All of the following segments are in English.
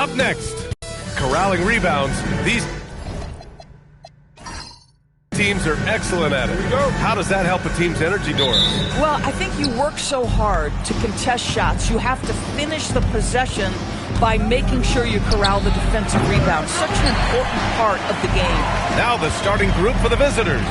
Up next, corralling rebounds. These teams are excellent at it. How does that help a team's energy, Doris? Well, I think you work so hard to contest shots. You have to finish the possession by making sure you corral the defensive rebound. Such an important part of the game. Now the starting group for the visitors.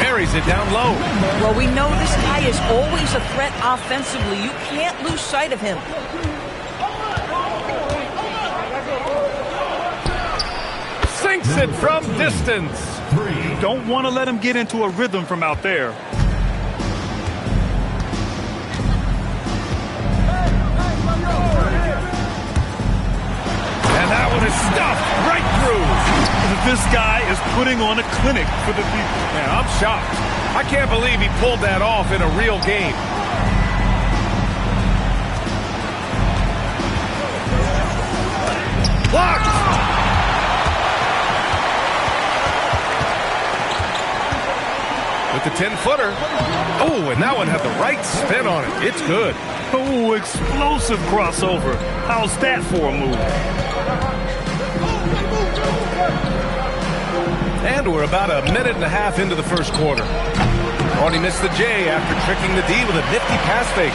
Carries it down low. Well, we know this guy is always a threat offensively. You can't lose sight of him. Sinks it from distance. Don't want to let him get into a rhythm from out there. And that one is stuffed right through. This guy is putting on a clinic for the people. Yeah, I'm shocked. I can't believe he pulled that off in a real game. Blocked! With the 10-footer. Oh, and that one had the right spin on it. It's good. Oh, explosive crossover. How's that for a move? And we're about a minute and a half into the first quarter. Already missed the J after tricking the D with a nifty pass fake.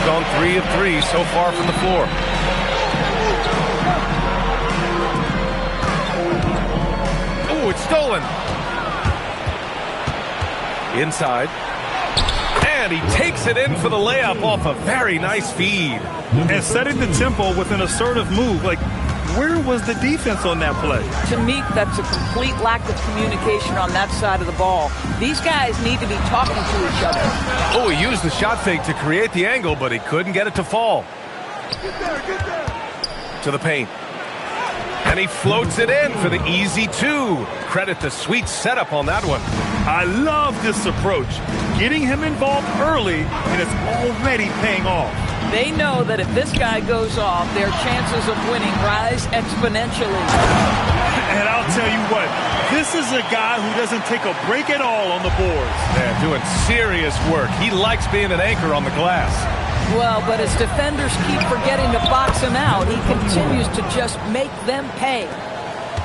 Gone 3 of 3 so far from the floor. Oh, it's stolen. Inside. And he takes it in for the layup off a very nice feed. And setting the tempo with an assertive move. Like, where was the defense on that play? To me, that's a complete lack of communication on that side of the ball. These guys need to be talking to each other. Oh, he used the shot fake to create the angle, but he couldn't get it to fall. Get there. To the paint. And he floats it in for the easy 2. Credit the sweet setup on that one. I love this approach. Getting him involved early, and it's already paying off. They know that if this guy goes off, their chances of winning rise exponentially. And I'll tell you what, this is a guy who doesn't take a break at all on the boards. Yeah, doing serious work. He likes being an anchor on the glass. Well, but as defenders keep forgetting to box him out, he continues to just make them pay.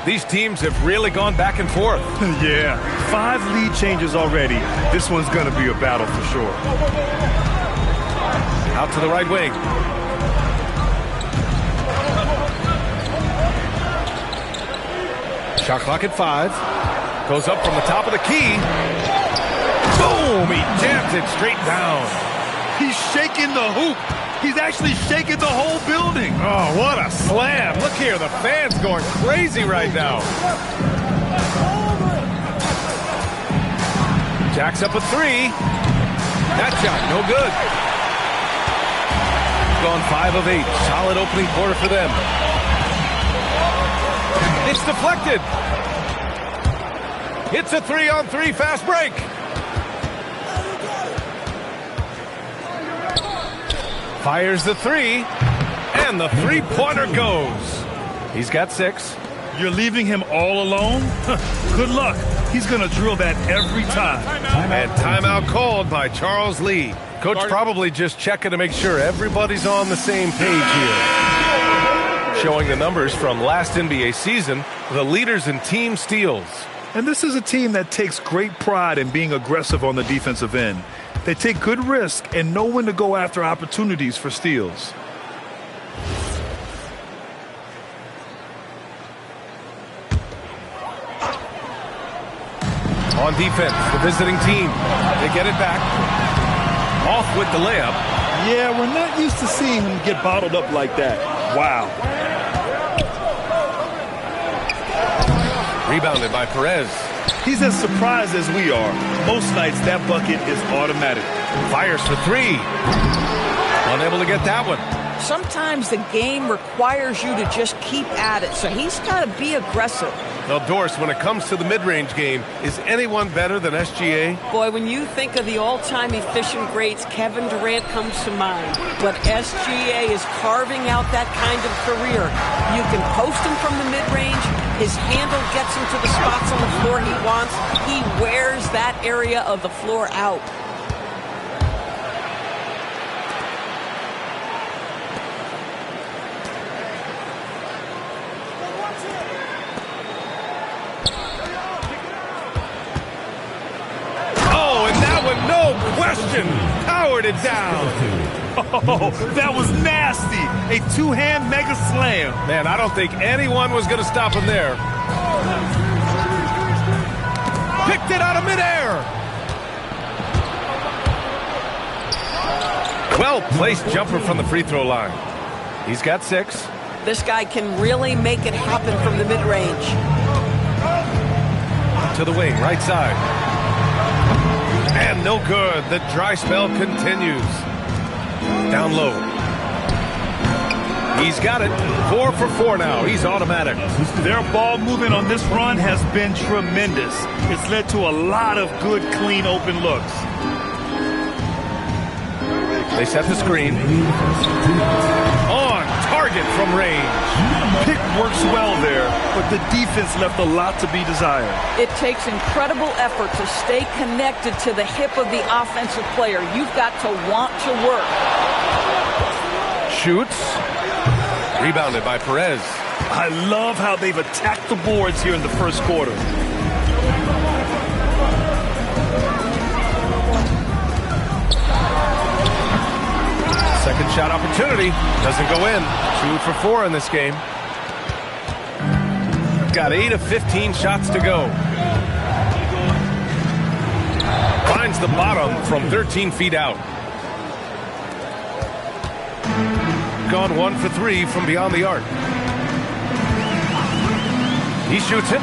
These teams have really gone back and forth. Yeah, 5 lead changes already. This one's going to be a battle for sure. Out to the right wing. Shot clock at 5. Goes up from the top of the key. Boom! He jams it straight down. He's shaking the hoop. He's actually shaking the whole building. Oh, what a slam. Look here, the fans going crazy right now. Jacks up a 3. That shot, no good. Gone 5 of 8. Solid opening quarter for them. It's deflected. It's a 3-on-3 fast break. Fires the 3, and the three-pointer goes. He's got 6. You're leaving him all alone? Good luck. He's going to drill that every time. And timeout called by Charles Lee. Coach probably just checking to make sure everybody's on the same page here. Showing the numbers from last NBA season, the leaders in team steals. And this is a team that takes great pride in being aggressive on the defensive end. They take good risk and know when to go after opportunities for steals. On defense, the visiting team. They get it back. Off with the layup. Yeah, we're not used to seeing him get bottled up like that. Wow. Rebounded by Perez. He's as surprised as we are. Most nights, that bucket is automatic. Fires for 3. Unable to get that one. Sometimes the game requires you to just keep at it, so he's got to be aggressive. Now, Doris, when it comes to the mid-range game, is anyone better than SGA? Boy, when you think of the all-time efficient greats, Kevin Durant comes to mind. But SGA is carving out that kind of career. You can post him from the mid-range, His handle gets him to the spots on the floor he wants. He wears that area of the floor out. Oh, and that one, no question, powered it down. Oh, that was nasty. A two-hand mega slam. Man, I don't think anyone was going to stop him there. Picked it out of midair. Well-placed jumper from the free throw line. He's got 6. This guy can really make it happen from the mid-range. To the wing, right side. And no good. The dry spell continues. Down low. He's got it. 4 for 4 now. He's automatic. Their ball movement on this run has been tremendous. It's led to a lot of good, clean, open looks. They set the screen. On target from range. Pick works well there, but the defense left a lot to be desired. It takes incredible effort to stay connected to the hip of the offensive player. You've got to want to work. Shoots. Rebounded by Perez. I love how they've attacked the boards here in the first quarter. Second shot opportunity. Doesn't go in. 2 for 4 in this game. Got 8 of 15 shots to go. Finds the bottom from 13 feet out. Gone 1 for 3 from beyond the arc. He shoots it.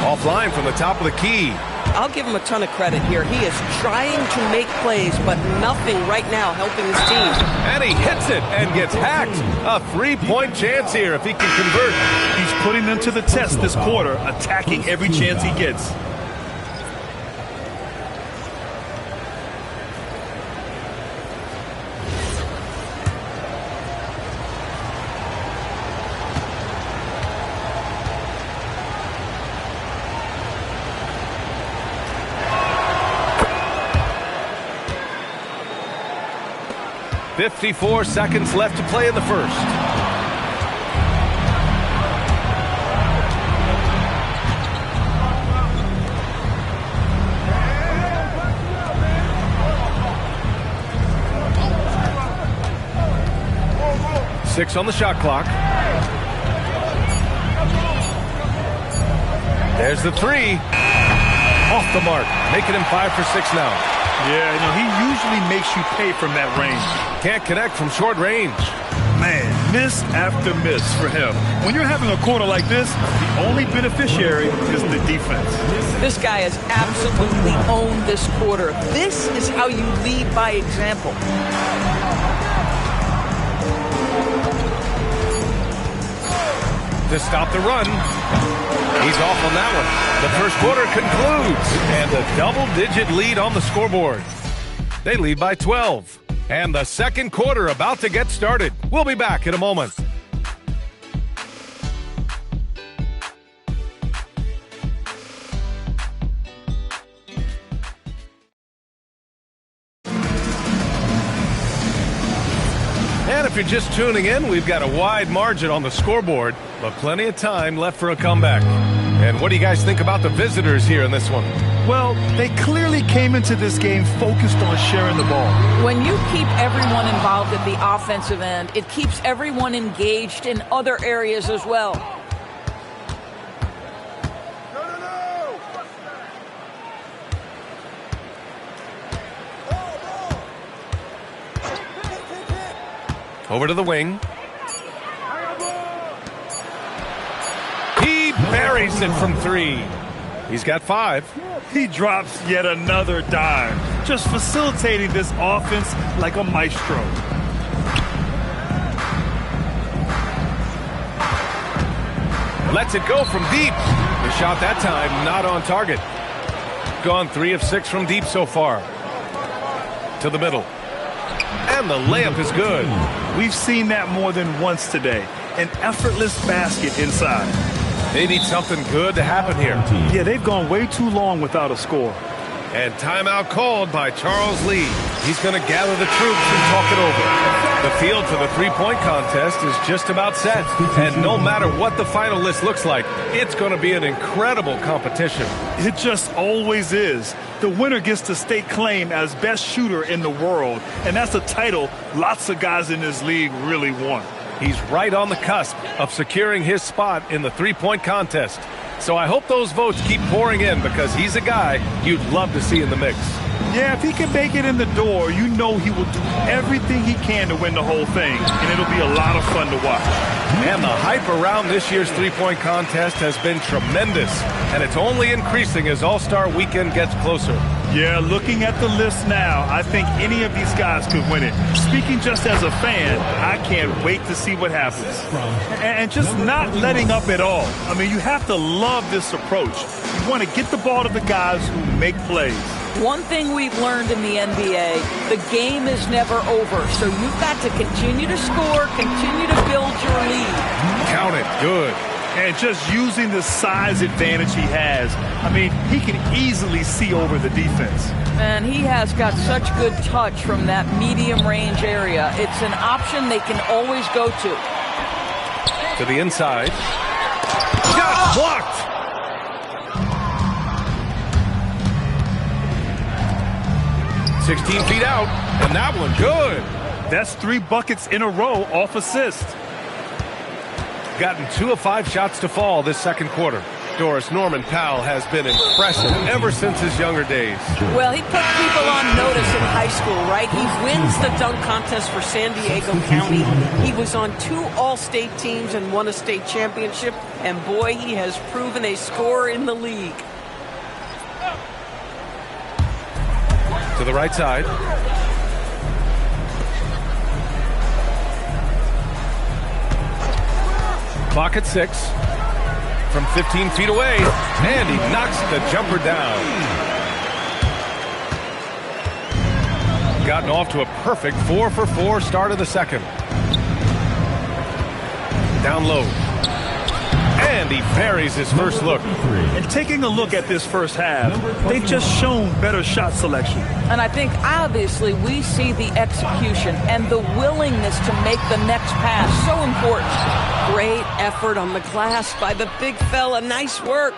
Offline from the top of the key. I'll give him a ton of credit here. He is trying to make plays, but nothing right now helping his team. And he hits it and gets hacked. A 3-point chance here if he can convert. He's putting them to the test this quarter, attacking every chance he gets. .54 seconds left to play in the first. Six on the shot clock. There's the 3. Off the mark, making him 5 for 6 now. Yeah, you know, he usually makes you pay from that range. Can't connect from short range. Man, miss after miss for him. When you're having a quarter like this, the only beneficiary is the defense. This guy has absolutely owned this quarter. This is how you lead by example. To stop the run. He's off on that one. The first quarter concludes, and a double-digit lead on the scoreboard. They lead by 12, and the second quarter about to get started. We'll be back in a moment. And if you're just tuning in, we've got a wide margin on the scoreboard, but plenty of time left for a comeback. And what do you guys think about the visitors here in this one? Well, they clearly came into this game focused on sharing the ball. When you keep everyone involved at the offensive end, it keeps everyone engaged in other areas as well. Over to the wing. He buries it from 3. He's got 5. He drops yet another dime, just facilitating this offense like a maestro. Lets it go from deep. The shot that time not on target. Gone 3 of 6 from deep so far. To the middle. And the layup is good. We've seen that more than once today. An effortless basket inside. They need something good to happen here. Yeah, they've gone way too long without a score. And timeout called by Charles Lee. He's going to gather the troops and talk it over. The field for the three-point contest is just about set. And no matter what the final list looks like, it's going to be an incredible competition. It just always is. The winner gets to stake claim as best shooter in the world. And that's a title lots of guys in this league really want. He's right on the cusp of securing his spot in the three-point contest. So I hope those votes keep pouring in because he's a guy you'd love to see in the mix. Yeah, if he can make it in the door, you know he will do everything he can to win the whole thing, and it'll be a lot of fun to watch. And the hype around this year's three-point contest has been tremendous, and it's only increasing as All-Star Weekend gets closer. Yeah, looking at the list now, I think any of these guys could win it. Speaking just as a fan, I can't wait to see what happens. And just not letting up at all. I mean, you have to love this approach. You want to get the ball to the guys who make plays. One thing we've learned in the NBA, the game is never over. So you've got to continue to score, continue to build your lead. Count it. Good. And just using the size advantage he has, I mean, he can easily see over the defense. And he has got such good touch from that medium range area. It's an option they can always go to. To the inside. Shot blocked. "16 feet out, and that one good." That's 3 buckets in a row off assist. Gotten 2 of 5 shots to fall this second quarter. Doris, Norman Powell has been impressive ever since his younger days. Well, he put people on notice in high school, right? He wins the dunk contest for San Diego County. He was on 2 all-state teams and won a state championship. And boy, he has proven a scorer in the league. To the right side. Clock at 6. From 15 feet away. And he knocks the jumper down. Gotten off to a perfect 4 for 4 start of the second. Down low. And he buries his first look. And taking a look at this first half, they've just shown better shot selection. And I think obviously we see the execution and the willingness to make the next pass so important. Great effort on the glass by the big fella. Nice work.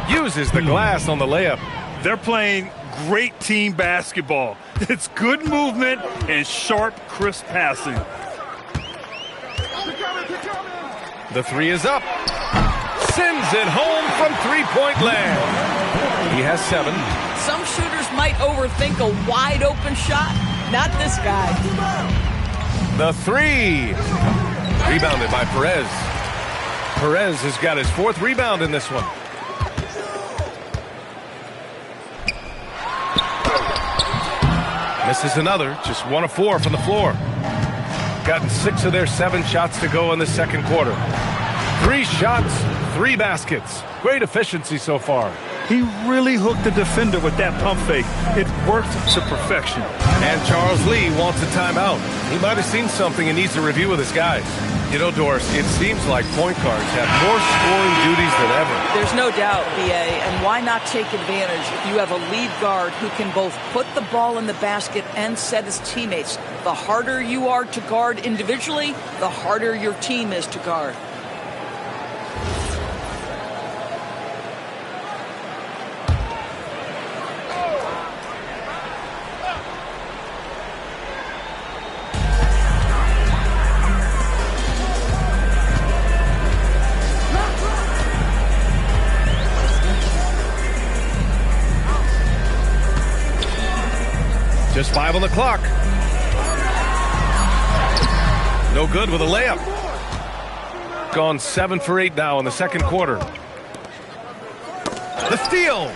Uses the glass on the layup. They're playing great team basketball. It's good movement and sharp, crisp passing. The 3 is up. Sends it home from three-point land. He has 7. Some shooters might overthink a wide open shot. Not this guy. The 3. Rebounded by Perez. Perez has got his 4th rebound in this one. Misses another. Just 1 of 4 from the floor. Gotten 6 of their 7 shots to go in the second quarter. 3 shots, 3 baskets. Great efficiency so far. He really hooked the defender with that pump fake. It worked to perfection. And Charles Lee wants a timeout. He might have seen something and needs to review with his guys. You know, Doris, it seems like point guards have more scoring duties than ever. There's no doubt, B.A., and why not take advantage if you have a lead guard who can both put the ball in the basket and set his teammates. The harder you are to guard individually, the harder your team is to guard. Just 5 on the clock. No good with a layup. Gone 7 for 8 now in the second quarter. The steal.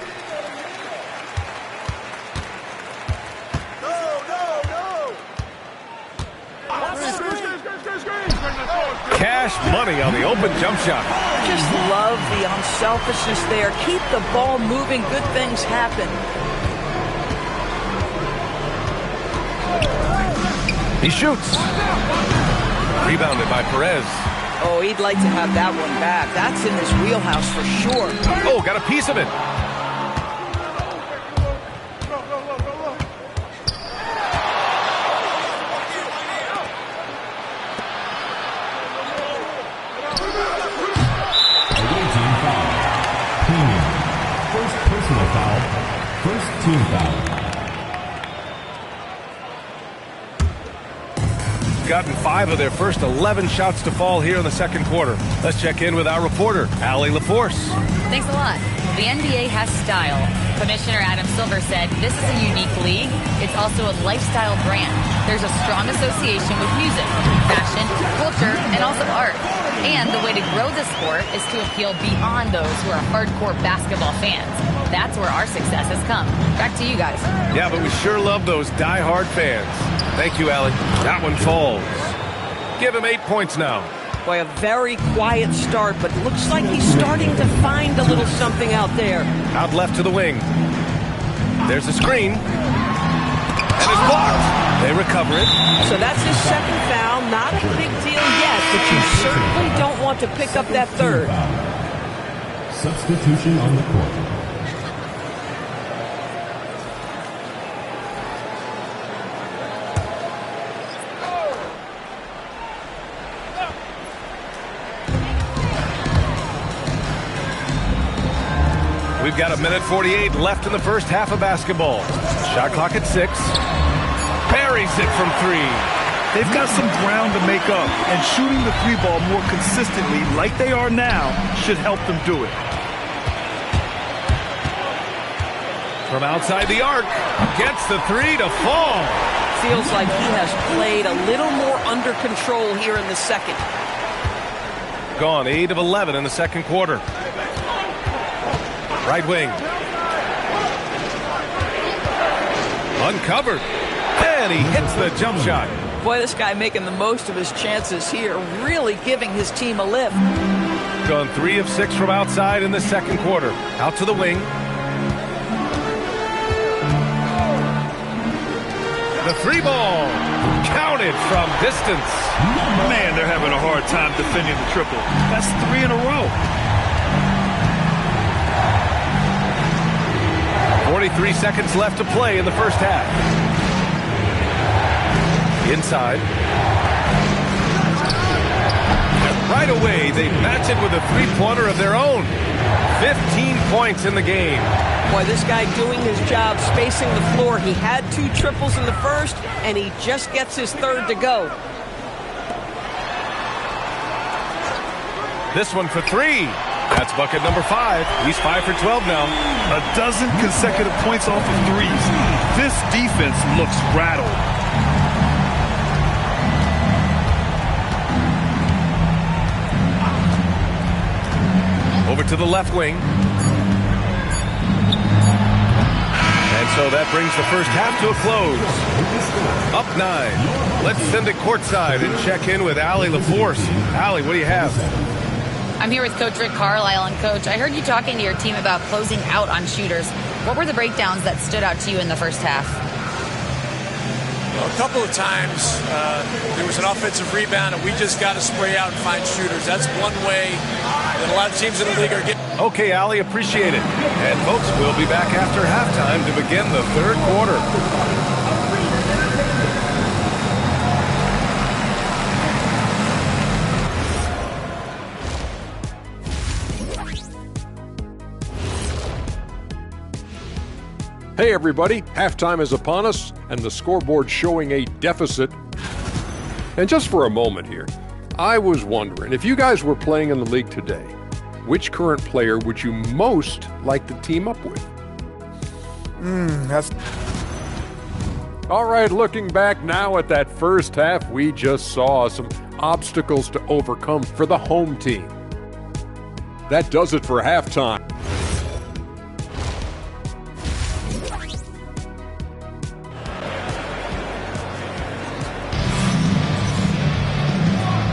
Cash money on the open jump shot. Just love the unselfishness there. Keep the ball moving. Good things happen. He shoots. Rebounded by Perez. Oh, he'd like to have that one back. That's in his wheelhouse for sure. Oh, got a piece of it. First personal foul. First team foul. Gotten 5 of their first 11 shots to fall here in the second quarter. Let's check in with our reporter, Allie LaForce. Thanks a lot. The NBA has style. Commissioner Adam Silver said this is a unique league. It's also a lifestyle brand. There's a strong association with music, fashion, culture, and also art. And the way to grow the sport is to appeal beyond those who are hardcore basketball fans. That's where our success has come. Back to you guys. Yeah, but we sure love those die-hard fans. Thank you, Allie. That one falls. Give him 8 points now. Boy, a very quiet start, but looks like he's starting to find a little something out there. Out left to the wing. There's a screen. And it's blocked. They recover it. So that's his second foul. Not a big deal yet, but you certainly don't want to pick up that third. Substitution on the court. We've got 1:48 left in the first half of basketball. Shot clock at 6. Buries it from 3. They've got some ground to make up, and shooting the 3 ball more consistently like they are now should help them do it. From outside the arc, gets the 3 to fall. Feels like he has played a little more under control here in the second. Gone 8 of 11 in the second quarter. Right wing. Uncovered. And he hits the jump shot. Boy, this guy making the most of his chances here, really giving his team a lift. Gone 3 of 6 from outside in the second quarter. Out to the wing. The 3 ball. Counted from distance. Man, they're having a hard time defending the triple. That's 3 in a row. 43 seconds left to play in the first half. Inside. Right away, they match it with a 3-pointer of their own. 15 points in the game. Boy, this guy doing his job spacing the floor. He had 2 triples in the first, and he just gets his third to go. This one for 3. That's bucket number 5. He's 5 for 12 now. A dozen consecutive points off of threes. This defense looks rattled. Over to the left wing. And so that brings the first half to a close. Up 9. Let's send it courtside and check in with Allie LaForce. Allie, what do you have? I'm here with Coach Rick Carlisle. And Coach, I heard you talking to your team about closing out on shooters. What were the breakdowns that stood out to you in the first half? Well, a couple of times there was an offensive rebound, and we just got to spray out and find shooters. That's one way that a lot of teams in the league are getting. Okay, Allie, appreciate it. And folks, we'll be back after halftime to begin the third quarter. Hey everybody, halftime is upon us and the scoreboard showing a deficit. And just for a moment here, I was wondering, if you guys were playing in the league today, which current player would you most like to team up with? All right, looking back now at that first half, we just saw some obstacles to overcome for the home team. That does it for halftime.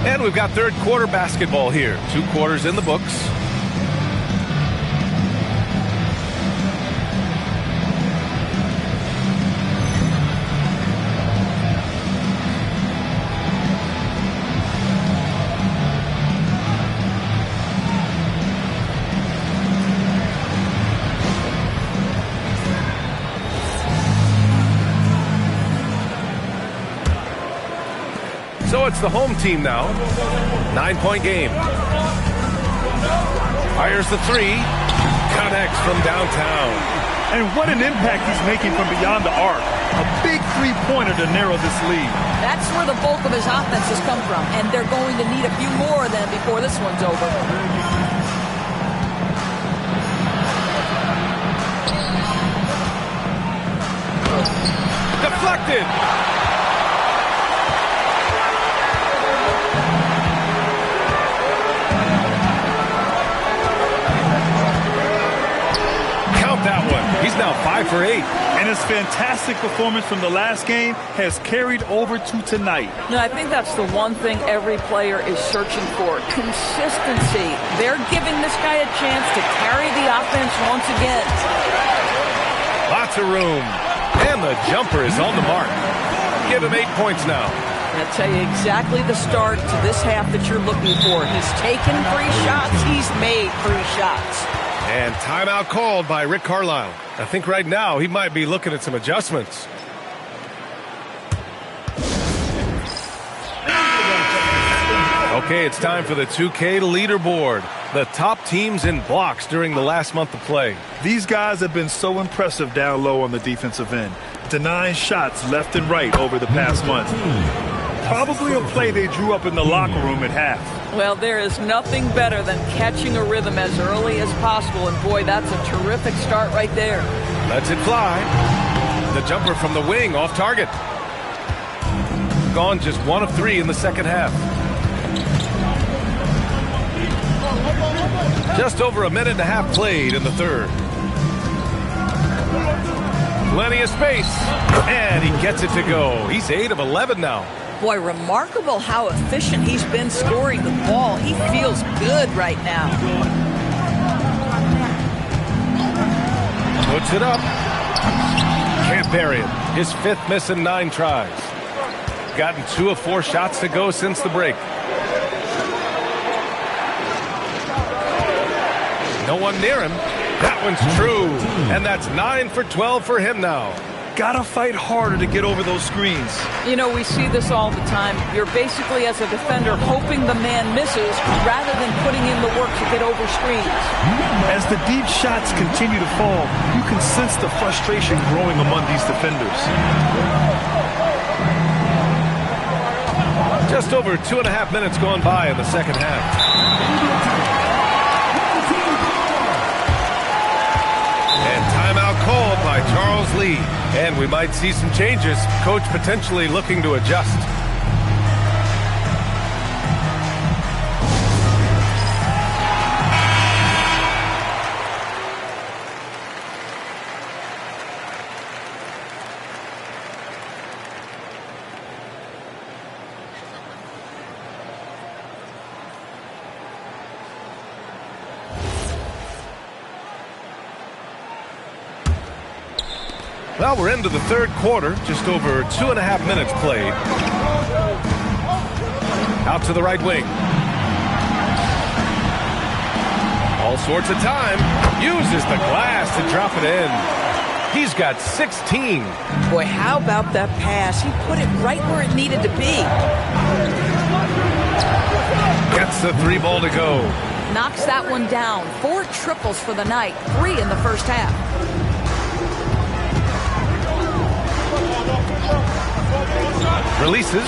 And we've got third quarter basketball here. 2 quarters in the books. it's the home team now. 9-point game. Fires the three. Connects from downtown. And what an impact he's making from beyond the arc. A big three-pointer to narrow this lead. That's where the bulk of his offense has come from, and they're going to need a few more of them before this one's over. Deflected. Count that one. He's now 5 for 8. And his fantastic performance from the last game has carried over to tonight. No, I think that's the one thing every player is searching for. Consistency. They're giving this guy a chance to carry the offense once again. Lots of room. And the jumper is on the mark. Give him 8 points now. I'll tell you exactly the start to this half that you're looking for. He's taken 3 shots. He's made 3 shots. And timeout called by Rick Carlisle. I think right now he might be looking at some adjustments. Okay, it's time for the 2K leaderboard. The top teams in blocks during the last month of play. These guys have been so impressive down low on the defensive end, denying shots left and right over the past month. Probably a play they drew up in the locker room at half. Well, there is nothing better than catching a rhythm as early as possible, and boy, that's a terrific start right there. Lets it fly. The jumper from the wing off target. Gone just 1 of 3 in the second half. Just over a minute and a half played in the third. Plenty of space. And he gets it to go. He's 8 of 11 now. Boy, remarkable how efficient he's been scoring the ball. He feels good right now. Puts it up. Can't bury it. His 5th miss in 9 tries. Gotten 2 of 4 shots to go since the break. No one near him. That one's true. And that's 9 for 12 for him now. Gotta fight harder to get over those screens. You know, we see this all the time. You're basically, as a defender, hoping the man misses rather than putting in the work to get over screens. As the deep shots continue to fall, you can sense the frustration growing among these defenders. Just over 2.5 minutes gone by in the second half. And timeout called by Charles Lee. And we might see some changes. Coach potentially looking to adjust. Well, we're into the third quarter, just over 2.5 minutes played. Out to the right wing. All sorts of time. Uses the glass to drop it in. He's got 16. Boy, how about that pass? He put it right where it needed to be. Gets the 3 ball to go. Knocks that one down. 4 triples for the night. 3 in the first half. Releases,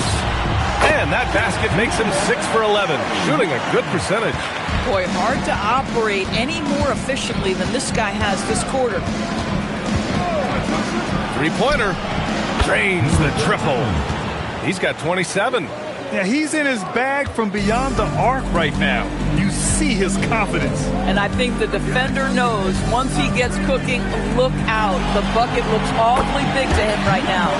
and that basket makes him 6 for 11, shooting a good percentage. Boy, hard to operate any more efficiently than this guy has this quarter. 3-pointer, drains the triple. He's got 27. Yeah, he's in his bag from beyond the arc right now. You see his confidence. And I think the defender knows once he gets cooking, look out. The bucket looks awfully big to him right now.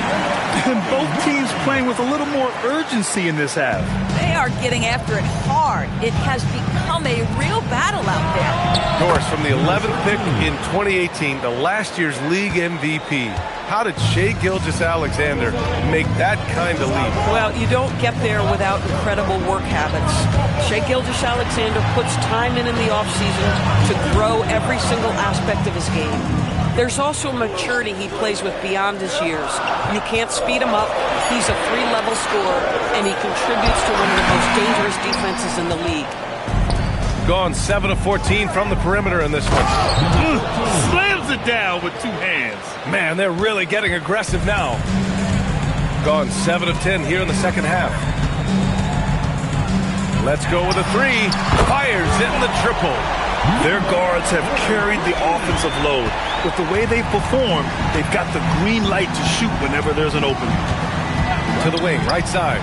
And both teams playing with a little more urgency in this half. They are getting after it hard. It has become a real battle out there. Doris, from the 11th pick in 2018, the last year's league MVP, how did Shai Gilgeous-Alexander make that kind of leap? Well, you don't get there without incredible work habits. Shai Gilgeous-Alexander puts time in the offseason to grow every single aspect of his game. There's also maturity he plays with beyond his years. You can't speed him up. He's a 3-level scorer, and he contributes to one of the most dangerous defenses in the league. Gone 7 of 14 from the perimeter in this one. Slams it down with 2 hands. Man, they're really getting aggressive now. Gone 7 of 10 here in the second half. Let's go with a 3. Fires in the triple. Their guards have carried the offensive load. With the way they've performed, they've got the green light to shoot whenever there's an opening. To the wing, right side.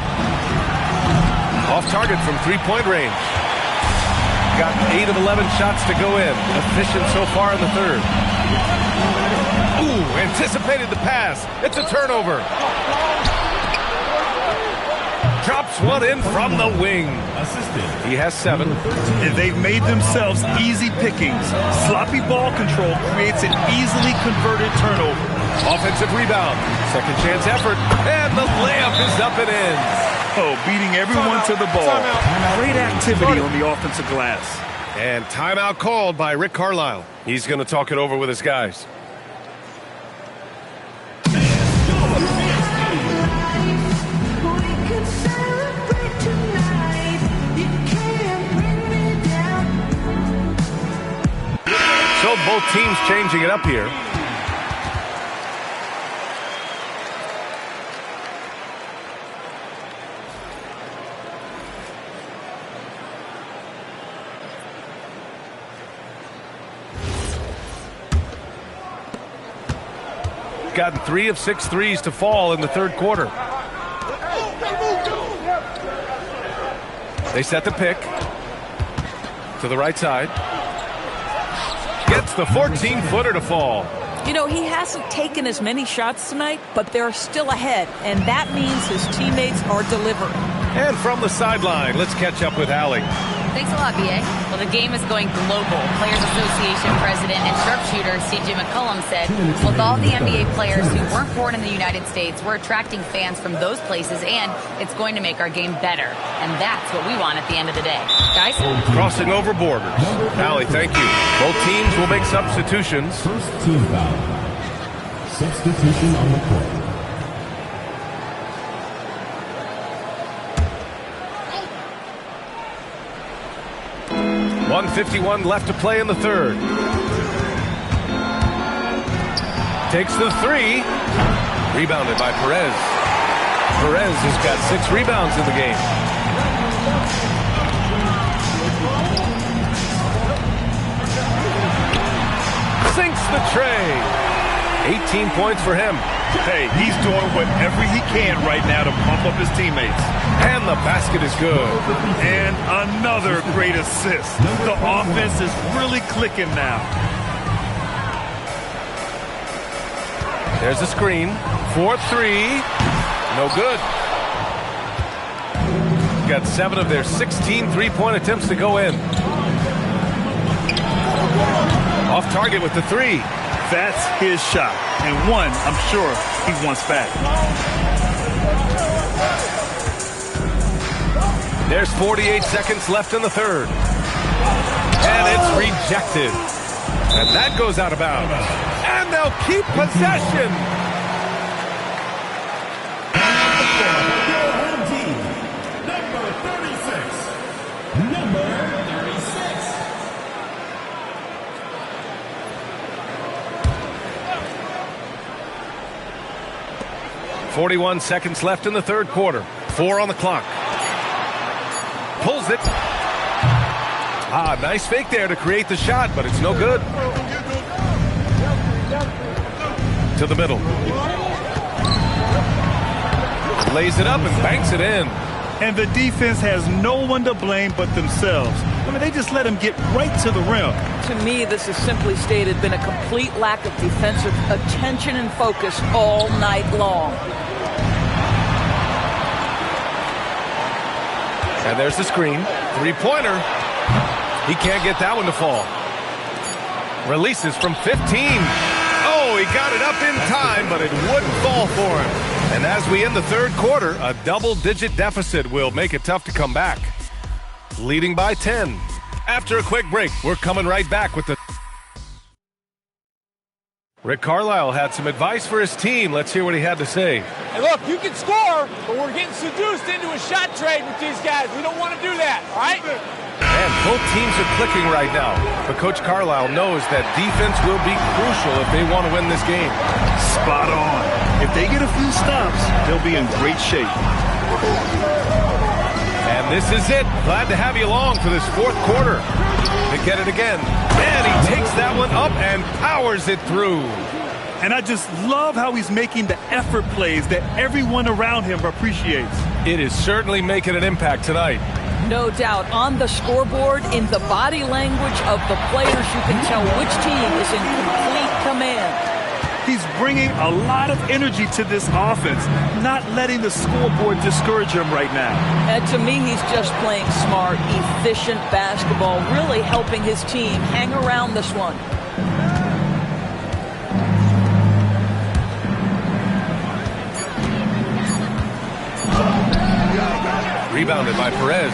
Off target from 3-point range. Got 8 of 11 shots to go in. Efficient so far in the third. Ooh, anticipated the pass. It's a turnover. Drops one in from the wing. He has 7. And they've made themselves easy pickings. Sloppy ball control creates an easily converted turnover. Offensive rebound. Second chance effort. And the layup is up and in. Oh, beating everyone to the ball. Great activity on the offensive glass. And timeout called by Rick Carlisle. He's going to talk it over with his guys. So both teams changing it up here. Gotten 3 of 6 threes to fall in the third quarter. They set the pick to the right side. Gets the 14-footer to fall. You know, he hasn't taken as many shots tonight, but they're still ahead, and that means his teammates are delivering. And from the sideline, let's catch up with Allie. Thanks a lot, B.A. Well, the game is going global. Players Association President and sharpshooter C.J. McCollum said, with all the NBA players who weren't born in the United States, we're attracting fans from those places, and it's going to make our game better. And that's what we want at the end of the day. Guys? Crossing over borders. Allie, thank you. Both teams will make substitutions. First team foul. Substitution on the court. 1:51 left to play in the third. Takes the 3. Rebounded by Perez. Perez has got 6 rebounds in the game. Sinks the tray. 18 points for him. Hey, he's doing whatever he can right now to pump up his teammates. And the basket is good. And another great assist. The offense is really clicking now. There's a screen. 4-3. No good. Got 7 of their 16 three-point attempts to go in. Off target with the 3. That's his shot. And one, I'm sure, he wants back. There's 48 seconds left in the third. And it's rejected. And that goes out of bounds. And they'll keep possession. Number 36. 41 seconds left in the third quarter. 4 on the clock. Pulls it. Nice fake there to create the shot, but it's no good. To the middle. Lays it up and banks it in. And the defense has no one to blame but themselves. I mean, they just let him get right to the rim. To me, this has simply stated been a complete lack of defensive attention and focus all night long. And there's the screen. Three-pointer. He can't get that one to fall. Releases from 15. Oh, he got it up in time, but it wouldn't fall for him. And as we end the third quarter, a double-digit deficit will make it tough to come back. Leading by 10. After a quick break, we're coming right back with the Rick Carlisle had some advice for his team. Let's hear what he had to say. Hey, look, you can score, but we're getting seduced into a shot trade with these guys. We don't want to do that, all right? And both teams are clicking right now. But Coach Carlisle knows that defense will be crucial if they want to win this game. Spot on. If they get a few stops, they'll be in great shape. And this is it. Glad to have you along for this fourth quarter. To get it again. And he takes that one up and powers it through. And I just love how he's making the effort plays that everyone around him appreciates. It is certainly making an impact tonight. No doubt. On the scoreboard, in the body language of the players, you can tell which team is in complete command. He's bringing a lot of energy to this offense, not letting the scoreboard discourage him right now. And to me, he's just playing smart, efficient basketball, really helping his team hang around this one. Rebounded by Perez.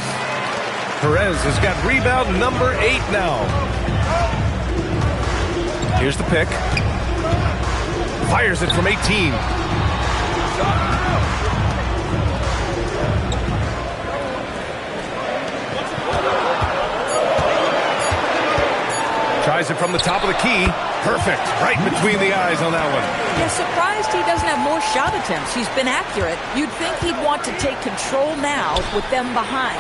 Perez has got rebound number 8 now. Here's the pick. Fires it from 18. Tries it from the top of the key. Perfect. Right between the eyes on that one. Yeah, surprised he doesn't have more shot attempts. He's been accurate. You'd think he'd want to take control now with them behind.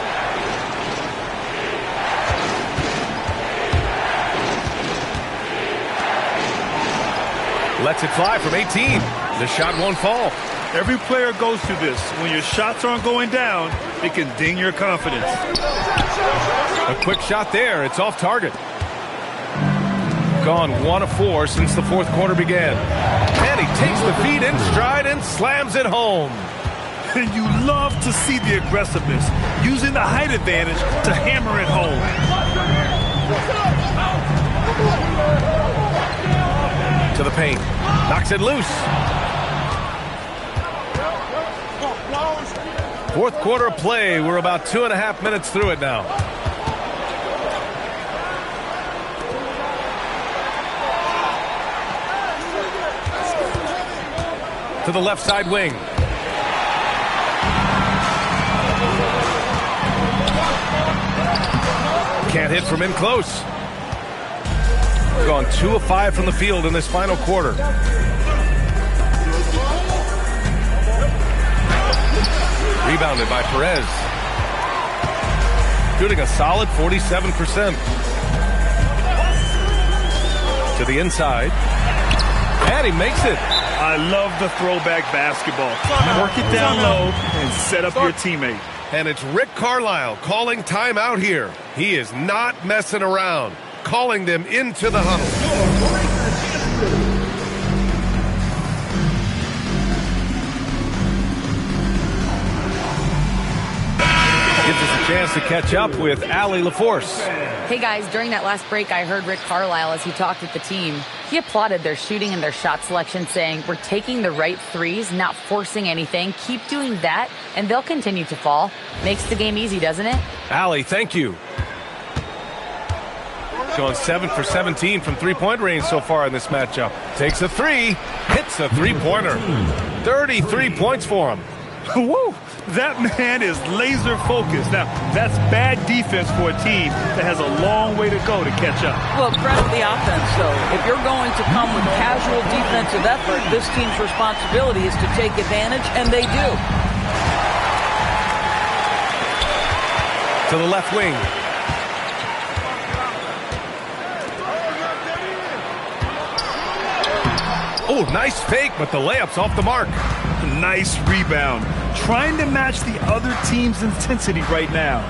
Lets it fly from 18. The shot won't fall. Every player goes through this. When your shots aren't going down, it can ding your confidence. A quick shot there. It's off target. Gone 1 of 4 since the fourth quarter began. And he takes the feed in stride and slams it home. And you love to see the aggressiveness, using the height advantage to hammer it home. To the paint. Knocks it loose. Fourth quarter of play. We're about 2.5 minutes through it now. To the left side wing. Can't hit from in close. Gone 2 of 5 from the field in this final quarter. Rebounded by Perez. Shooting a solid 47%. To the inside. And he makes it. I love the throwback basketball. Work it down low and set up your teammate. And it's Rick Carlisle calling timeout here. He is not messing around. Calling them into the huddle. Gives us a chance to catch up with Allie LaForce. Hey guys, during that last break, I heard Rick Carlisle as he talked with the team. He applauded their shooting and their shot selection, saying, "We're taking the right threes, not forcing anything. Keep doing that, and they'll continue to fall." Makes the game easy, doesn't it? Allie, thank you. Going 7 for 17 from three-point range so far in this matchup. Takes a 3, hits a three-pointer. 33 points for him. Woo! That man is laser focused. Now, that's bad defense for a team that has a long way to go to catch up. Well, credit the offense, though. If you're going to come with casual defensive effort, this team's responsibility is to take advantage, and they do. To the left wing. Oh, nice fake, but the layup's off the mark. Nice rebound. Trying to match the other team's intensity right now.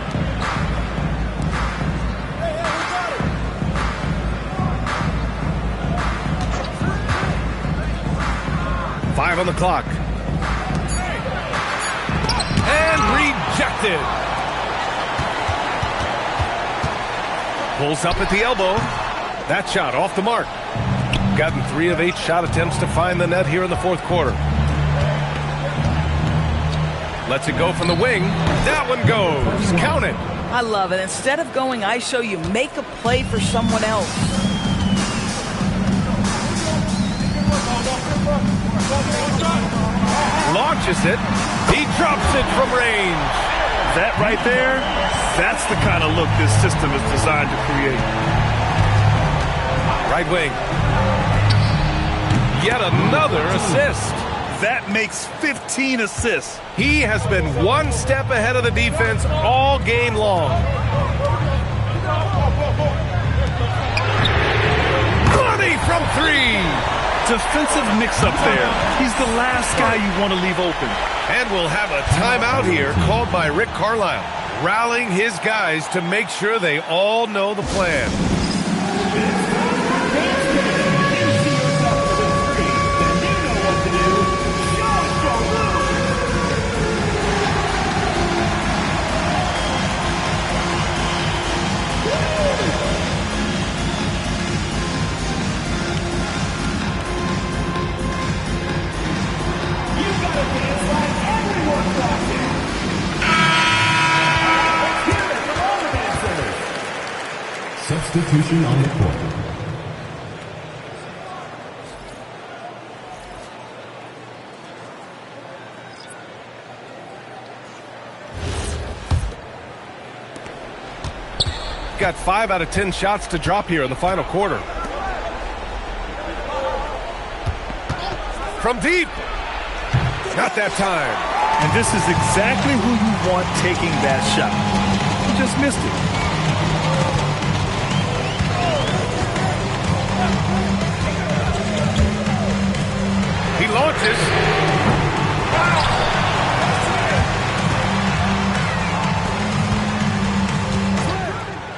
Five on the clock. And rejected. Pulls up at the elbow. That shot off the mark. Gotten 3 of 8 shot attempts to find the net here in the fourth quarter. Lets it go from the wing. That one goes. Count it. I love it. Instead of going ISO, you make a play for someone else. catches it. He drops it from range. That right there, that's the kind of look this system is designed to create. Right wing. Yet another assist. That makes 15 assists. He has been one step ahead of the defense all game long. Money from three. Defensive mix-up there. He's the last guy you want to leave open. And we'll have a timeout here called by Rick Carlisle, rallying his guys to make sure they all know the plan. Substitution on the court. Got 5 out of 10 shots to drop here in the final quarter. From deep. Not that time. And this is exactly who you want taking that shot. He just missed it. He launches.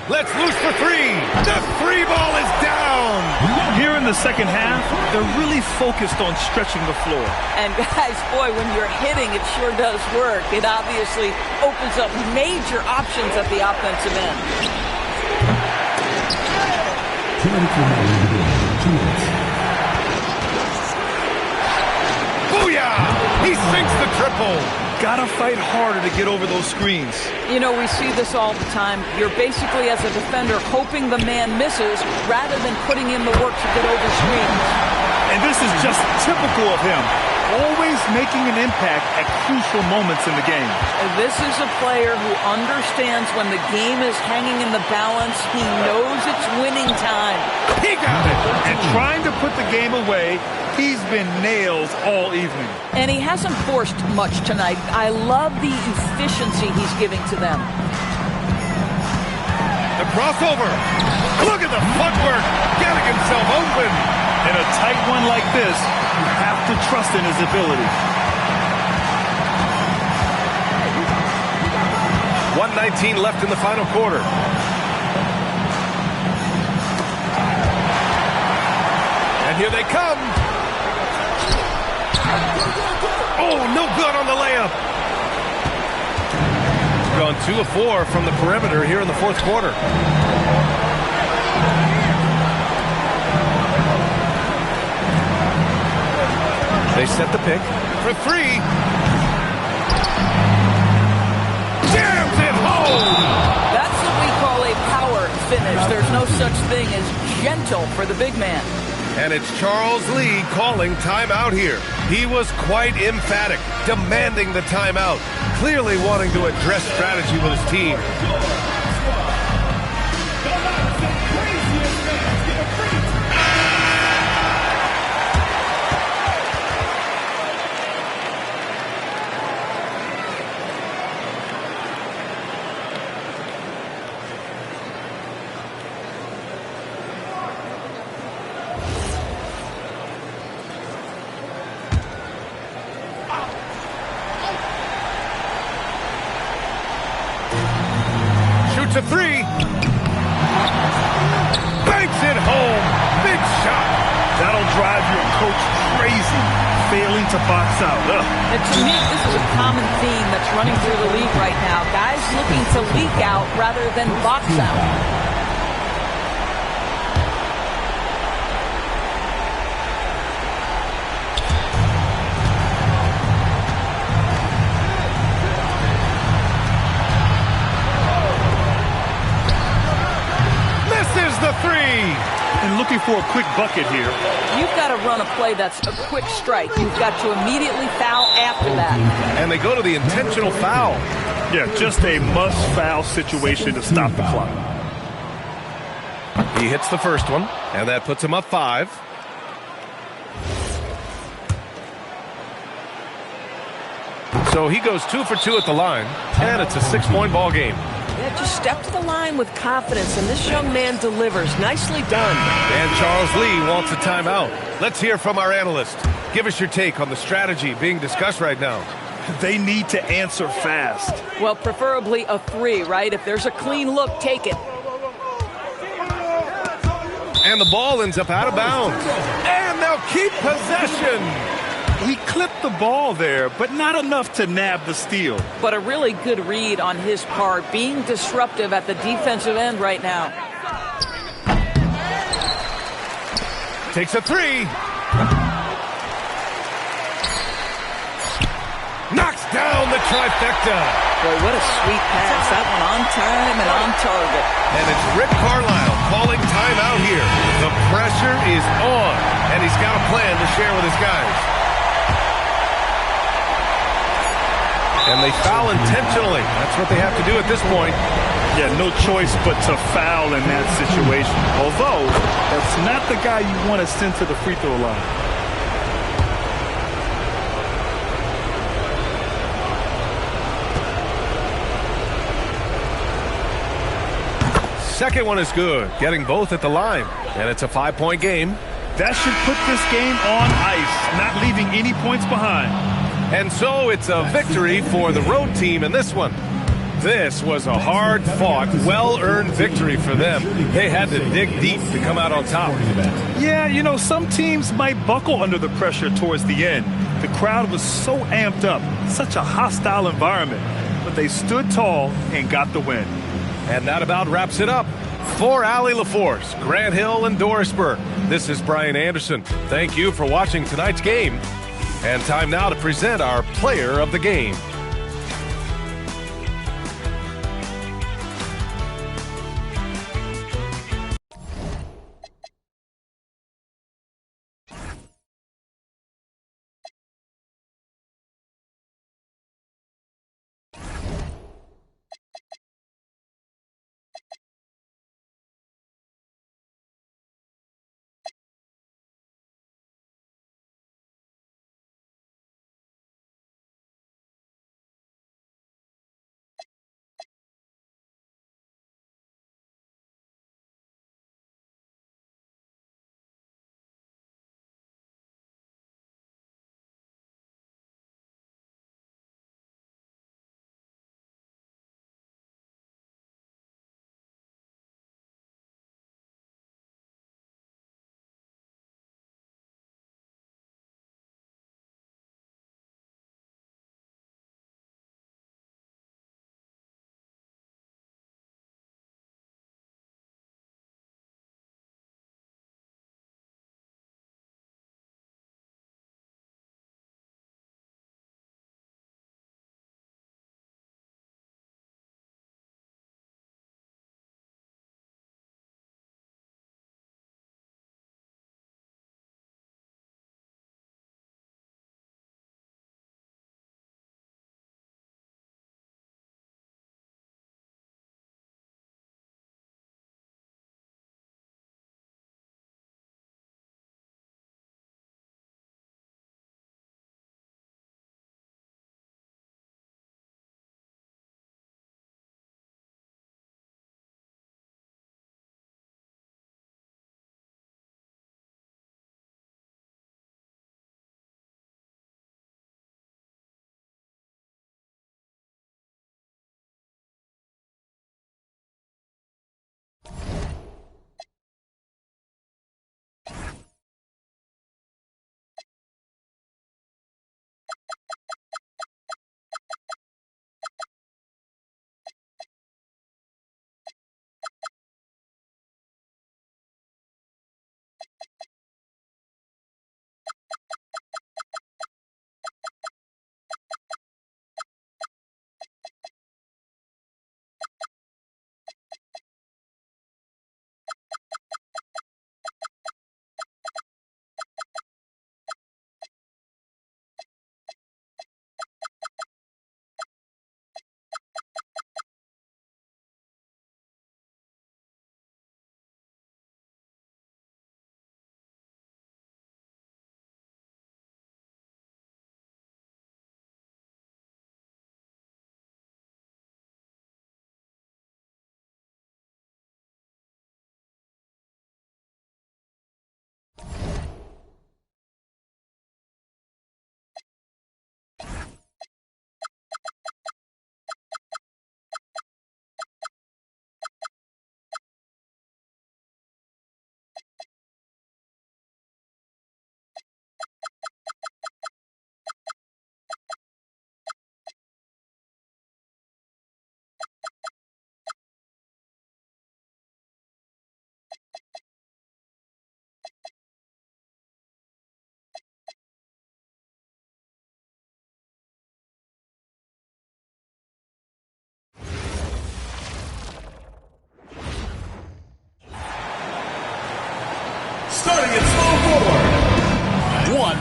Let's loose for three. The three ball is down. Here in the second half, they're really focused on stretching the floor. And guys, boy, when you're hitting, it sure does work. It obviously opens up major options at the offensive end. 2 minutes remaining to go. 2 minutes. Booyah! He sinks the triple. Gotta fight harder to get over those screens. You know, we see this all the time. You're basically, as a defender, hoping the man misses rather than putting in the work to get over screens. And this is just typical of him. Always making an impact at crucial moments in the game. And this is a player who understands when the game is hanging in the balance. He knows it's winning time. He got it. And trying to put the game away, he's been nails all evening. And he hasn't forced much tonight. I love the efficiency he's giving to them. The crossover. Look at the footwork. Getting himself open. In a tight one like this, you have to trust in his ability. 1:19 left in the final quarter. And here they come. Oh, no good on the layup. Gone 2 of 4 from the perimeter here in the fourth quarter. They set the pick for three. Jams it home. That's what we call a power finish. There's no such thing as gentle for the big man. And it's Charles Lee calling timeout here. He was quite emphatic, demanding the timeout, clearly wanting to address strategy with his team. To three. Banks it home. Big shot. That'll drive your coach crazy, failing to box out. And to me, this is a common theme that's running through the league right now. Guys looking to leak out rather than box out. The three. And looking for a quick bucket here. You've got to run a play that's a quick strike. You've got to immediately foul after that. And they go to the intentional foul. Yeah, just a must-foul situation to stop the clock. He hits the first one, and that puts him up 5. So he goes 2 for 2 at the line, and it's a 6-point ball game. Yeah, just step to the line with confidence, and this young man delivers. Nicely done. And Charles Lee wants a timeout. Let's hear from our analyst. Give us your take on the strategy being discussed right now. They need to answer fast. Well, preferably a 3, right? If there's a clean look, take it. And the ball ends up out of bounds. And they'll keep possession. He clipped the ball there, but not enough to nab the steal. But a really good read on his part, being disruptive at the defensive end right now. Takes a 3. Knocks down the trifecta. Boy, what a sweet pass. That one on time and on target. And it's Rick Carlisle calling timeout here. The pressure is on, and he's got a plan to share with his guys. And they foul intentionally. That's what they have to do at this point. Yeah, no choice but to foul in that situation. Although, that's not the guy you want to send to the free throw line. Second one is good, getting both at the line. And it's a 5-point game. That should put this game on ice, not leaving any points behind. And so it's a victory for the road team in this one. This was a hard-fought, well-earned victory for them. They had to dig deep to come out on top. Yeah, you know, some teams might buckle under the pressure towards the end. The crowd was so amped up, such a hostile environment. But they stood tall and got the win. And that about wraps it up. For Allie LaForce, Grant Hill, and Dorisburg, this is Brian Anderson. Thank you for watching tonight's game. And time now to present our player of the game.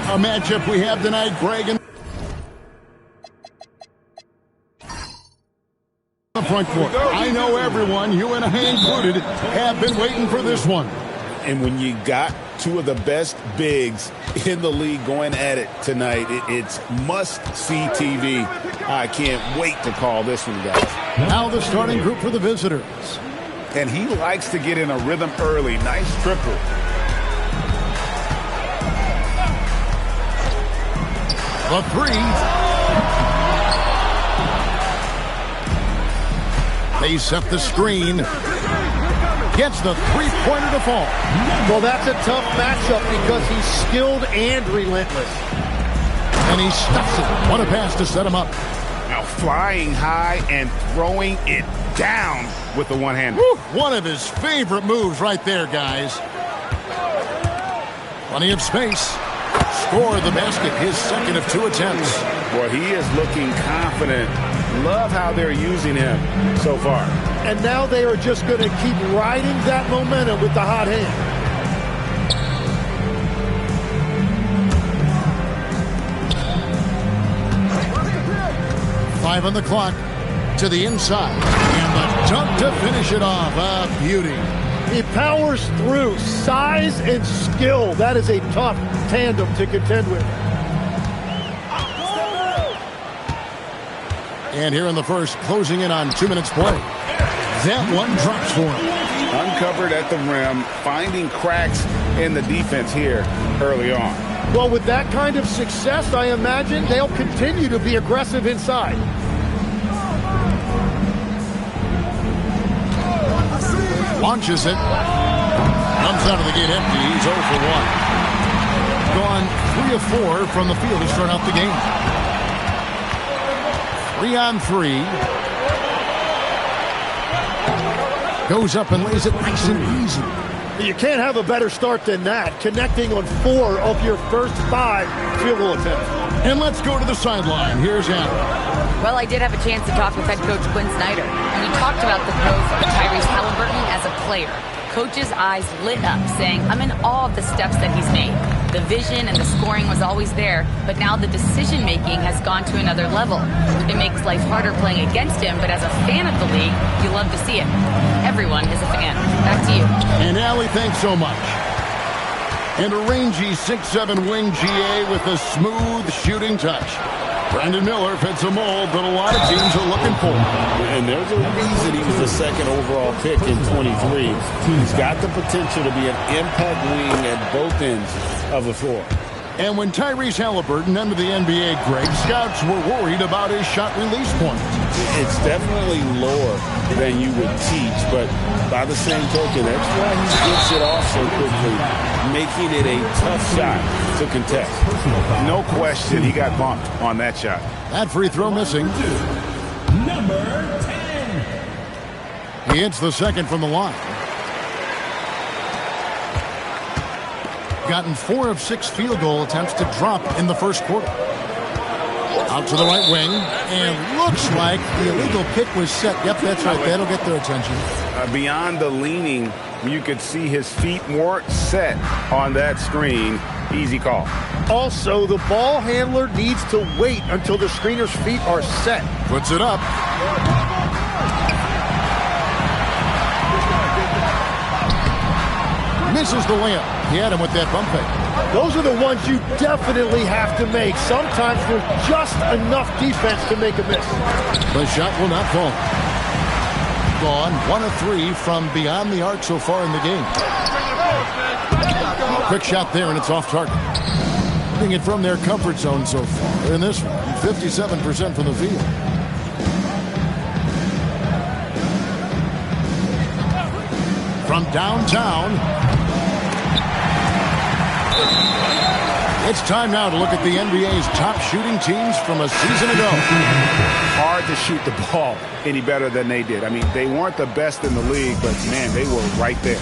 a matchup we have tonight, Greg. And the front court. I know everyone, you and I included, have been waiting for this one. And when you got two of the best bigs in the league going at it tonight, it's must-see TV. I can't wait to call this one, guys. Now the starting group for the visitors. And he likes to get in a rhythm early. Nice triple. The three. They set the screen. Gets the three-pointer to fall. Well, that's a tough matchup because he's skilled and relentless. And he stuffs it. What a pass to set him up. Now flying high and throwing it down with the one-hander. One of his favorite moves right there, guys. Plenty of space. Score the basket, his second of 2 attempts. Boy, he is looking confident. Love how they're using him so far. And now they are just going to keep riding that momentum with the hot hand. Five on the clock. To the inside. And the dunk to finish it off. A beauty. He powers through. Size and skill. That is a tough tandem to contend with. And here in the first, closing in on 2 minutes play. That one drops for him. Uncovered at the rim, finding cracks in the defense here early on. Well, with that kind of success, I imagine they'll continue to be aggressive inside. Launches it. Comes out of the gate empty. He's 0 for 1. Gone 3 of 4 from the field to start out the game. 3 on 3. Goes up and lays it nice and easy. You can't have a better start than that, connecting on 4 of your first 5 field goal attempts. And let's go to the sideline. Here's Adam. Well, I did have a chance to talk with head coach Quinn Snyder, and we talked about the growth of Tyrese Halliburton as a player. Coach's eyes lit up, saying, I'm in awe of the steps that he's made. The vision and the scoring was always there, but now the decision-making has gone to another level. It makes life harder playing against him, but as a fan of the league, you love to see it. Everyone is a fan. Back to you. And Allie, thanks so much. And a rangy 6'7" wing GA with a smooth shooting touch. Brandon Miller fits a mold that a lot of teams are looking for. And there's a reason he was the second overall pick in 23. He's got the potential to be an impact wing at both ends of the floor. And when Tyrese Halliburton entered the NBA, Greg, scouts were worried about his shot release point. It's definitely lower than you would teach, but by the same token, that's why he gets it off so quickly, making it a tough shot to contest. No question he got bumped on that shot. That free throw missing. Number 10. He hits the second from the line. Gotten 4 of 6 field goal attempts to drop in the first quarter. Out to the right wing, and looks like the illegal pick was set. Yep, that's right. That'll get their attention. Beyond the leaning, you could see his feet weren't set on that screen. Easy call. Also, the ball handler needs to wait until the screener's feet are set. Puts it up. Misses the layup. He had him with that bump fake. Those are the ones you definitely have to make. Sometimes there's just enough defense to make a miss. The shot will not fall. Gone 1 of 3 from beyond the arc so far in the game. Quick shot there, and it's off target. Putting it from their comfort zone so far. In this one, 57% from the field. From downtown. It's time now to look at the NBA's top shooting teams from a season ago. Hard to shoot the ball any better than they did. I mean, they weren't the best in the league, but, man, they were right there.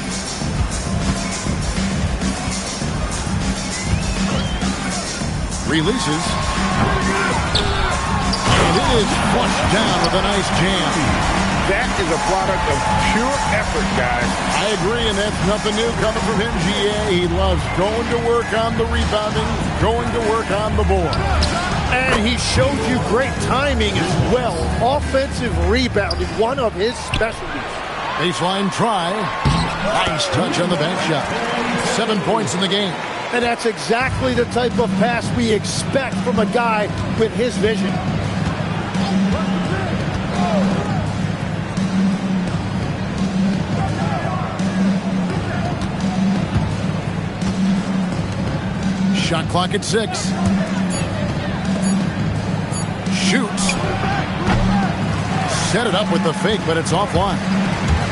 Releases. And it is flushed down with a nice jam. That is a product of pure effort, guys. I agree, and that's nothing new coming from him, GA. He loves going to work on the rebounding, going to work on the board. And he showed you great timing as well. Offensive rebounding, one of his specialties. Baseline try. Nice touch on the bank shot. 7 points in the game. And that's exactly the type of pass we expect from a guy with his vision. Shot clock at 6. Shoots. Set it up with the fake, but it's offline.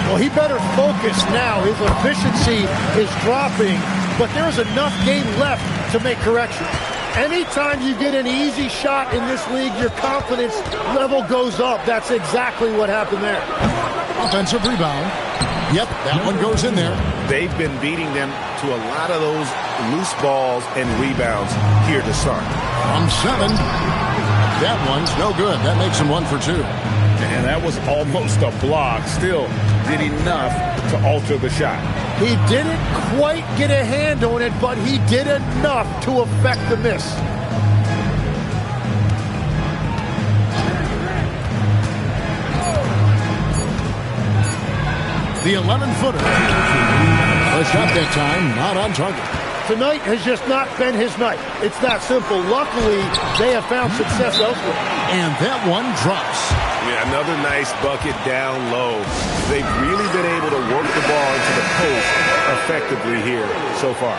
Well, he better focus now. His efficiency is dropping, but there's enough game left to make correction. Anytime you get an easy shot in this league, your confidence level goes up. That's exactly what happened there. Offensive rebound. Yep, that one goes in there. They've been beating them to a lot of those loose balls and rebounds here to start. From 7. That one's no good. That makes him 1 for 2. And that was almost a block. Still did enough to alter the shot. He didn't quite get a hand on it, but he did enough to affect the miss. The 11-footer. A shot that time, not on target. Tonight has just not been his night. It's that simple. Luckily, they have found success elsewhere. And that one drops. Yeah, another nice bucket down low. They've really been able to work the ball into the post effectively here so far.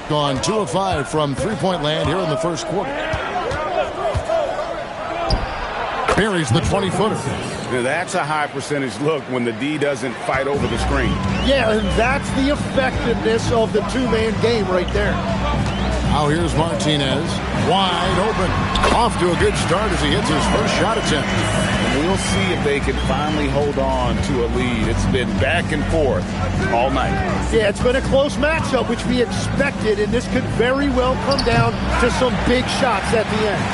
Gone 2 of 5 from three-point land here in the first quarter. Buries the 20-footer. That's a high percentage look when the D doesn't fight over the screen. Yeah, and that's the effectiveness of the two-man game right there. Now here's Martinez. Wide open. Off to a good start as he hits his first shot attempt. And we'll see if they can finally hold on to a lead. It's been back and forth all night. Yeah, it's been a close matchup, which we expected, and this could very well come down to some big shots at the end.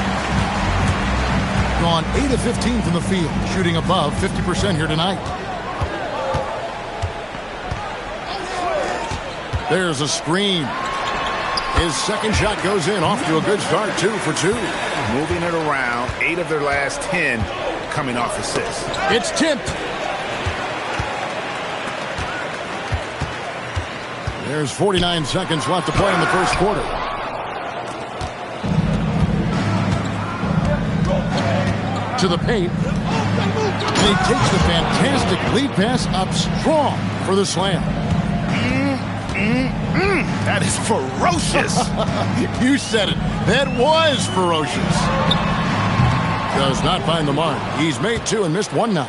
Gone 8 of 15 from the field, shooting above 50% here tonight. There's a screen. His second shot goes in, off to a good start, 2 for 2. Moving it around, 8 of their last 10 coming off assists. It's tipped. There's 49 seconds left to play in the first quarter. To the paint. And he takes the fantastic lead pass up strong for the slam. That is ferocious. You said it. That was ferocious. Does not find the mark. He's made 2 and missed 1 now.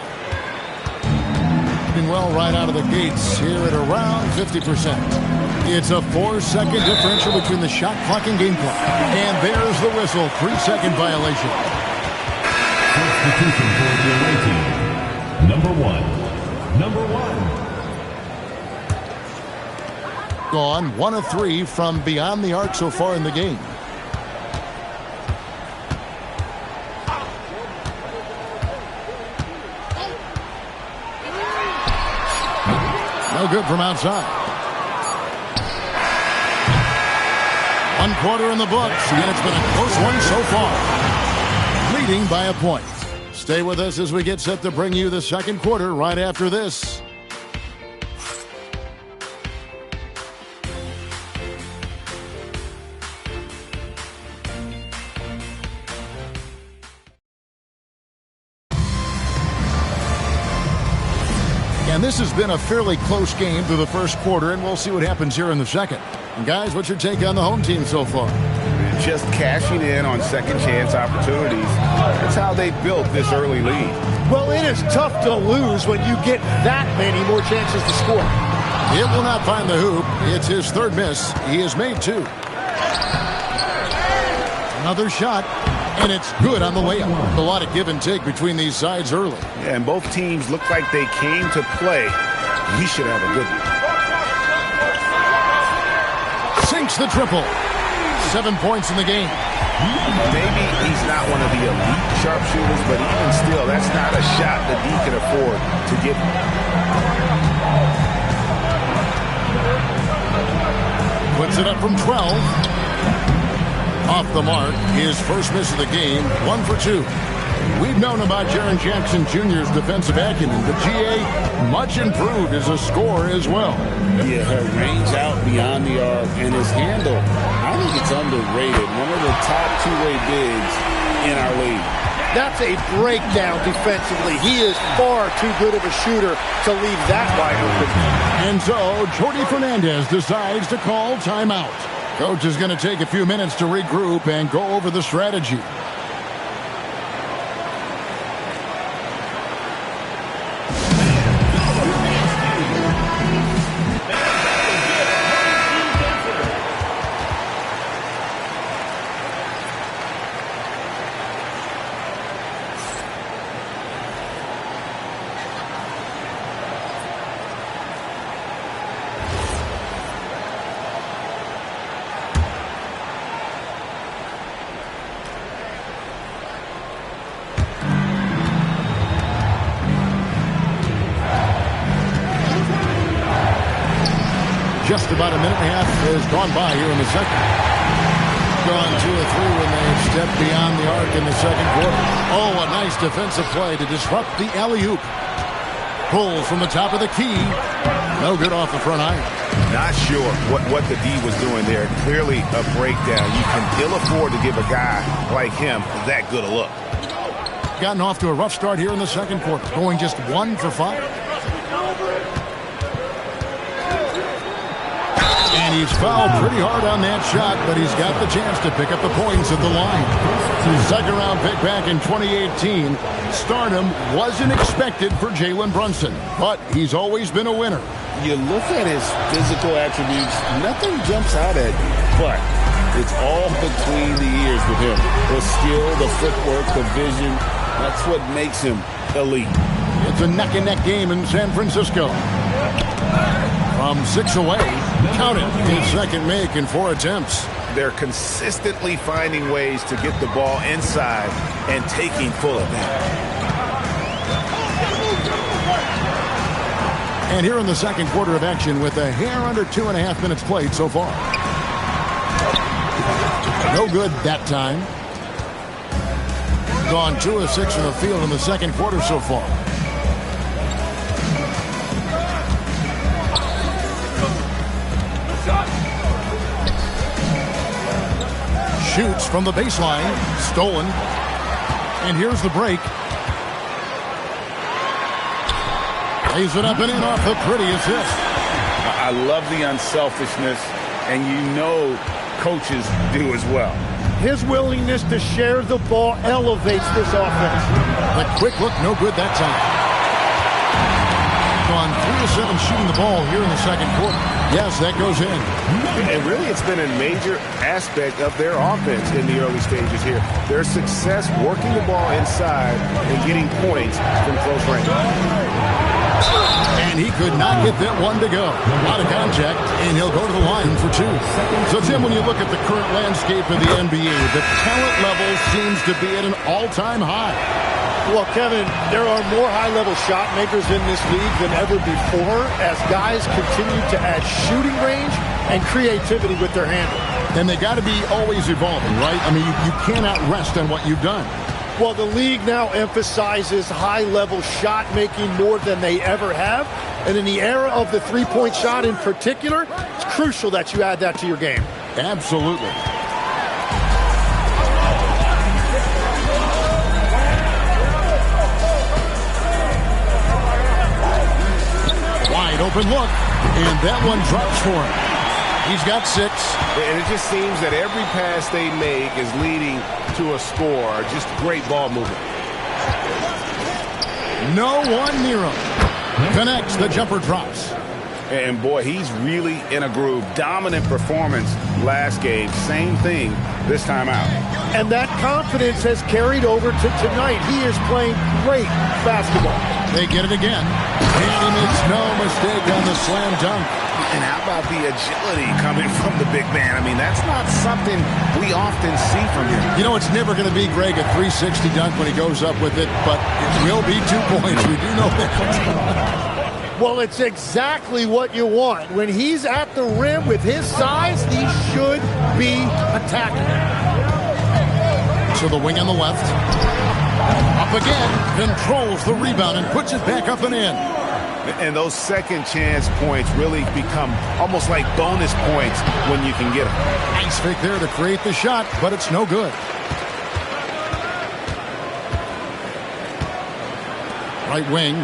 Doing well right out of the gates here at around 50%. It's a 4-second differential between the shot clock and game clock. And there's the whistle. 3-second violation. Substitution for the away team. Number 1. Number 1. Gone 1 of 3 from beyond the arc so far in the game. No good from outside. 1 quarter in the books, and it's been a close one so far. Leading by a point. Stay with us as we get set to bring you the second quarter right after this. And this has been a fairly close game through the first quarter, and we'll see what happens here in the second. And guys, what's your take on the home team so far? Just cashing in on second chance opportunities. That's how they built this early lead. Well, it is tough to lose when you get that many more chances to score. It will not find the hoop. It's his third miss. He has made 2. Another shot, and it's good on the layup. A lot of give and take between these sides early. Yeah, and both teams look like they came to play. He should have a good one. Sinks the triple. 7 points in the game. Maybe he's not one of the elite sharpshooters, but even still, that's not a shot that he can afford to get. Puts it up from 12. Off the mark, his first miss of the game, 1 for 2. We've known about Jaren Jackson Jr.'s defensive acumen, but GA much improved as a scorer as well. Yeah, her range out beyond the arc and his handle, I think it's underrated. One of the top two-way bigs in our league. That's a breakdown defensively. He is far too good of a shooter to leave that wide open. And so, Jordi Fernandez decides to call timeout. Coach is going to take a few minutes to regroup and go over the strategy. Just about a minute and a half has gone by here in the second. Gone 2 or 3 when they step beyond the arc in the second quarter. Oh, a nice defensive play to disrupt the alley-oop. Pulls from the top of the key. No good off the front iron. Not sure what the D was doing there. Clearly a breakdown. You can ill afford to give a guy like him that good a look. Gotten off to a rough start here in the second quarter. Going just 1 for 5. And he's fouled pretty hard on that shot, but he's got the chance to pick up the points at the line. Second round pick back in 2018. Stardom wasn't expected for Jalen Brunson, but he's always been a winner. You look at his physical attributes, nothing jumps out at you, but it's all between the ears with him. The skill, the footwork, the vision, that's what makes him elite. It's a neck-and-neck game in San Francisco. From 6 away, count it, his second make in 4 attempts. They're consistently finding ways to get the ball inside and taking full advantage. And here in the second quarter of action with a hair under 2.5 minutes played so far. No good that time. Gone 2 of 6 from the field in the second quarter so far. Shoots from the baseline. Stolen. And here's the break. Lays it up and in off the pretty assist. I love the unselfishness, and you know coaches do as well. His willingness to share the ball elevates this offense. The quick look, no good that time. Gone 3 of 7 shooting the ball here in the second quarter. Yes, that goes in. And really, it's been a major aspect of their offense in the early stages here. Their success working the ball inside and getting points from close range. And he could not get that one to go. Out of contact, and he'll go to the line for 2. So, Tim, when you look at the current landscape of the NBA, the talent level seems to be at an all-time high. Well, Kevin, there are more high-level shot makers in this league than ever before as guys continue to add shooting range and creativity with their handle. And they got to be always evolving, right? I mean, you cannot rest on what you've done. Well, the league now emphasizes high-level shot making more than they ever have. And in the era of the three-point shot in particular, it's crucial that you add that to your game. Absolutely. Wide open look, and that one drops for him. He's got 6. And it just seems that every pass they make is leading to a score. Just great ball movement. No one near him. Connects, the jumper drops. And boy, he's really in a groove. Dominant performance last game. Same thing this time out. And that confidence has carried over to tonight. He is playing great basketball. They get it again. And he makes no mistake on the slam dunk. And how about the agility coming from the big man? I mean, that's not something we often see from him. You know, it's never going to be, Greg, a 360 dunk when he goes up with it, but it will be 2 points. We do know that. Well, it's exactly what you want. When he's at the rim with his size, he should be attacking. So the wing on the left. Up again, controls the rebound and puts it back up and in. And those second chance points really become almost like bonus points when you can get them. Nice fake there to create the shot, but it's no good. Right wing.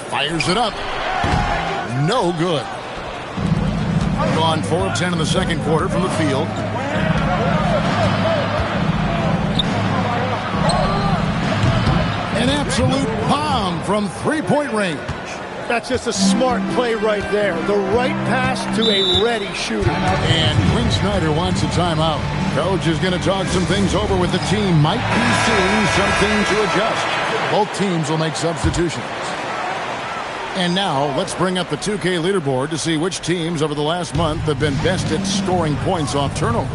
Fires it up. No good. Gone 4 of 10 in the second quarter from the field. An absolute bomb from three-point range. That's just a smart play right there. The right pass to a ready shooter. And Quinn Snyder wants a timeout. Coach is going to talk some things over with the team. Might be seeing something to adjust. Both teams will make substitutions. And now, let's bring up the 2K leaderboard to see which teams over the last month have been best at scoring points off turnovers.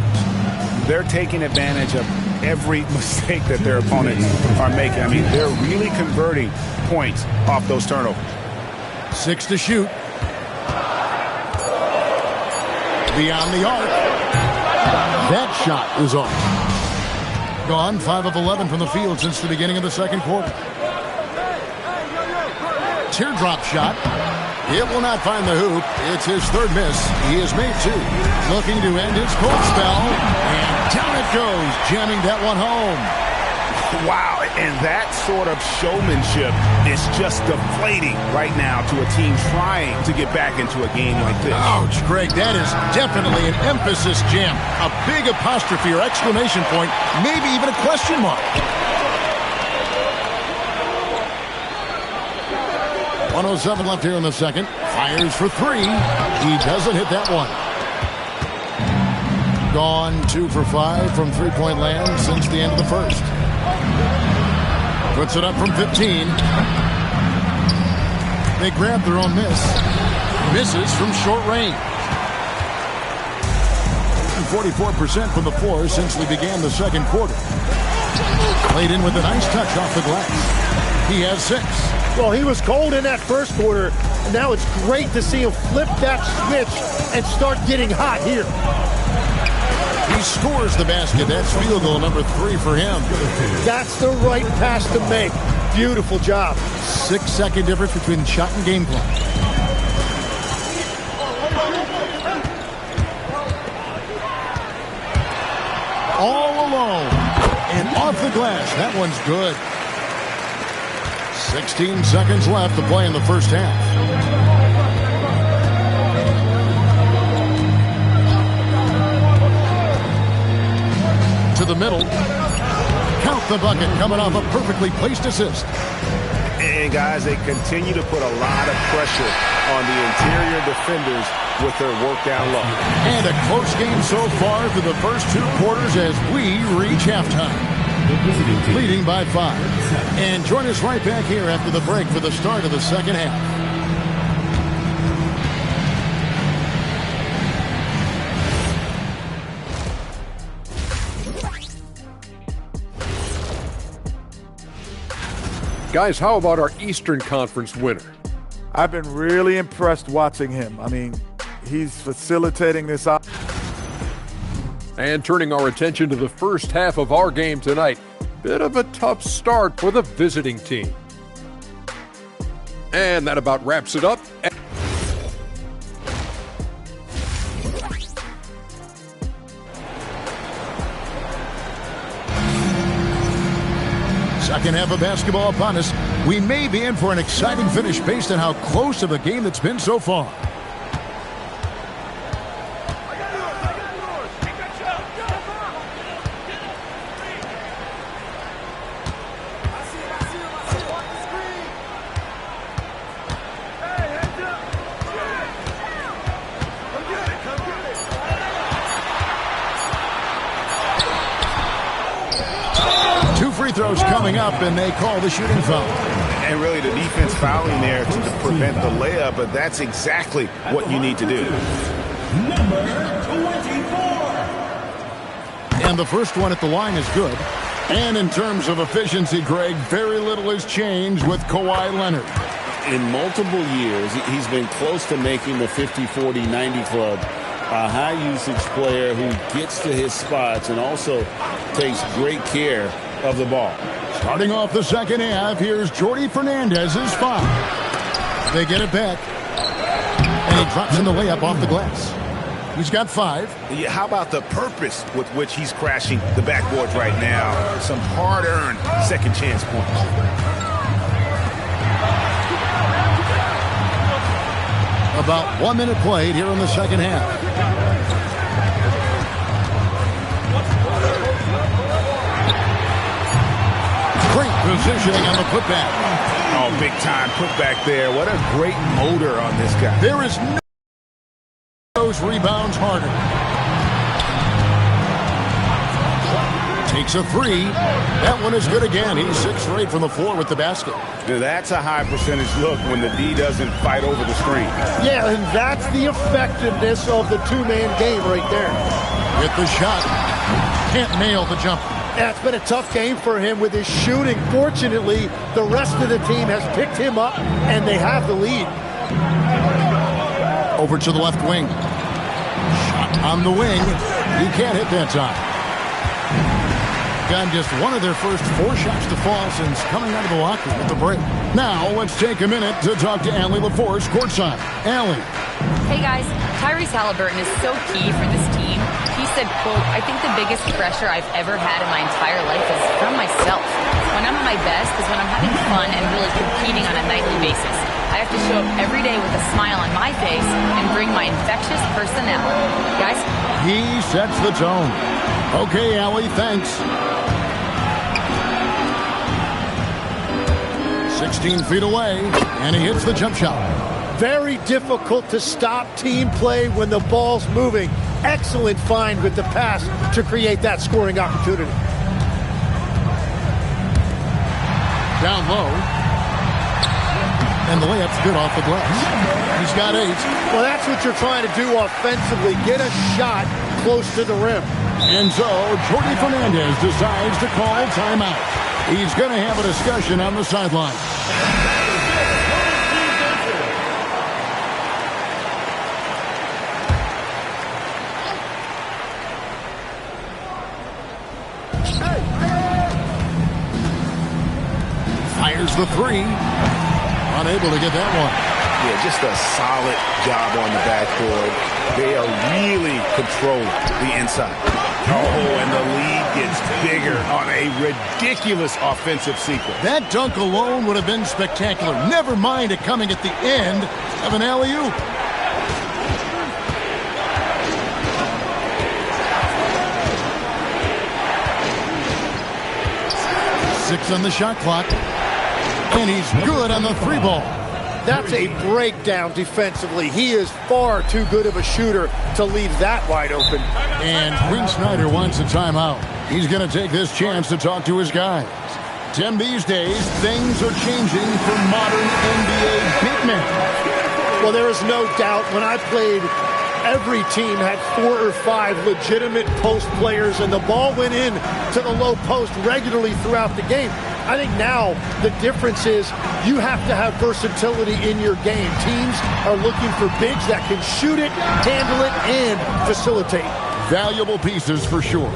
They're taking advantage of every mistake that their opponents are making. I mean, they're really converting points off those turnovers. 6 to shoot. Beyond the arc. That shot is off. Gone 5 of 11 from the field since the beginning of the second quarter. Teardrop shot. It will not find the hoop. It's his third miss. He has made 2. Looking to end his cold spell. And down it goes, jamming that one home. Wow, and that sort of showmanship is just deflating right now to a team trying to get back into a game like this. Ouch, Greg, that is definitely an emphasis jam. A big apostrophe or exclamation point, maybe even a question mark. 1:07 left here in the second. Fires for 3. He doesn't hit that one. Gone 2 for 5 from three-point land since the end of the first. Puts it up from 15. They grab their own miss. Misses from short range. 44% from the floor since we began the second quarter. Played in with a nice touch off the glass. He has 6. Well, he was cold in that first quarter, and now it's great to see him flip that switch and start getting hot here. He scores the basket. That's field goal number 3 for him. That's the right pass to make. Beautiful job. 6-second difference between shot and game clock. All alone. And off the glass. That one's good. 16 seconds left to play in the first half. To the middle. Count the bucket coming off a perfectly placed assist. And guys, they continue to put a lot of pressure on the interior defenders with their work down low. And a close game so far through the first 2 quarters as we reach halftime. Leading by 5. And join us right back here after the break for the start of the second half. Guys, how about our Eastern Conference winner? I've been really impressed watching him. I mean, he's facilitating this out. And turning our attention to the first half of our game tonight. Bit of a tough start for the visiting team. And that about wraps it up. Second half of basketball upon us. We may be in for an exciting finish based on how close of a game that's been so far. Throws coming up, and they call the shooting foul. And really the defense fouling there to prevent the layup, but that's exactly what you need to do. Number 24. And the first one at the line is good. And in terms of efficiency, Greg, very little has changed with Kawhi Leonard. In multiple years, he's been close to making the 50-40-90 club. A high-usage player who gets to his spots and also takes great care of the ball. Starting off the second half, here's Jordi Fernandez's foul. They get it back. And he drops in the layup off the glass. He's got 5. Yeah, how about the purpose with which he's crashing the backboards right now? Some hard-earned second chance points. About 1 minute played here in the second half. Great positioning on the putback. Oh, big time putback there. What a great motor on this guy. There is no those rebounds harder. Takes a 3. That one is good again. He's 6 for 8 from the floor with the basket. That's a high percentage look when the D doesn't fight over the screen. Yeah, and that's the effectiveness of the two-man game right there. Get the shot. Can't nail the jumper. Yeah, it's been a tough game for him with his shooting. Fortunately, the rest of the team has picked him up, and they have the lead. Over to the left wing. Shot on the wing. He can't hit that time. Got just one of their first 4 shots to fall since coming out of the locker room at the break. Now, let's take a minute to talk to Allie LaForce courtside. Allie. Hey, guys. Tyrese Halliburton is so key for this team. He said, quote, "I think the biggest pressure I've ever had in my entire life is from myself. When I'm at my best is when I'm having fun and really competing on a nightly basis. I have to show up every day with a smile on my face and bring my infectious personality." Guys? He sets the tone. Okay, Allie, thanks. 16 feet away, and he hits the jump shot. Very difficult to stop team play when the ball's moving. Excellent find with the pass to create that scoring opportunity. Down low. And the layup's good off the glass. He's got 8. Well, that's what you're trying to do offensively. Get a shot close to the rim. And so, Jordi Fernandez decides to call timeout. He's going to have a discussion on the sideline. Fires the 3. Unable to get that one. Yeah, just a solid job on the backboard. They are really controlling the inside. Oh, and the lead gets bigger on a ridiculous offensive sequence. That dunk alone would have been spectacular. Never mind it coming at the end of an alley-oop. Six on the shot clock. And he's good on the 3 ball. That's a breakdown defensively. He is far too good of a shooter to leave that wide open. And Quinn Snyder wants a timeout. He's going to take this chance to talk to his guys. Tim, these days, things are changing for modern NBA big men. Well, there is no doubt when I played, every team had 4 or 5 legitimate post players, and the ball went in to the low post regularly throughout the game. I think now the difference is you have to have versatility in your game. Teams are looking for bigs that can shoot it, handle it, and facilitate. Valuable pieces for sure.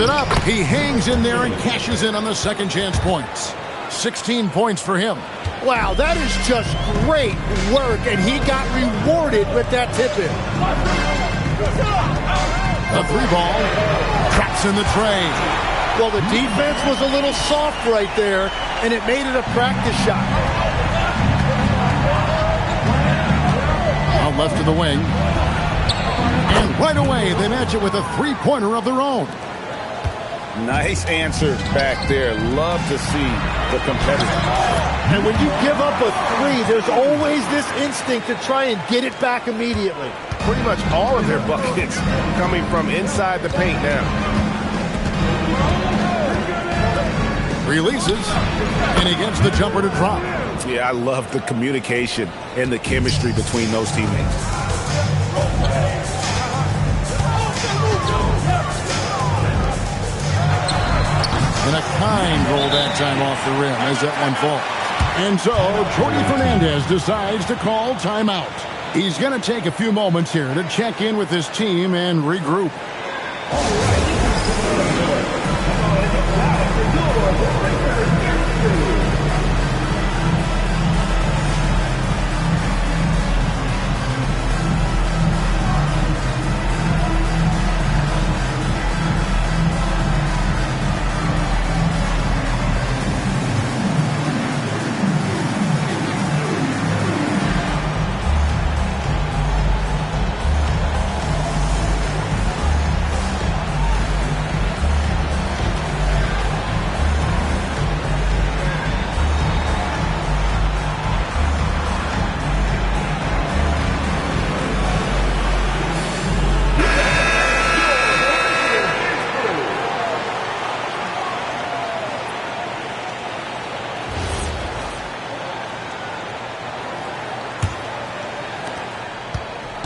It up. He hangs in there and cashes in on the second chance points. 16 points for him. Wow, that is just great work, and he got rewarded with that tip-in. The 3 ball traps in the tray. Well, the defense was a little soft right there, and it made it a practice shot. Out left to the wing. And right away, they match it with a 3-pointer of their own. Nice answer back there. Love to see the competitor. And when you give up a three, there's always this instinct to try and get it back immediately. Pretty much all of their buckets coming from inside the paint now. Releases, and he gets the jumper to drop. Yeah, I love the communication and the chemistry between those teammates. And a kind roll that time off the rim as that one falls. And so Jordi Fernandez decides to call timeout. He's going to take a few moments here to check in with his team and regroup.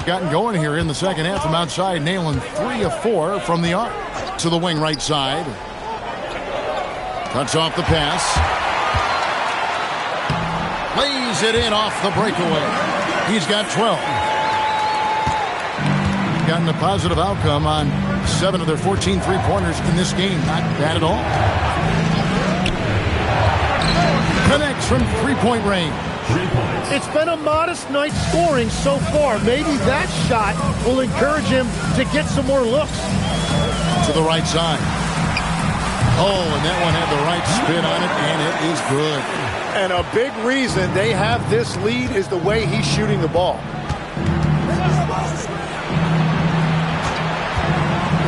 Gotten going here in the second half from outside, nailing 3 of 4 from the arc. To the wing right side. Cuts off the pass. Lays it in off the breakaway. He's got 12. Gotten a positive outcome on 7 of their 14 three-pointers in this game. Not bad at all. Connects from three-point range. It's been a modest night scoring so far. Maybe that shot will encourage him to get some more looks. To the right side. Oh, and that one had the right spin on it, and it is good. And a big reason they have this lead is the way he's shooting the ball.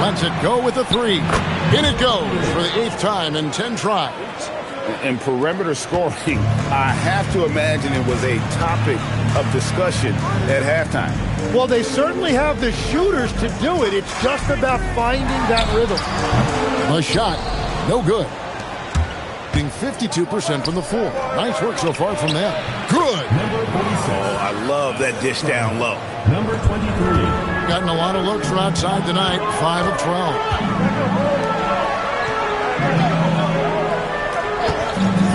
Lets it go with a 3. In it goes for the 8th time in 10 tries. And perimeter scoring, I have to imagine it was a topic of discussion at halftime. Well, they certainly have the shooters to do it. It's just about finding that rhythm. A shot, no good. Being 52% from the floor. Nice work so far from them. Good. Oh, I love that dish down low. Number 23. Gotten a lot of looks from outside tonight. 5 of 12.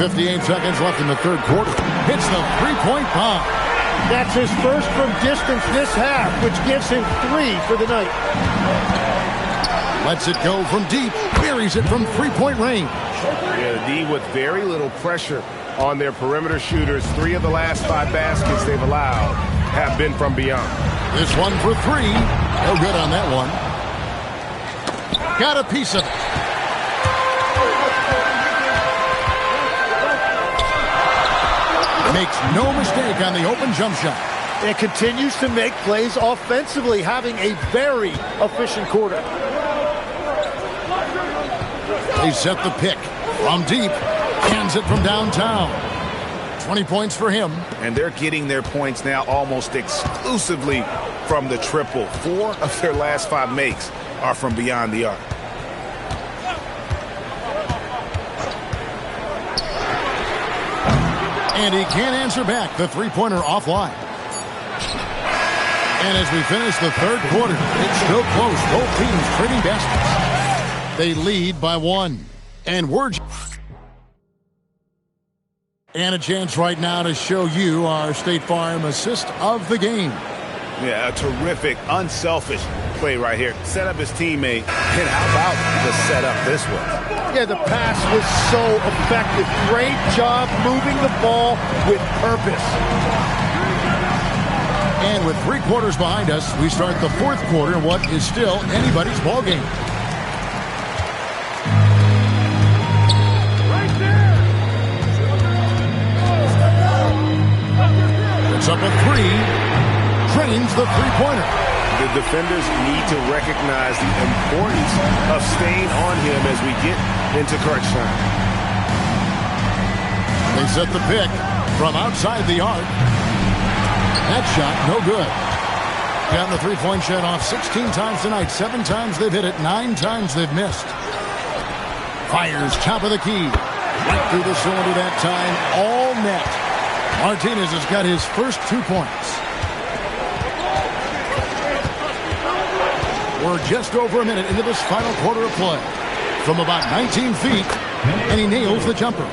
58 seconds left in the third quarter. Hits the three-point bomb. That's his first from distance this half, which gives him 3 for the night. Lets it go from deep. Buries it from three-point range. Yeah, the D with very little pressure on their perimeter shooters. 3 of the last 5 baskets they've allowed have been from beyond. This one for 3. No good on that one. Got a piece of it. Makes no mistake on the open jump shot. And continues to make plays offensively, having a very efficient quarter. They set the pick from deep. Hands it from downtown. 20 points for him. And they're getting their points now almost exclusively from the triple. 4 of their last 5 makes are from beyond the arc. And he can't answer back. The three-pointer offline. And as we finish the third quarter, it's still close. Both teams trading baskets. They lead by 1. And and a chance right now to show you our State Farm assist of the game. Yeah, a terrific, unselfish play right here. Set up his teammate. And how about the setup this was? Yeah, the pass was so effective. Great job moving the ball with purpose. And with 3 quarters behind us, we start the fourth quarter in what is still anybody's ball game. It's up a 3. Drains the three-pointer. The defenders need to recognize the importance of staying on him as we get into crunch time. They set the pick from outside the arc. That shot, no good. Gotten the three-point shot off 16 times tonight. 7 times they've hit it. 9 times they've missed. Fires top of the key. Right through the cylinder that time. All net. Martinez has got his first 2 points. We're just over a minute into this final quarter of play. From about 19 feet, and he nails the jumper.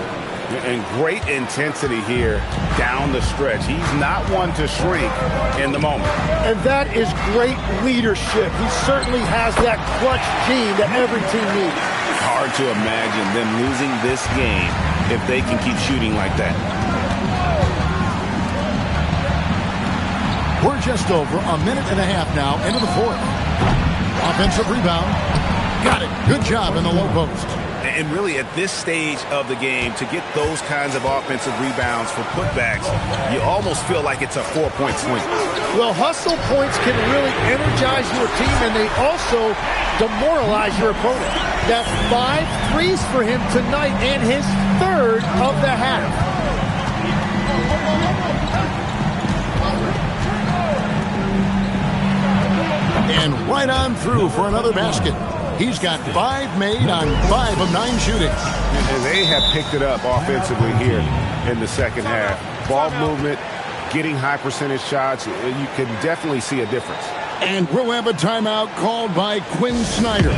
And great intensity here down the stretch. He's not one to shrink in the moment. And that is great leadership. He certainly has that clutch gene that every team needs. Hard to imagine them losing this game if they can keep shooting like that. We're just over a minute and a half now into the fourth. Offensive rebound. Got it. Good job in the low post. And really, at this stage of the game, to get those kinds of offensive rebounds for putbacks, you almost feel like it's a 4-point swing. Well, hustle points can really energize your team, and they also demoralize your opponent. That's 5 threes for him tonight and his 3rd of the half. And right on through for another basket. He's got 5 made on 5 of 9 shooting. And they have picked it up offensively here in the second half. Ball movement, getting high percentage shots, you can definitely see a difference. And we'll have a timeout called by Quinn Snyder.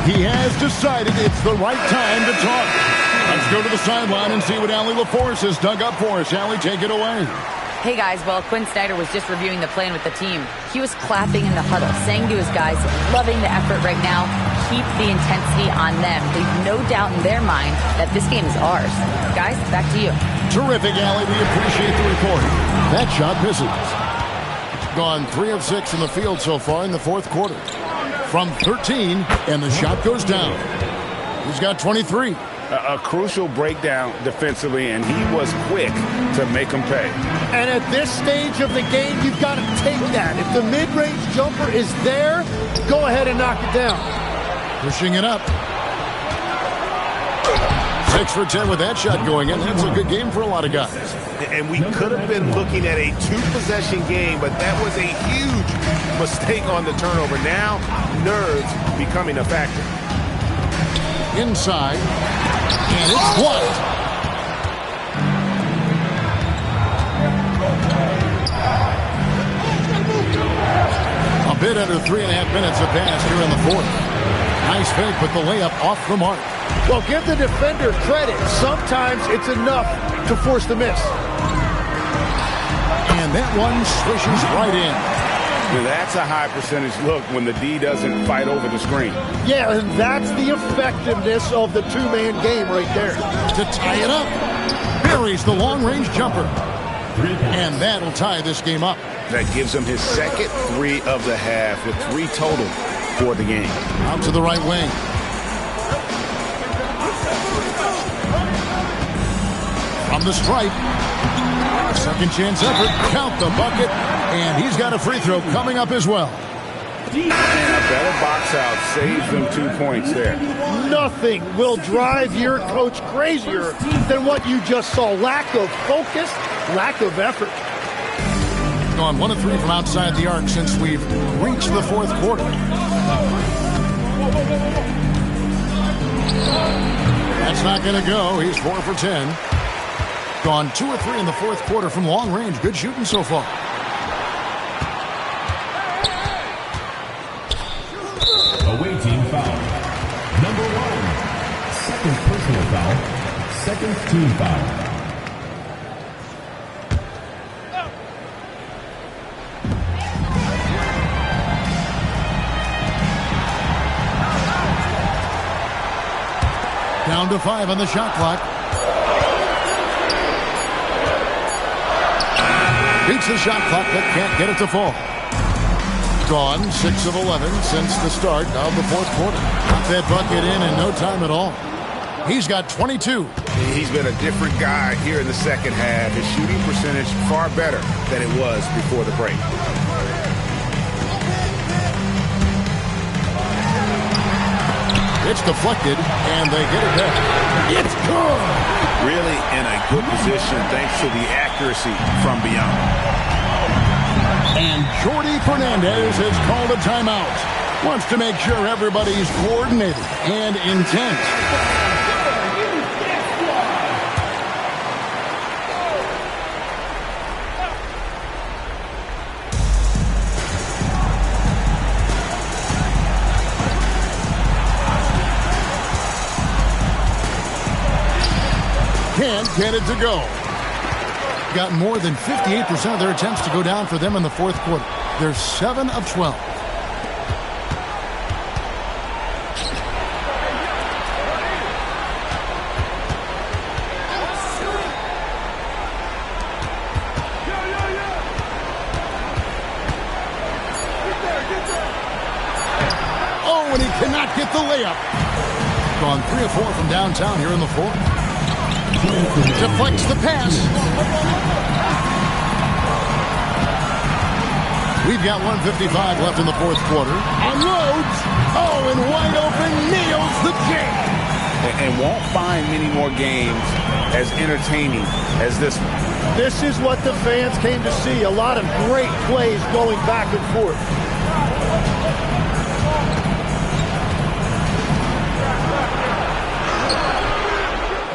He has decided it's the right time to talk. Let's go to the sideline and see what Allie LaForce has dug up for us. Allie, take it away. Hey guys, well, Quinn Snyder was just reviewing the plan with the team. He was clapping in the huddle, saying to his guys, loving the effort right now, keep the intensity on them. Leave no doubt in their mind that this game is ours. Guys, back to you. Terrific, Allie. We appreciate the report. That shot misses. Gone 3 of 6 in the field so far in the fourth quarter. From 13, and the shot goes down. He's got 23. A crucial breakdown defensively, and he was quick to make them pay. And at this stage of the game, you've got to take that. If the mid-range jumper is there, go ahead and knock it down. Pushing it up. 6 for 10 with that shot going in. That's a good game for a lot of guys. And we could have been looking at a 2-possession game, but that was a huge mistake on the turnover. Now, nerves becoming a factor. Inside. And it's blocked. A bit under 3.5 minutes have passed here in the fourth. Nice fake, but the layup off the mark. Well, give the defender credit. Sometimes it's enough to force the miss. And that one swishes right in. Now that's a high percentage look when the D doesn't fight over the screen. Yeah, and that's the effectiveness of the 2-man game right there. To tie it up. Buries the long-range jumper. And that'll tie this game up. That gives him his second 3 of the half with 3 total for the game. Out to the right wing. From the stripe. Second chance effort. Count the bucket. And he's got a free throw coming up as well. And a better box out saves them 2 points there. Nothing will drive your coach crazier than what you just saw. Lack of focus, lack of effort. Gone 1 of 3 from outside the arc since we've reached the fourth quarter. That's not going to go. He's 4 for 10. Gone 2 or 3 in the fourth quarter from long range. Good shooting so far. Away team foul. Number 1. Second personal foul. Second team foul. Down to 5 on the shot clock. Beats the shot clock, but can't get it to fall. Gone 6 of 11 since the start of the fourth quarter. Got that bucket in no time at all. He's got 22. He's been a different guy here in the second half. His shooting percentage far better than it was before the break. It's deflected, and they get it back. It's good. Really in a good position thanks to the accuracy from beyond. And Jordi Fernandez has called a timeout. Wants to make sure everybody's coordinated and intent. Can't get it to go. Got more than 58% of their attempts to go down for them in the fourth quarter. They're 7 of 12. Oh, and he cannot get the layup. Gone 3 of 4 from downtown here in the fourth. Deflects the pass. We've got 1:55 left in the fourth quarter. Unloads. Oh, and wide open, nails the jam. And won't find many more games as entertaining as this one. This is what the fans came to see. A lot of great plays going back and forth.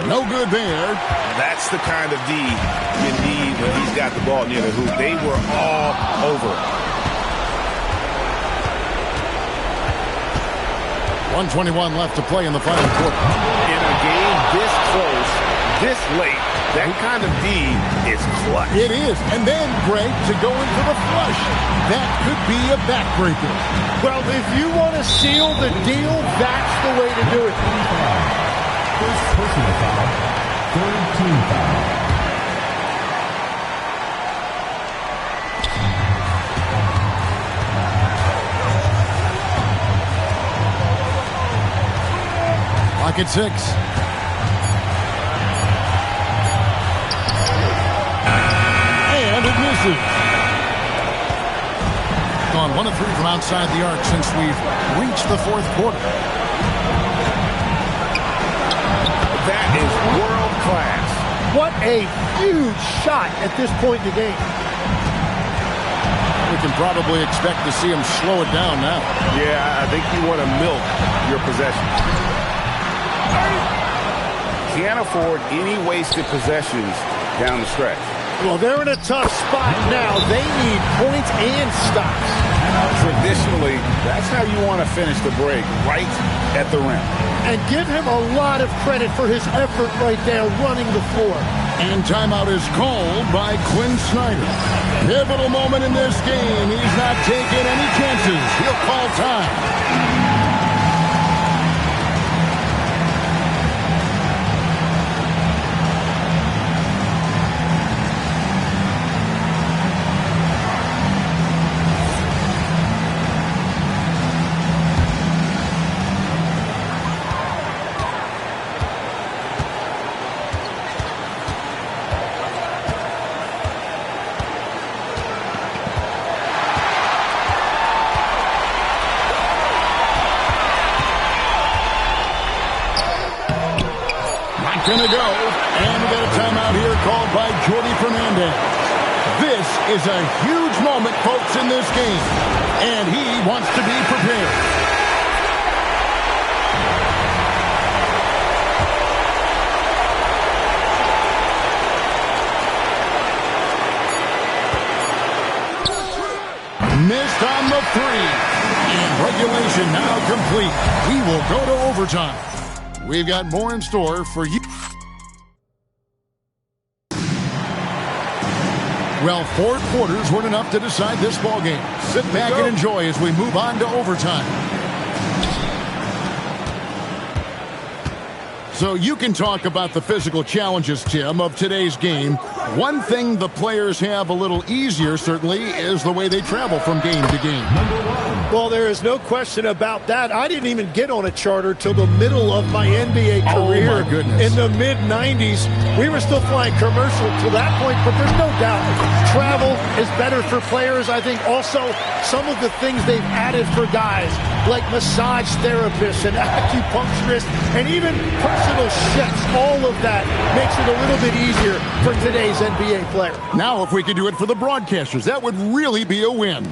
No good there. That's the kind of D you need when he's got the ball near the hoop. They were all over it. 1:21 left to play in the final quarter. In a game this close, this late, that kind of D is clutch. It is. And then, Greg, to go in for the flush. That could be a backbreaker. Well, if you want to seal the deal, that's the way to do it. First personal foul, third team foul. Clock at 6. And it misses. Gone 1 of 3 from outside the arc since we've reached the fourth quarter. That is world class. What a huge shot at this point in the game. We can probably expect to see him slow it down now. Yeah, I think you want to milk your possession. Can't afford any wasted possessions down the stretch. Well, they're in a tough spot now. They need points and stops. Traditionally, that's how you want to finish the break, right at the rim. And give him a lot of credit for his effort right there running the floor. And timeout is called by Quinn Snyder. Pivotal moment in this game. He's not taking any chances. He'll call time. Gonna go, and we got a timeout here called by Jordi Fernandez. This is a huge moment, folks, in this game, and he wants to be prepared. Missed on the 3, and regulation now complete. We will go to overtime. We've got more in store for you. Well, 4 quarters weren't enough to decide this ball game. Sit back and enjoy as we move on to overtime. So you can talk about the physical challenges, Tim, of today's game, One thing the players have a little easier, certainly, is the way they travel from game to game. Well, there is no question about that. I didn't even get on a charter till the middle of my NBA career. Oh, my goodness. In the mid-90s. We were still flying commercial to that point, but there's no doubt travel is better for players. I think also some of the things they've added for guys, like massage therapists and acupuncturists and even personal chefs, all of that makes it a little bit easier for today's NBA player. Now, if we could do it for the broadcasters, that would really be a win.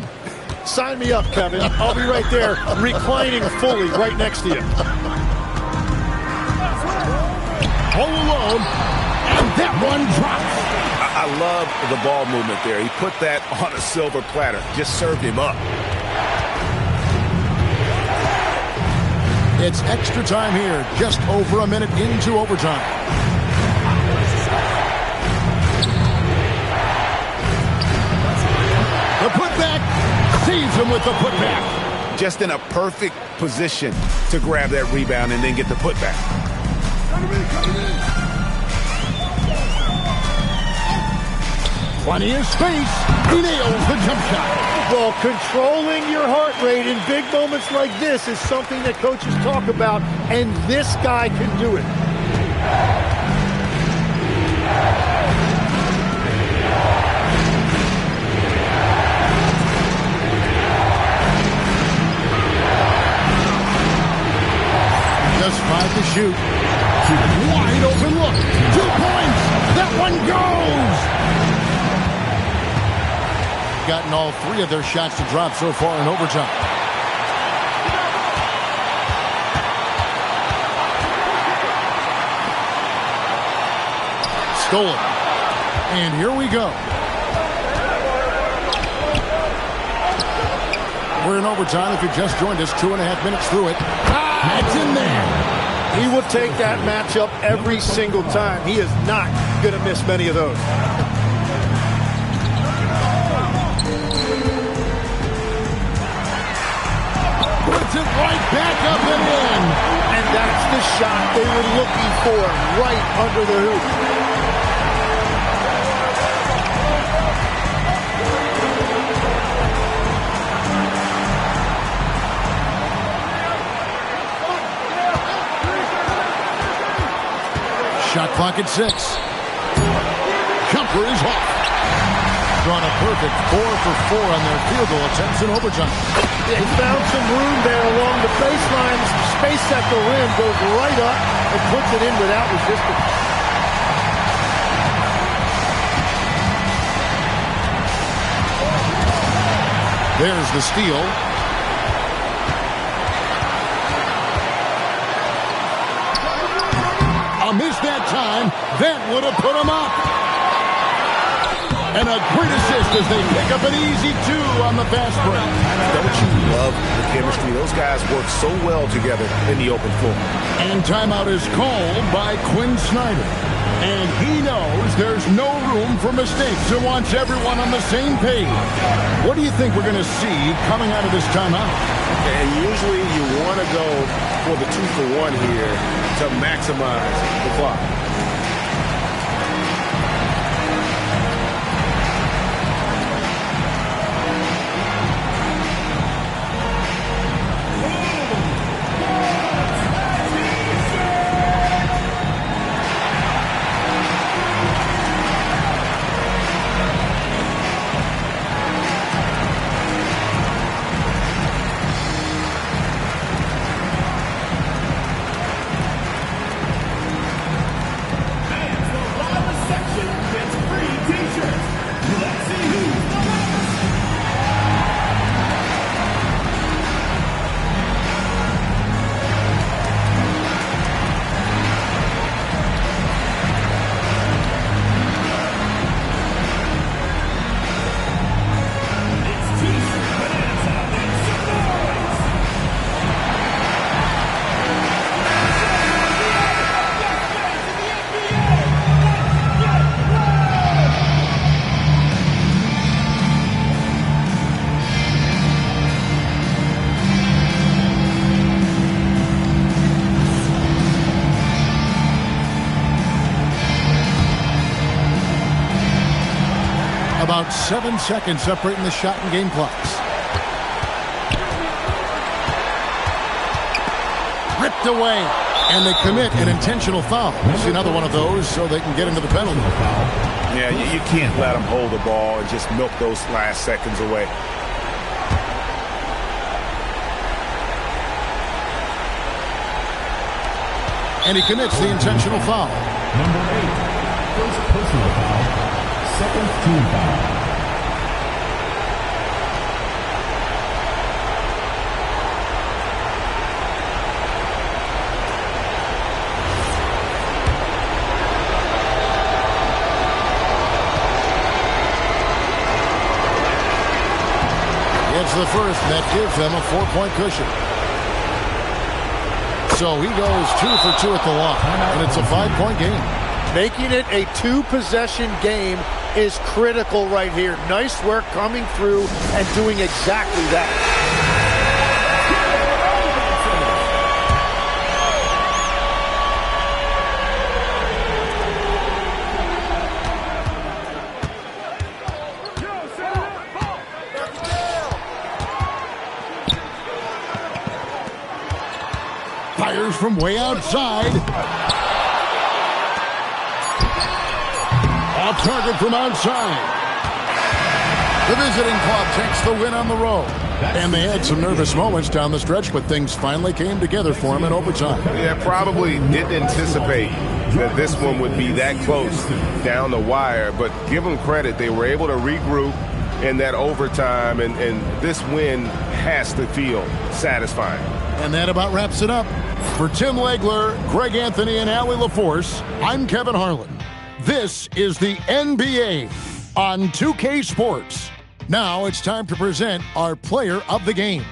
Sign me up, Kevin. I'll be right there, reclining fully right next to you. All alone, and that one drops. I love the ball movement there. He put that on a silver platter. Just served him up. It's extra time here, just over a minute into overtime. The putback saves him with the putback. Just in a perfect position to grab that rebound and then get the putback. Plenty of space. He nails the jump shot. Well, controlling your heart rate in big moments like this is something that coaches talk about, and this guy can do it. Just 5 to shoot. Wide open look. 2 points. That one goes. Gotten all 3 of their shots to drop so far in overtime. Stolen. And here we go. We're in overtime. If you just joined us, 2.5 minutes through it. That's in there. He will take that matchup every single time. He is not going to miss many of those. Puts it right back up and in. And that's the shot they were looking for right under the hoop. Shot clock at 6. Jumper is off. Drawn a perfect 4 for 4 on their field goal attempts in overtime. They found some room there along the baseline. Space at the rim, goes right up and puts it in without resistance. There's the steal. A miss that time. That would have put him up. And a great assist as they pick up an easy 2 on the fast break. Don't you love the chemistry? Those guys work so well together in the open floor. And timeout is called by Quinn Snyder. And he knows there's no room for mistakes and wants everyone on the same page. What do you think we're going to see coming out of this timeout? And usually you want to go for the 2-for-1 here to maximize the clock. About 7 seconds separating the shot and game clocks. Ripped away, and they commit an intentional foul. See another one of those so they can get into the penalty. Yeah, you can't let them hold the ball and just milk those last seconds away. And he commits the intentional foul. Number 8, first personal foul, second team foul. It's the first, and that gives them a 4-point cushion. So he goes 2 for 2 at the line, and it's a 5-point game. Making it a 2-possession game is critical right here. Nice work coming through and doing exactly that. Fires from way outside. Off target from outside. The visiting club takes the win on the road. And they had some nervous moments down the stretch, but things finally came together for them in overtime. Yeah, probably didn't anticipate that this one would be that close down the wire, but give them credit. They were able to regroup in that overtime, and this win has to feel satisfying. And that about wraps it up. For Tim Legler, Greg Anthony, and Allie LaForce, I'm Kevin Harlan. This is the NBA on 2K Sports. Now it's time to present our player of the game.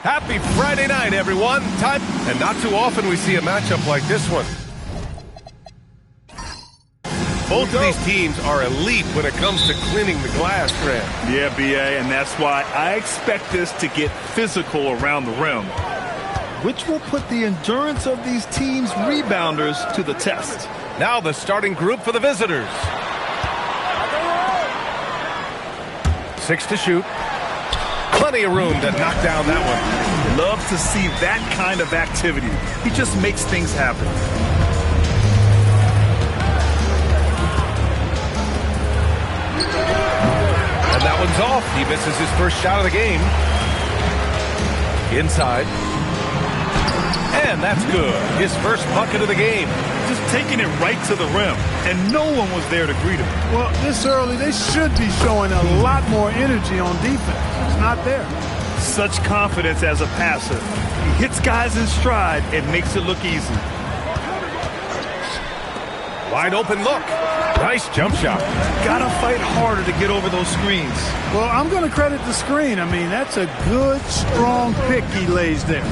Happy Friday night, everyone. Time, and not too often we see a matchup like this one. Both of these teams are elite when it comes to cleaning the glass, Grant. Yeah, B.A., and that's why I expect this to get physical around the rim, which will put the endurance of these teams' rebounders to the test. Now the starting group for the visitors. 6 to shoot. Plenty of room to knock down that one. Love to see that kind of activity. He just makes things happen. And that one's off. He misses his first shot of the game. Inside. And that's good. His first bucket of the game. Just taking it right to the rim, and no one was there to greet him. Well, this early, they should be showing a lot more energy on defense. It's not there. Such confidence as a passer. He hits guys in stride and makes it look easy. Wide open look. Nice jump shot. Gotta fight harder to get over those screens. Well, I'm going to credit the screen. I mean, that's a good, strong pick he lays there.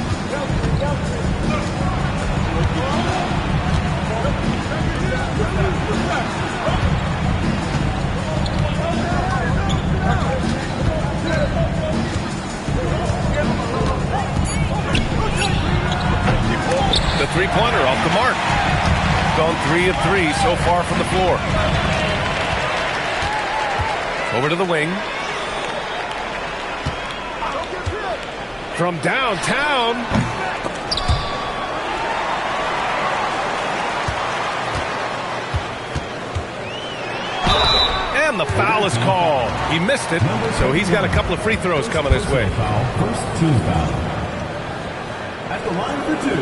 The three-pointer off the mark. Gone 3 of 3 so far from the floor. Over to the wing. From downtown. And the foul is called. He missed it, so he's got a couple of free throws coming his way. First team foul. At the line for 2,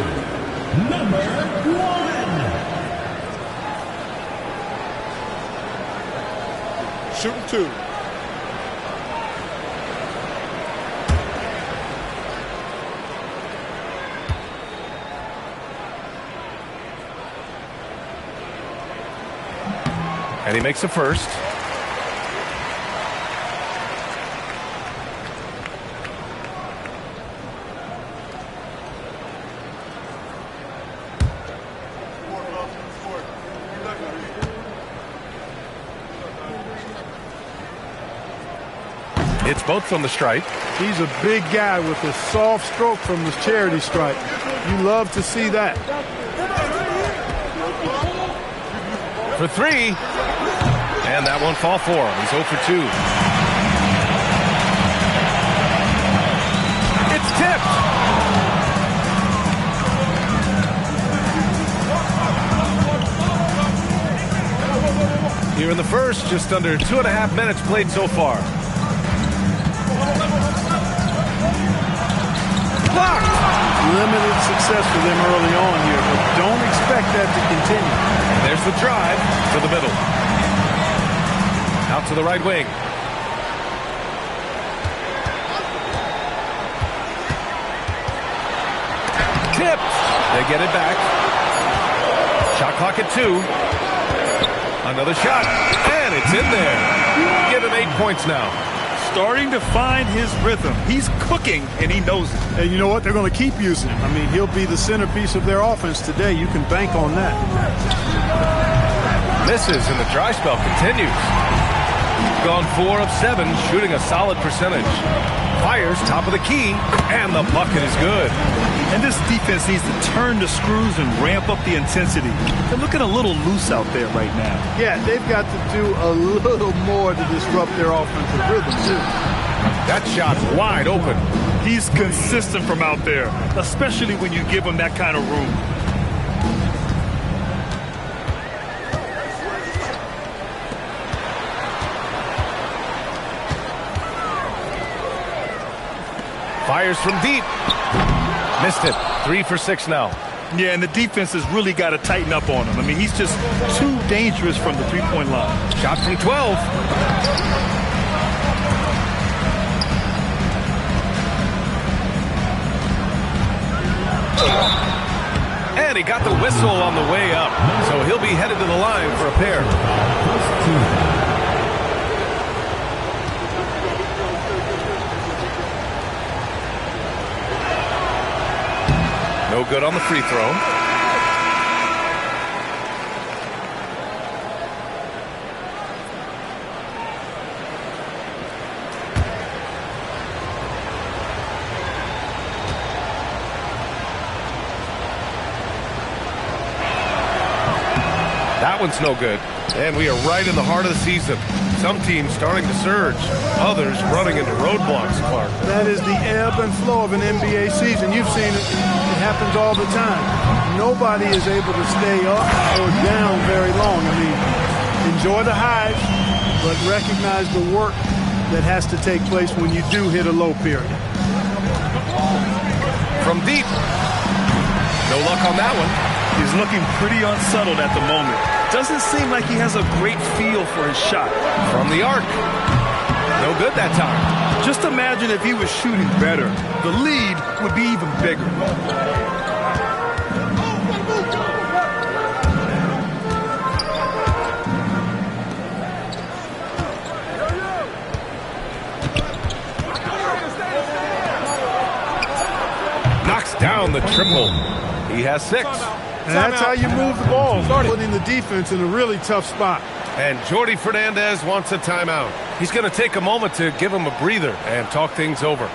number 1. Shooting 2. And he makes a first. It's both from the stripe. He's a big guy with a soft stroke from the charity stripe. You love to see that. For 3. And that won't fall for him. He's 0 for 2. It's tipped. Here in the first, just under 2.5 minutes played so far. Blocked. Limited success for them early on here, but don't expect that to continue. And there's the drive to the middle. Out to the right wing. Tipped. They get it back. Shot clock at 2. Another shot. And it's in there. Give him 8 points now. Starting to find his rhythm. He's cooking, and he knows it. And you know what? They're going to keep using him. I mean, he'll be the centerpiece of their offense today. You can bank on that. Misses, and the dry spell continues. Gone 4 of 7, shooting a solid percentage. Fires top of the key, and the bucket is good. And this defense needs to turn the screws and ramp up the intensity. They're looking a little loose out there right now. Yeah, they've got to do a little more to disrupt their offensive rhythm, too. That shot's wide open. He's consistent from out there, especially when you give him that kind of room. Fires from deep. Missed it. 3 for 6 now. Yeah, and the defense has really got to tighten up on him. I mean, he's just too dangerous from the three-point line. Shot from 12. And he got the whistle on the way up, so he'll be headed to the line for a pair. No good on the free throw. That one's no good. And we are right in the heart of the season. Some teams starting to surge, others running into roadblocks, Clark. That is the ebb and flow of an NBA season. You've seen it. It happens all the time. Nobody is able to stay up or down very long. I mean, enjoy the highs, but recognize the work that has to take place when you do hit a low period. From deep. No luck on that one. He's looking pretty unsettled at the moment. Doesn't seem like he has a great feel for his shot. From the arc. No good that time. Just imagine if he was shooting better. The lead would be even bigger. Knocks down the triple. He has 6. And that's how you move the ball, putting the defense in a really tough spot. And Jordi Fernandez wants a timeout. He's going to take a moment to give him a breather and talk things over.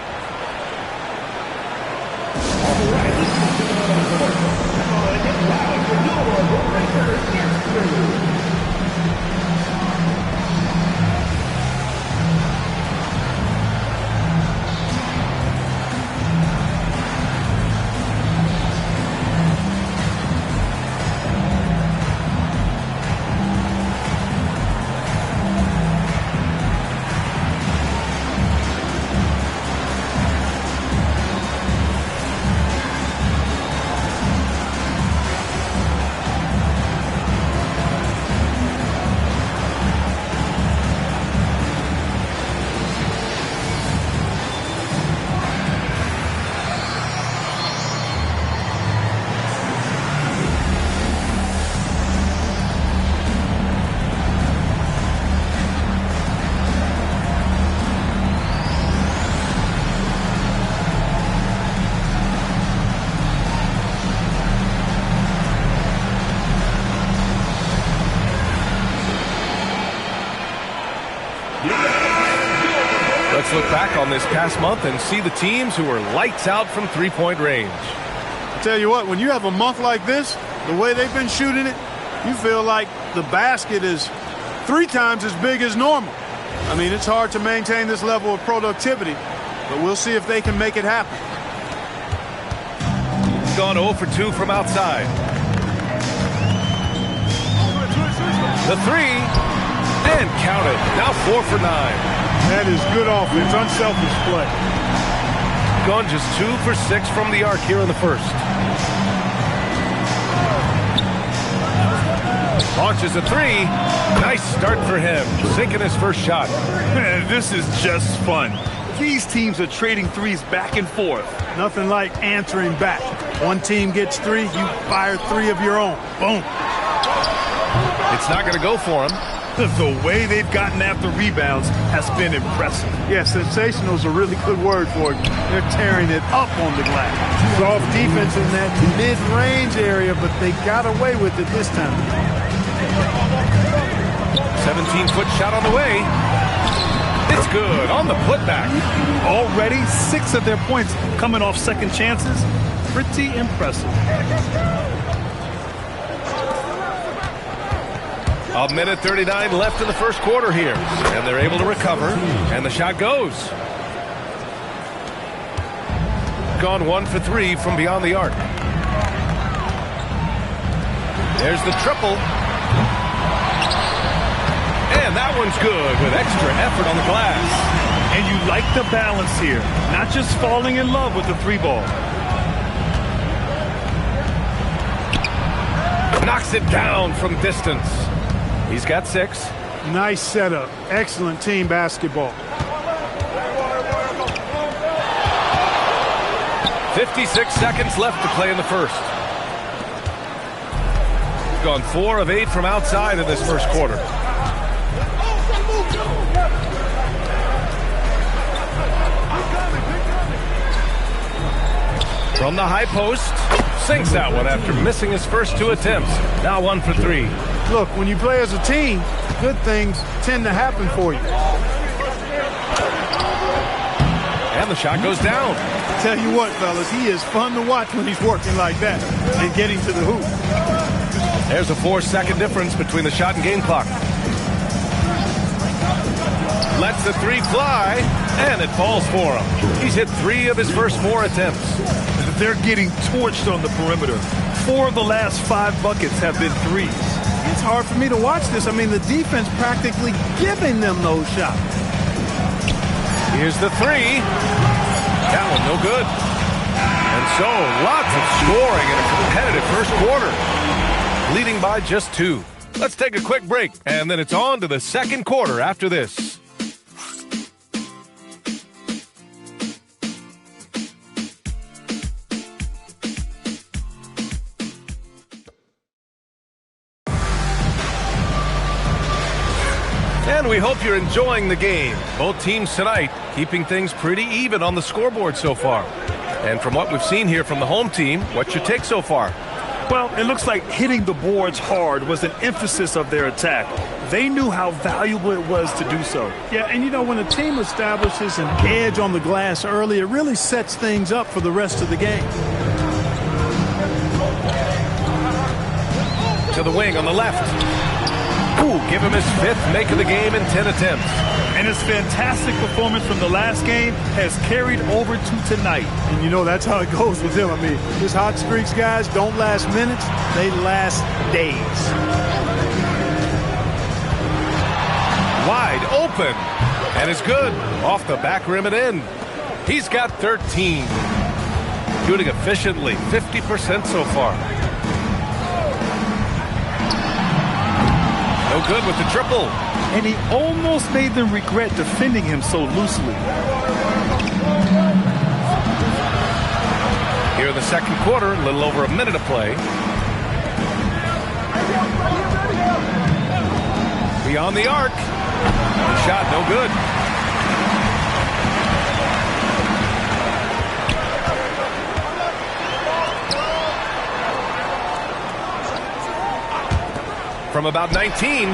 Let's look back on this past month and see the teams who are lights out from three-point range. I tell you what, when you have a month like this, the way they've been shooting it, you feel like the basket is 3 times as big as normal. I mean, it's hard to maintain this level of productivity, but we'll see if they can make it happen. Gone 0 for 2 from outside. The 3, and counted. Now 4 for 9. That is good offense, unselfish play. Gone just 2 for 6 from the arc here in the first. Launches a 3. Nice start for him, sinking his first shot. Man, this is just fun. These teams are trading threes back and forth. Nothing like answering back. One team gets 3, you fire 3 of your own. Boom. It's not going to go for him. The way they've gotten after rebounds has been impressive. Yeah, sensational is a really good word for it. They're tearing it up on the glass. Soft defense in that mid-range area, but they got away with it this time. 17-foot shot on the way. It's good on the putback. Already 6 of their points coming off second chances. Pretty impressive. A minute 39 left in the first quarter here. And they're able to recover. And the shot goes. Gone 1 for 3 from beyond the arc. There's the triple. And that one's good with extra effort on the glass. And you like the balance here. Not just falling in love with the 3-ball. Knocks it down from distance. He's got 6. Nice setup. Excellent team basketball. 56 seconds left to play in the first. Gone 4 of 8 from outside in this first quarter. From the high post. sinks that one after missing his first 2 attempts. Now 1 for 3. Look, when you play as a team, good things tend to happen for you. And the shot goes down. Tell you what, fellas, he is fun to watch when he's working like that and getting to the hoop. There's a 4-second difference between the shot and game clock. Lets the 3 fly, and it falls for him. He's hit 3 of his first 4 attempts. They're getting torched on the perimeter. 4 of the last 5 buckets have been threes. It's hard for me to watch this. I mean, the defense practically giving them those shots. Here's the 3. That one no good. And so, lots of scoring in a competitive first quarter. Leading by just 2. Let's take a quick break, and then it's on to the second quarter after this. And we hope you're enjoying the game. Both teams tonight keeping things pretty even on the scoreboard so far. And from what we've seen here from the home team, what's your take so far? Well, it looks like hitting the boards hard was an emphasis of their attack. They knew how valuable it was to do so. Yeah, and you know, when a team establishes an edge on the glass early, it really sets things up for the rest of the game. To the wing on the left. Ooh, give him his 5th make of the game in 10 attempts. And his fantastic performance from the last game has carried over to tonight. And you know, that's how it goes with him. I mean, his hot streaks, guys, don't last minutes. They last days. Wide open. And it's good. Off the back rim and in. He's got 13. Shooting efficiently, 50% so far. No good with the triple. And he almost made them regret defending him so loosely. Here in the second quarter, a little over a minute of play. Beyond the arc. Shot no good. From about 19,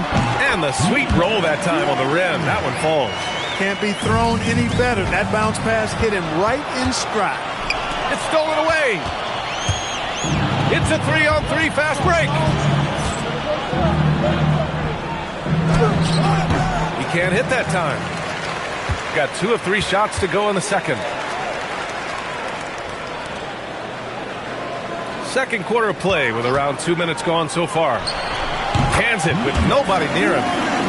and the sweet roll that time on the rim. That one falls. Can't be thrown any better. That bounce pass hit him right in stride. It's stolen away. It's a 3-on-3 fast break. He can't hit that time. Got 2 of 3 shots to go in the second. Second quarter of play with around 2 minutes gone so far. Hands it with nobody near him.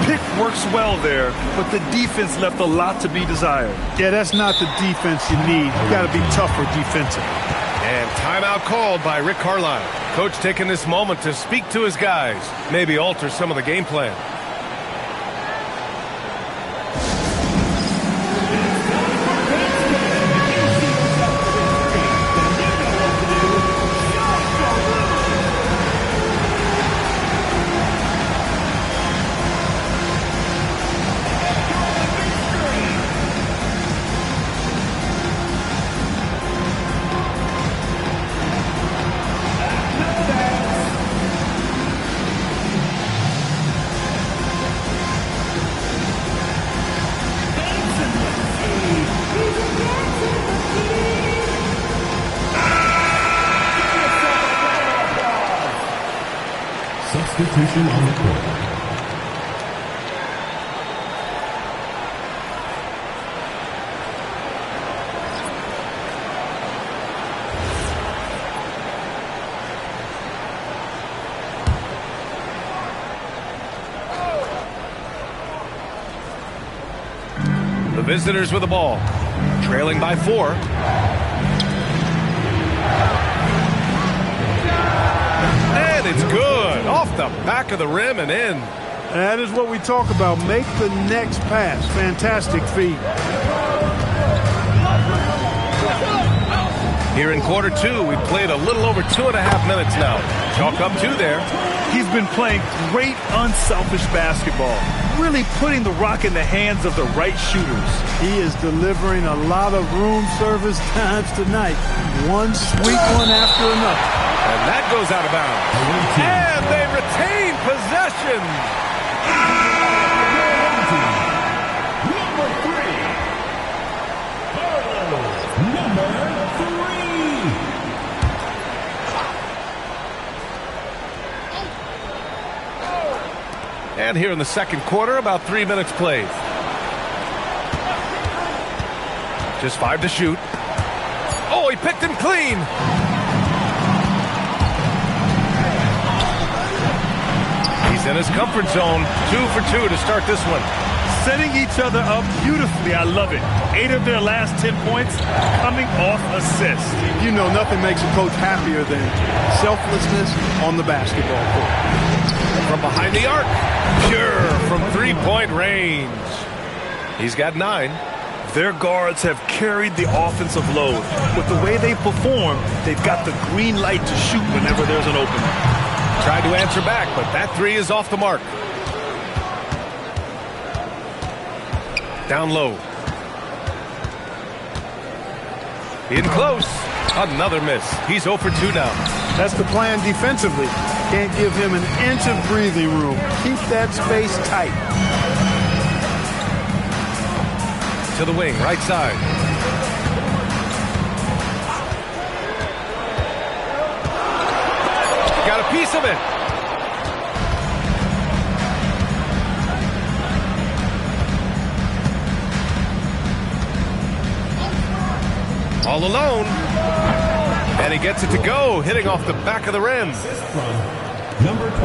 Pick works well there, but the defense left a lot to be desired. Yeah, that's not the defense you need. You got to be tougher defensive. And timeout called by Rick Carlisle. Coach taking this moment to speak to his guys, maybe alter some of the game plan. Substitution on the court. The visitors with the ball, trailing by 4. And it's good. Off the back of the rim and in. That is what we talk about. Make the next pass. Fantastic feed. Here in quarter 2, we've played a little over 2.5 minutes now. Chalk up 2 there. He's been playing great, unselfish basketball, really putting the rock in the hands of the right shooters. He is delivering a lot of room service times tonight. One sweet one after another. And that goes out of bounds. And they retain possession. And here in the second quarter, about 3 minutes played. Just 5 to shoot. Oh, he picked him clean. He's in his comfort zone. 2 for 2 to start this one. Setting each other up beautifully. I love it. 8 of their last 10 points coming off assists. You know, nothing makes a coach happier than selflessness on the basketball court. From behind the arc. Pure from three-point range. He's got 9. Their guards have carried the offensive load. With the way they perform, they've got the green light to shoot whenever there's an opening. Tried to answer back, but that 3 is off the mark. Down low. In close. Another miss. He's 0 for 2 now. That's the plan defensively. Can't give him an inch of breathing room. Keep that space tight. To the wing, right side. Got a piece of it. All alone. And he gets it to go, hitting off the back of the rim.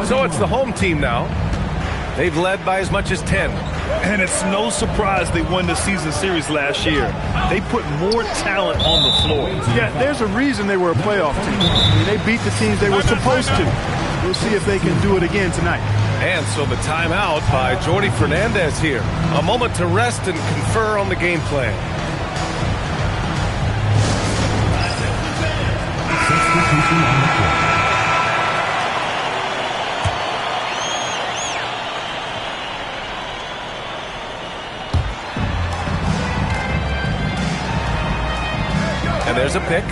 So it's the home team now. They've led by as much as 10. And it's no surprise they won the season series last year. They put more talent on the floor. Yeah, there's a reason they were a playoff team. I mean, they beat the teams they were supposed to. We'll see if they can do it again tonight. And so the timeout by Jordi Fernandez here. A moment to rest and confer on the game plan. And there's a pick.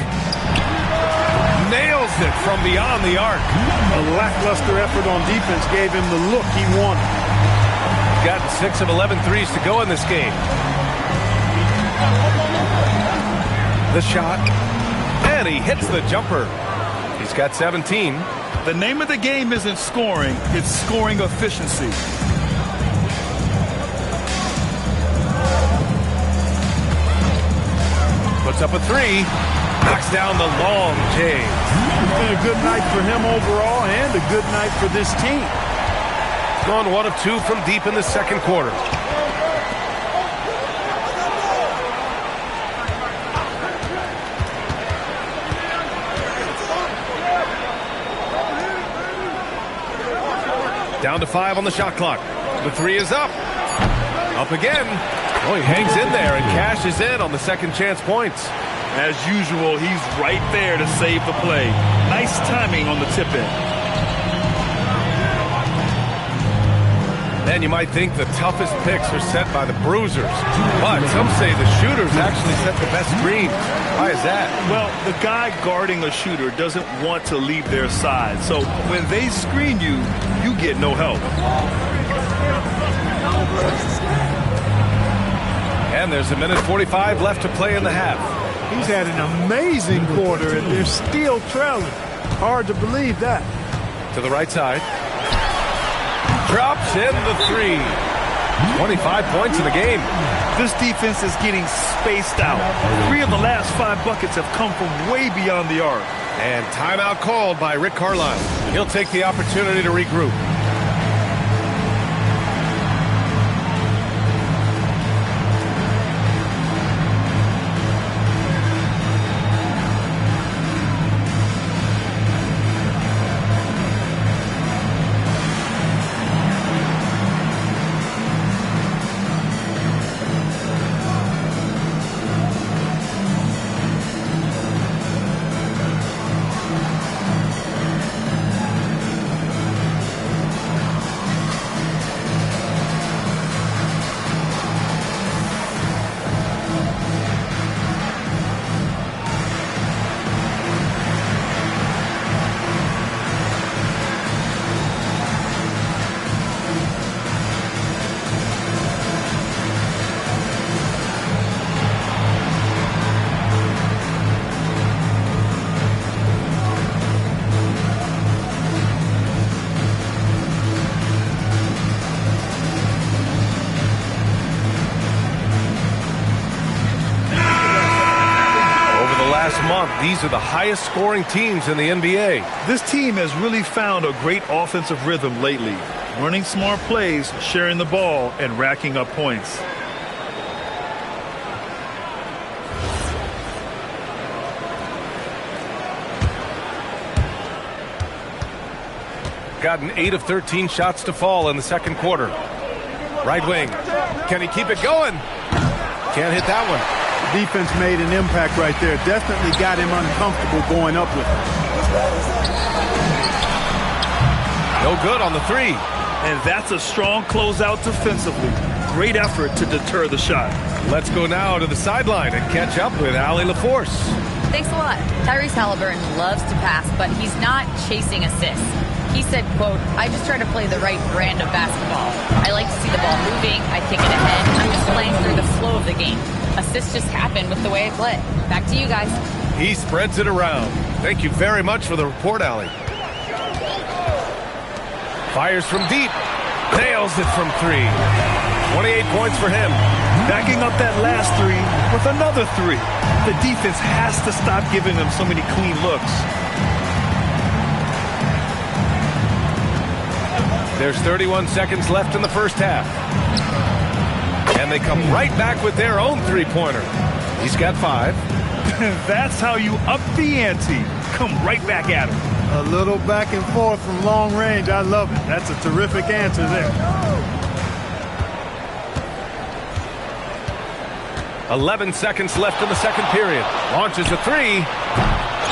Nails it from beyond the arc. A lackluster effort on defense gave him the look he wanted. Got 6 of 11 threes to go in this game. The shot. And he hits the jumper. He's got 17. The name of the game isn't scoring, it's scoring efficiency. Puts up a 3. Knocks down the long J. It's been a good night for him overall and a good night for this team. Gone 1 of 2 from deep in the second quarter. Down to 5 on the shot clock. The 3 is up. Up again. Oh, he hangs in there and cashes in on the second chance points. As usual, he's right there to save the play. Nice timing on the tip-in. And you might think the toughest picks are set by the bruisers. But some say the shooters actually set the best screens. Why is that? Well, the guy guarding a shooter doesn't want to leave their side. So when they screen you, you get no help. And there's 1:45 left to play in the half. He's had an amazing quarter, and they're still trailing. Hard to believe that. To the right side. Drops in the 3. 25 points in the game. This defense is getting spaced out. 3 of the last 5 buckets have come from way beyond the arc. And timeout called by Rick Carlisle. He'll take the opportunity to regroup. last month, these are the highest scoring teams in the NBA. This team has really found a great offensive rhythm lately. Running smart plays, sharing the ball, and racking up points. Gotten 8 of 13 shots to fall in the second quarter. Right wing. Can he keep it going? Can't hit that one. Defense made an impact right there. Definitely got him uncomfortable going up with it. No good on the three. And that's a strong closeout defensively. Great effort to deter the shot. Let's go now to the sideline and catch up with Allie LaForce. Thanks a lot. Tyrese Halliburton loves to pass, but he's not chasing assists. He said, quote, I just try to play the right brand of basketball. I like to see the ball moving. I kick it ahead. I'm just playing through the flow of the game. Assists just happen with the way I play. Back to you guys. He spreads it around. Thank you very much for the report, Allie. Fires from deep. Nails it from 3. 28 points for him. Backing up that last 3 with another 3. The defense has to stop giving them so many clean looks. There's 31 seconds left in the first half. And they come right back with their own three-pointer. He's got 5. That's how you up the ante. Come right back at him. A little back and forth from long range. I love it. That's a terrific answer there. 11 seconds left in the second period. Launches a 3.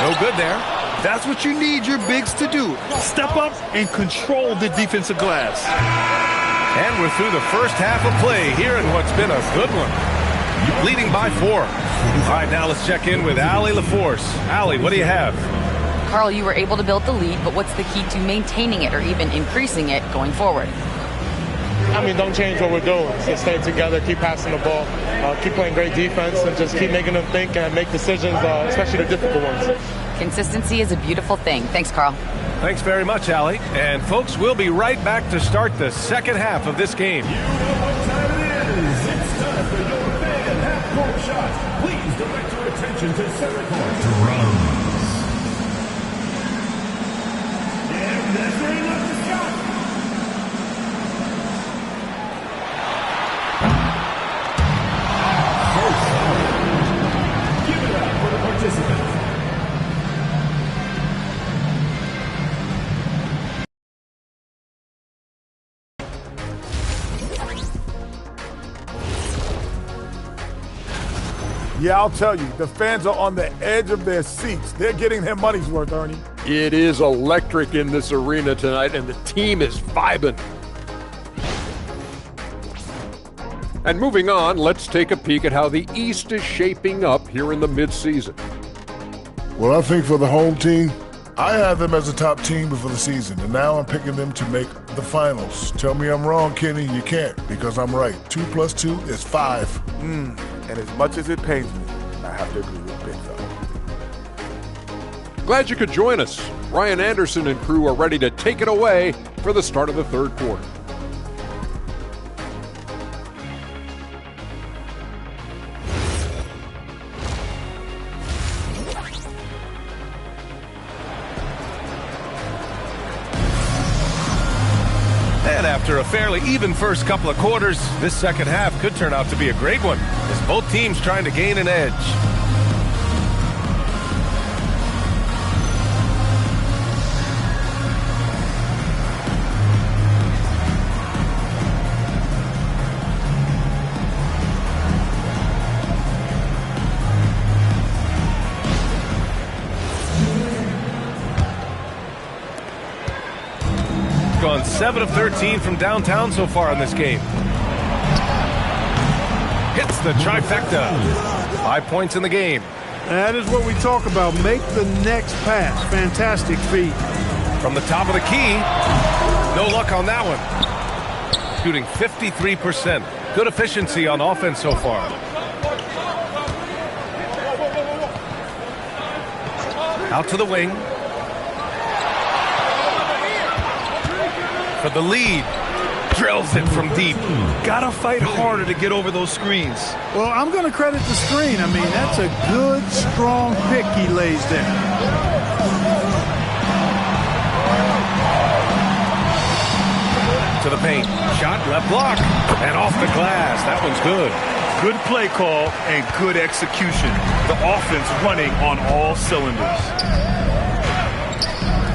No good there. That's what you need your bigs to do. Step up and control the defensive glass. And we're through the first half of play here in what's been a good one. Leading by 4. All right, now let's check in with Allie LaForce. Allie, what do you have? Carl, you were able to build the lead, but what's the key to maintaining it or even increasing it going forward? I mean, don't change what we're doing. Just stay together, keep passing the ball, keep playing great defense, and just keep making them think and make decisions, especially the difficult ones. Consistency is a beautiful thing. Thanks, Carl. Thanks very much, Allie. And folks, we'll be right back to start the second half of this game. You know what time it is. It's time for your fan half-court shot. Please direct your attention to center court. Drums. And measuring up the shot. First foul. Give it up for the participant. Yeah, I'll tell you, the fans are on the edge of their seats. They're getting their money's worth, Ernie. It is electric in this arena tonight, and the team is vibing. And moving on, let's take a peek at how the East is shaping up here in the midseason. Well, I think for the home team, I had them as a top team before the season, and now I'm picking them to make the finals. Tell me I'm wrong, Kenny. You can't, because I'm right. 2 + 2 is 5. And as much as it pains me, I have to agree with Big Fella. Glad you could join us. Ryan Anderson and crew are ready to take it away for the start of the third quarter. And after a fairly even first couple of quarters, this second half could turn out to be a great one, as both teams trying to gain an edge. Gone 7 of 13 from downtown so far in this game. Hits the trifecta. 5 points in the game. That is what we talk about. Make the next pass. Fantastic feat. From the top of the key. No luck on that one. Shooting 53%. Good efficiency on offense so far. Out to the wing. For the lead. Drills it from deep. Gotta fight harder to get over those screens. Well, I'm going to credit the screen. I mean, that's a good, strong pick he lays there. To the paint. Shot, left block. And off the glass. That one's good. Good play call and good execution. The offense running on all cylinders.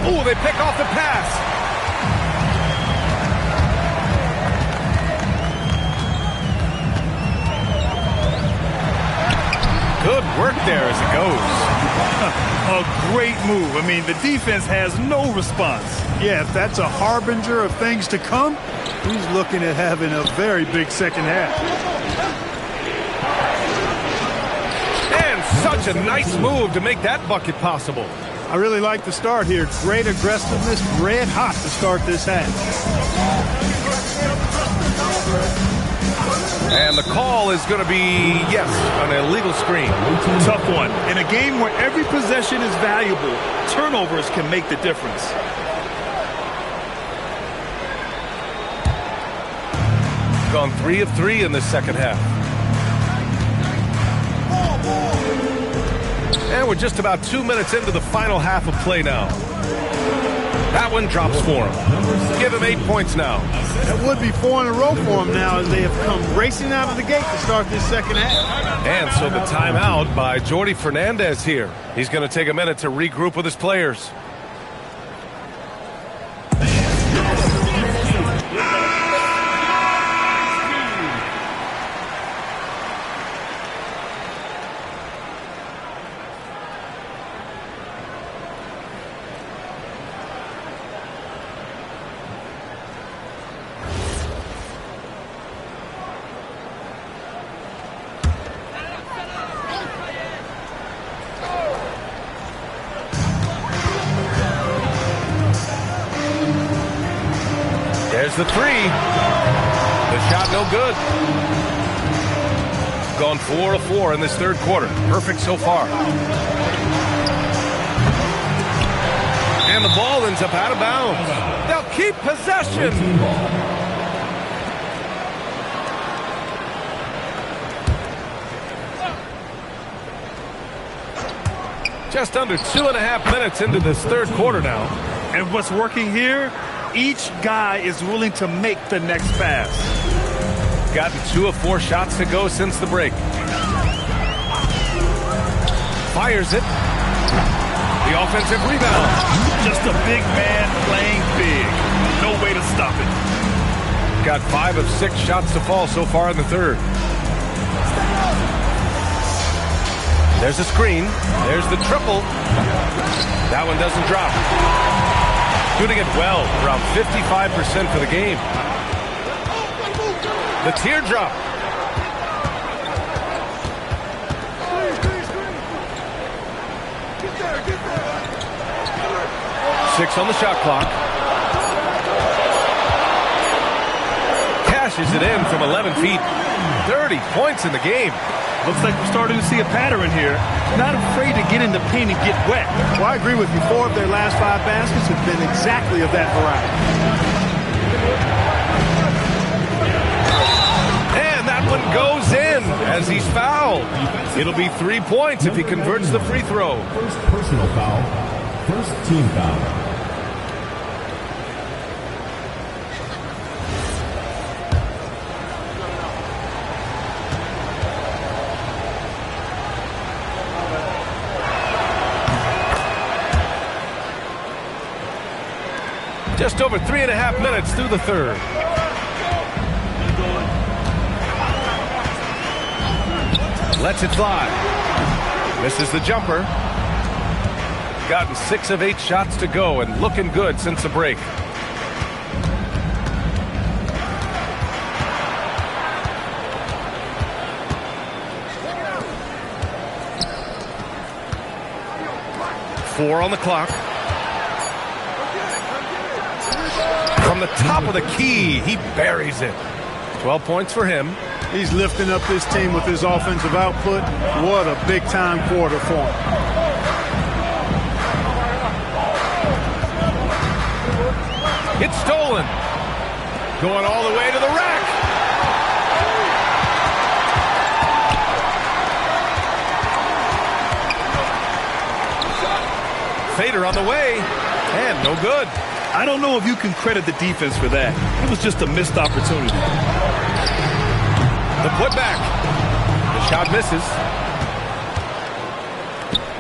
Oh, they pick off the pass. Good work there as it goes. A great move. I mean, the defense has no response. Yeah, if that's a harbinger of things to come, he's looking at having a very big second half. And such a nice move to make that bucket possible. I really like the start here. Great aggressiveness, red hot to start this half. And the call is going to be, yes, an illegal screen. Tough one. In a game where every possession is valuable, turnovers can make the difference. Gone 3 of 3 in the second half. And we're just about 2 minutes into the final half of play now. That one drops for him. Give him 8 points now. That would be 4 in a row for him now as they have come racing out of the gate to start this second half. And so the timeout by Jordi Fernandez here. He's going to take a minute to regroup with his players. There's the three. The shot no good. Gone 4 of 4 in this third quarter. Perfect so far. And the ball ends up out of bounds. They'll keep possession. Just under 2.5 minutes into this third quarter now. And what's working here? Each guy is willing to make the next pass. Gotten 2 of 4 shots to go since the break. Fires it. The offensive rebound. Just a big man playing big. No way to stop it. Got 5 of 6 shots to fall so far in the third. There's a screen. There's the triple. That one doesn't drop. Shooting it well, around 55% for the game. The teardrop. Six on the shot clock. Cashes it in from 11 feet. 30 points in the game. Looks like we're starting to see a pattern here. Not afraid to get in the paint and get wet. Well, I agree with you. 4 of their last 5 baskets have been exactly of that variety. And that one goes in as he's fouled. It'll be 3 points if he converts the free throw. First personal foul. First team foul. Just over 3.5 minutes through the third. Lets it fly. Misses the jumper. Gotten 6 of 8 shots to go and looking good since the break. Four on the clock. From the top of the key, he buries it. 12 points for him. He's lifting up this team with his offensive output. What a big-time quarter for him. It's stolen. Going all the way to the rack. Fader on the way, and no good. I don't know if you can credit the defense for that. It was just a missed opportunity. The putback. The shot misses.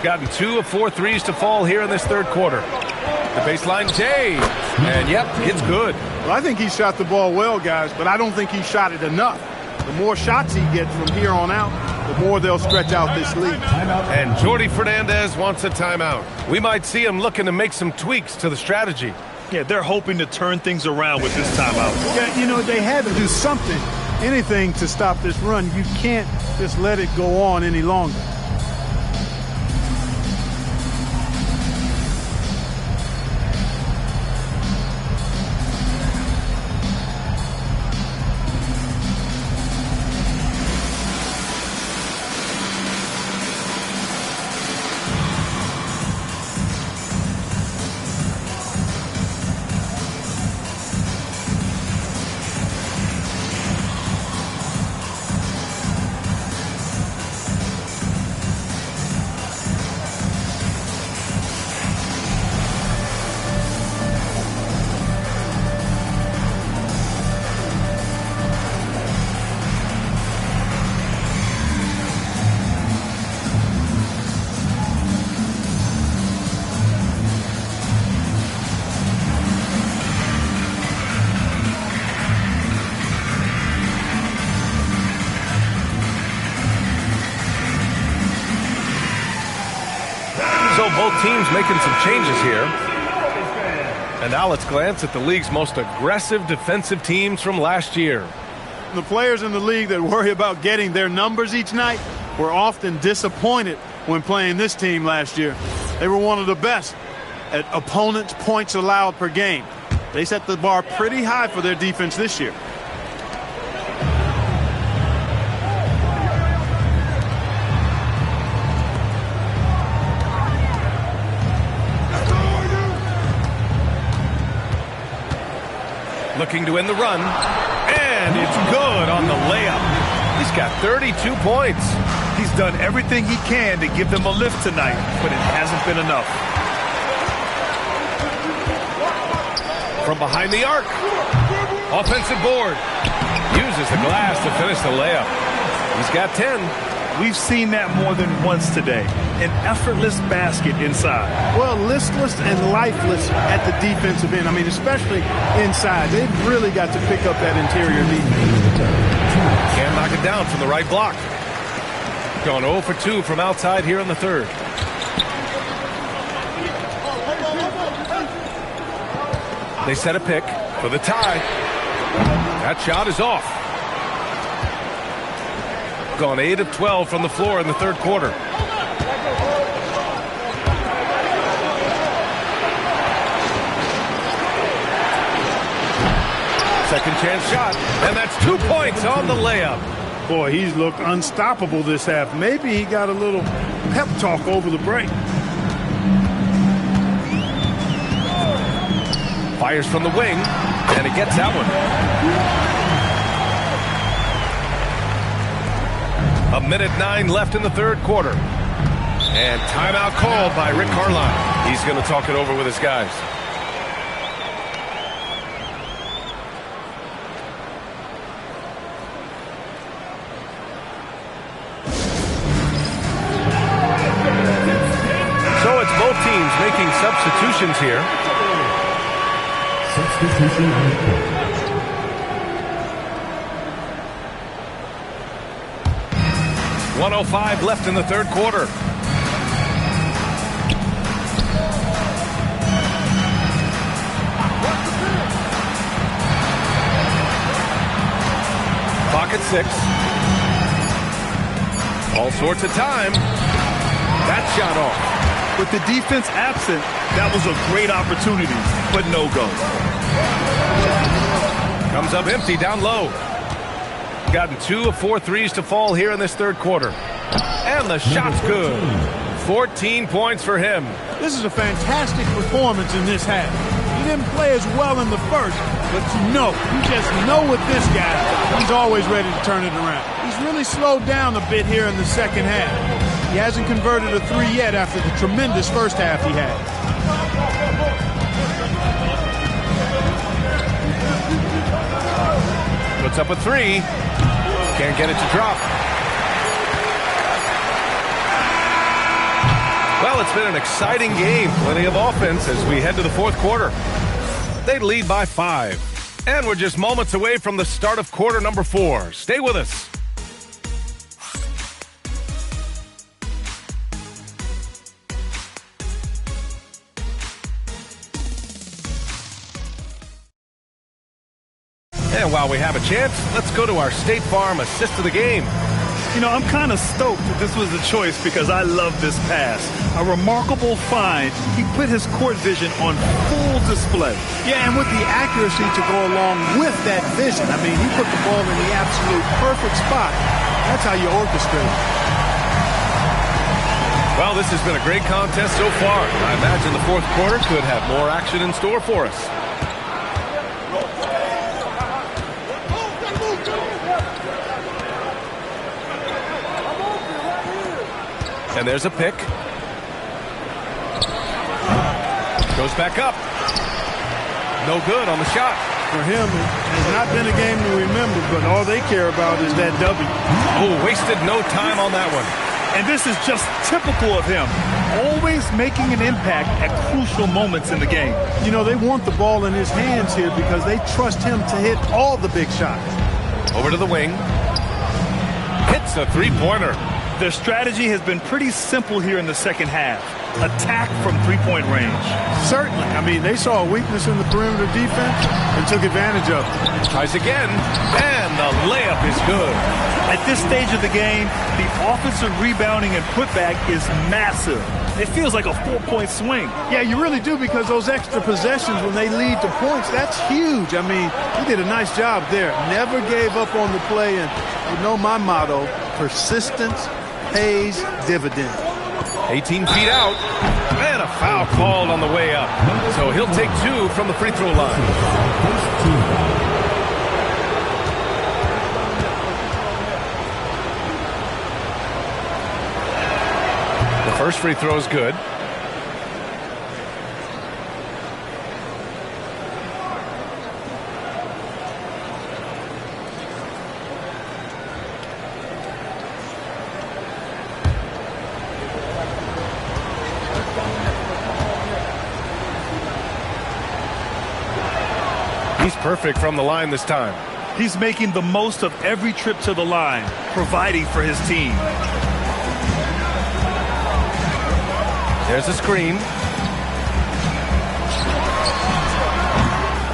Gotten 2 of 4 threes to fall here in this third quarter. The baseline J, and yep, it's good. Well, I think he shot the ball well, guys, but I don't think he shot it enough. The more shots he gets from here on out, the more they'll stretch out this lead. And Jordi Fernandez wants a timeout. We might see him looking to make some tweaks to the strategy. Yeah, they're hoping to turn things around with this timeout. Yeah, you know, they had to do something, anything to stop this run. You can't just let it go on any longer. So both teams making some changes here. And now let's glance at the league's most aggressive defensive teams from last year. The players in the league that worry about getting their numbers each night were often disappointed when playing this team last year. They were one of the best at opponents' points allowed per game. They set the bar pretty high for their defense this year. Looking to win the run, and it's good on the layup. He's got 32 points. He's done everything he can to give them a lift tonight, but it hasn't been enough. From behind the arc, offensive board. Uses the glass to finish the layup. He's got 10. We've seen that more than once today. An effortless basket inside. Well, listless and lifeless at the defensive end. I mean, especially inside. They've really got to pick up that interior defense. Can't knock it down from the right block. Gone 0 for 2 from outside here in the third. They set a pick for the tie. That shot is off. Gone 8 of 12 from the floor in the third quarter. Second chance shot, and that's 2 points on the layup. Boy, he's looked unstoppable this half. Maybe he got a little pep talk over the break. Fires from the wing, and he gets that one. 1:09 left in the third quarter. And timeout called by Rick Carlisle. He's going to talk it over with his guys. So it's both teams making substitutions here. Substitution on the court. 1:05 left in the third quarter. Clock at 6. All sorts of time. That shot off. With the defense absent, that was a great opportunity, but no go. Comes up empty down low. Gotten 2 of 4 threes to fall here in this third quarter. And the shot's good. 14 points for him. This is a fantastic performance in this half. He didn't play as well in the first, but you just know with this guy, he's always ready to turn it around. He's really slowed down a bit here in the second half. He hasn't converted a three yet after the tremendous first half he had. Puts up a three. Can't get it to drop. Well, it's been an exciting game. Plenty of offense as we head to the fourth quarter. They lead by 5. And we're just moments away from the start of quarter number 4. Stay with us. And while we have a chance, let's go to our State Farm assist of the game. You know, I'm kind of stoked that this was a choice because I love this pass. A remarkable find. He put his court vision on full display. Yeah, and with the accuracy to go along with that vision. I mean, he put the ball in the absolute perfect spot. That's how you orchestrate it. Well, this has been a great contest so far. I imagine the fourth quarter could have more action in store for us. And there's a pick. Goes back up. No good on the shot. For him, it has not been a game to remember, but all they care about is that W. Oh, wasted no time on that one. And this is just typical of him. Always making an impact at crucial moments in the game. You know, they want the ball in his hands here because they trust him to hit all the big shots. Over to the wing. Hits a three-pointer. Their strategy has been pretty simple here in the second half. Attack from three-point range. Certainly. I mean, they saw a weakness in the perimeter defense and took advantage of it. Tries again, and the layup is good. At this stage of the game, the offensive rebounding and putback is massive. It feels like a 4-point swing. Yeah, you really do, because those extra possessions when they lead to points, that's huge. I mean, he did a nice job there. Never gave up on the play, and you know my motto, persistence pays dividends. 18 feet out, and a foul called on the way up. So he'll take 2 from the free throw line. The first free throw is good. He's perfect from the line this time. He's making the most of every trip to the line, providing for his team. There's a screen.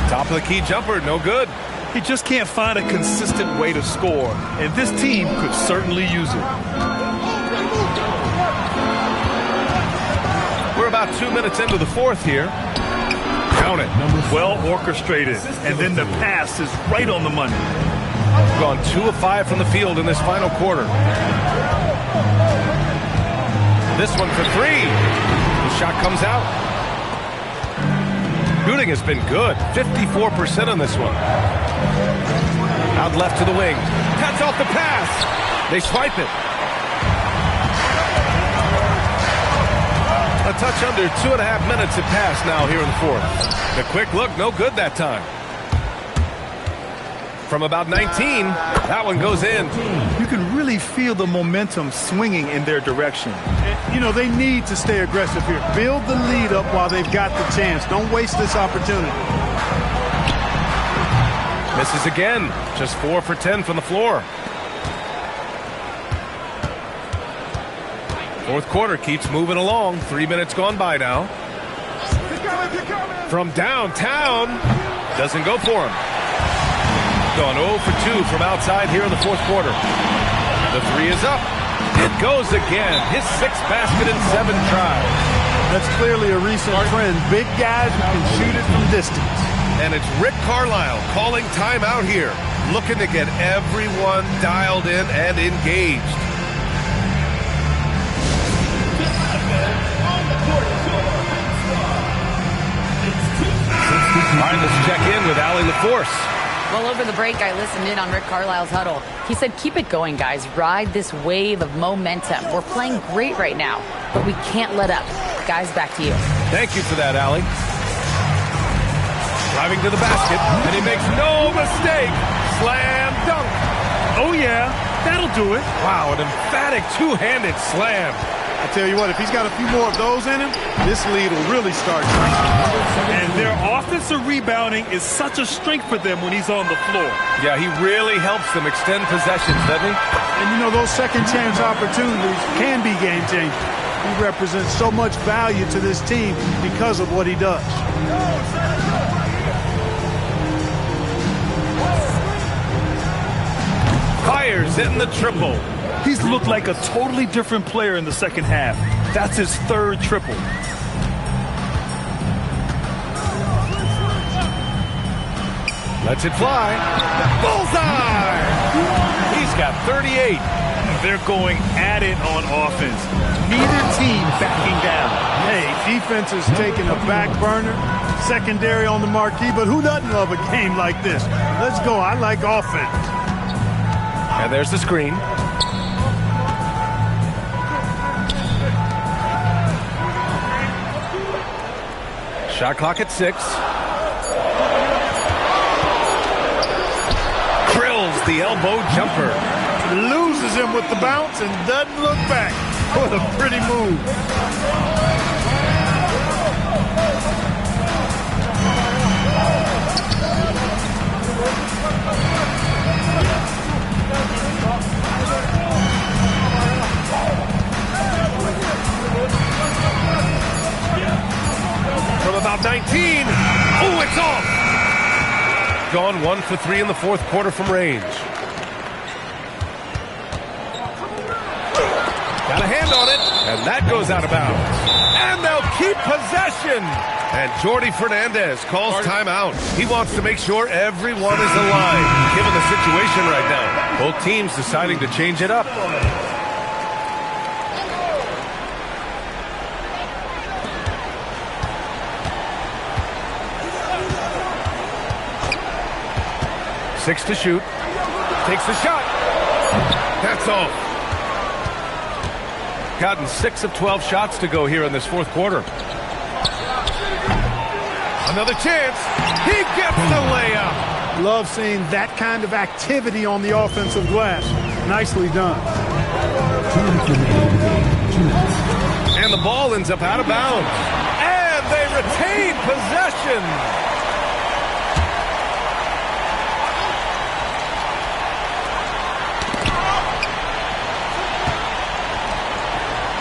Top of the key jumper, no good. He just can't find a consistent way to score, and this team could certainly use it. We're about 2 minutes into the fourth here. Count it. Well orchestrated, and then the pass is right on the money. Gone 2 of 5 from the field in this final quarter. This one for 3. The shot comes out. Shooting has been good. 54% on this one. Out left to the wing. Cuts off the pass. They swipe it. A touch under 2.5 minutes have passed now here in the fourth. The quick look, no good that time. From about 19, that one goes in. You can really feel the momentum swinging in their direction. You know, they need to stay aggressive here. Build the lead up while they've got the chance. Don't waste this opportunity. Misses again. Just 4 for 10 from the floor. Fourth quarter keeps moving along. 3 minutes gone by now. From downtown. Doesn't go for him. Gone 0 for 2 from outside here in the fourth quarter. The 3 is up. It goes again. His 6th basket in 7 tries. That's clearly a recent trend. Big guys who can shoot it from distance. And it's Rick Carlisle calling timeout here. Looking to get everyone dialed in and engaged. Since force. Well, over the break, I listened in on Rick Carlisle's huddle. He said, keep it going, guys. Ride this wave of momentum. We're playing great right now, but we can't let up. Guys, back to you. Thank you for that, Allie. Driving to the basket, and he makes no mistake. Slam dunk. Oh, yeah, that'll do it. Wow, an emphatic two-handed slam. I tell you what, if he's got a few more of those in him, this lead will really start shrinking. And their offensive rebounding is such a strength for them when he's on the floor. Yeah, he really helps them extend possessions, doesn't he? And you know, those second chance opportunities can be game changing. He represents so much value to this team because of what he does. Fires in the triple. He's looked like a totally different player in the second half. That's his third triple. Lets it fly. Bullseye! He's got 38. They're going at it on offense. Neither team backing down. Hey, defense is taking a back burner. Secondary on the marquee, but who doesn't love a game like this? Let's go. I like offense. And there's the screen. Shot clock at 6. Drills the elbow jumper. Loses him with the bounce and doesn't look back. What a pretty move. From about 19. Oh, it's off. Gone 1 for 3 in the fourth quarter from range. Got a hand on it, and that goes out of bounds. And they'll keep possession. And Jordi Fernandez calls timeout. He wants to make sure everyone is aligned, given the situation right now. Both teams deciding to change it up. Six to shoot. Takes the shot. That's off. Gotten 6 of 12 shots to go here in this fourth quarter. Another chance. He gets the layup. Love seeing that kind of activity on the offensive glass. Nicely done. And the ball ends up out of bounds. And they retain possession.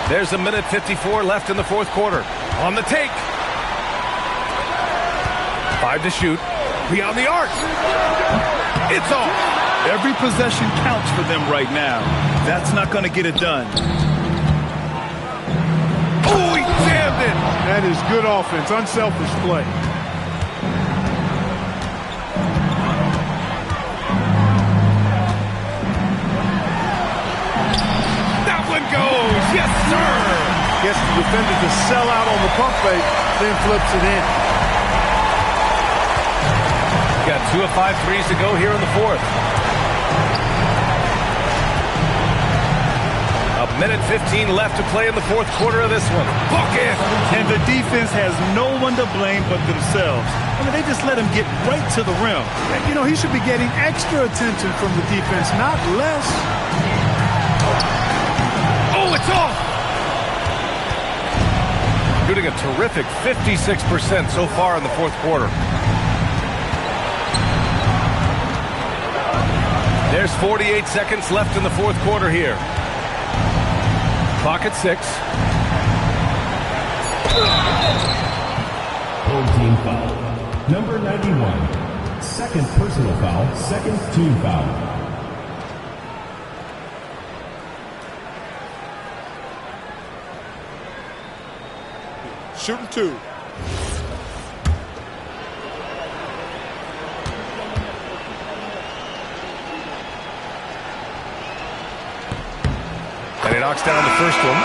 There's a minute 54 left in the fourth quarter. On the take. 5 to shoot. Beyond the arc. It's off. Every possession counts for them right now. That's not going to get it done. Oh, he jammed it. That is good offense. Unselfish play. Goes. Yes, sir. Gets the defender to sell out on the pump fake, then flips it in. Got 2 of 5 threes to go here in the fourth. A minute 15 left to play in the fourth quarter of this one. Bucket! And the defense has no one to blame but themselves. I mean, they just let him get right to the rim. And, you know, he should be getting extra attention from the defense, not less. Oh, it's off! Shooting a terrific 56% so far in the fourth quarter. There's 48 seconds left in the fourth quarter here. Clock at 6. Home team foul. Number 91. Second personal foul. Second team foul. Shooting 2. And he knocks down the first one.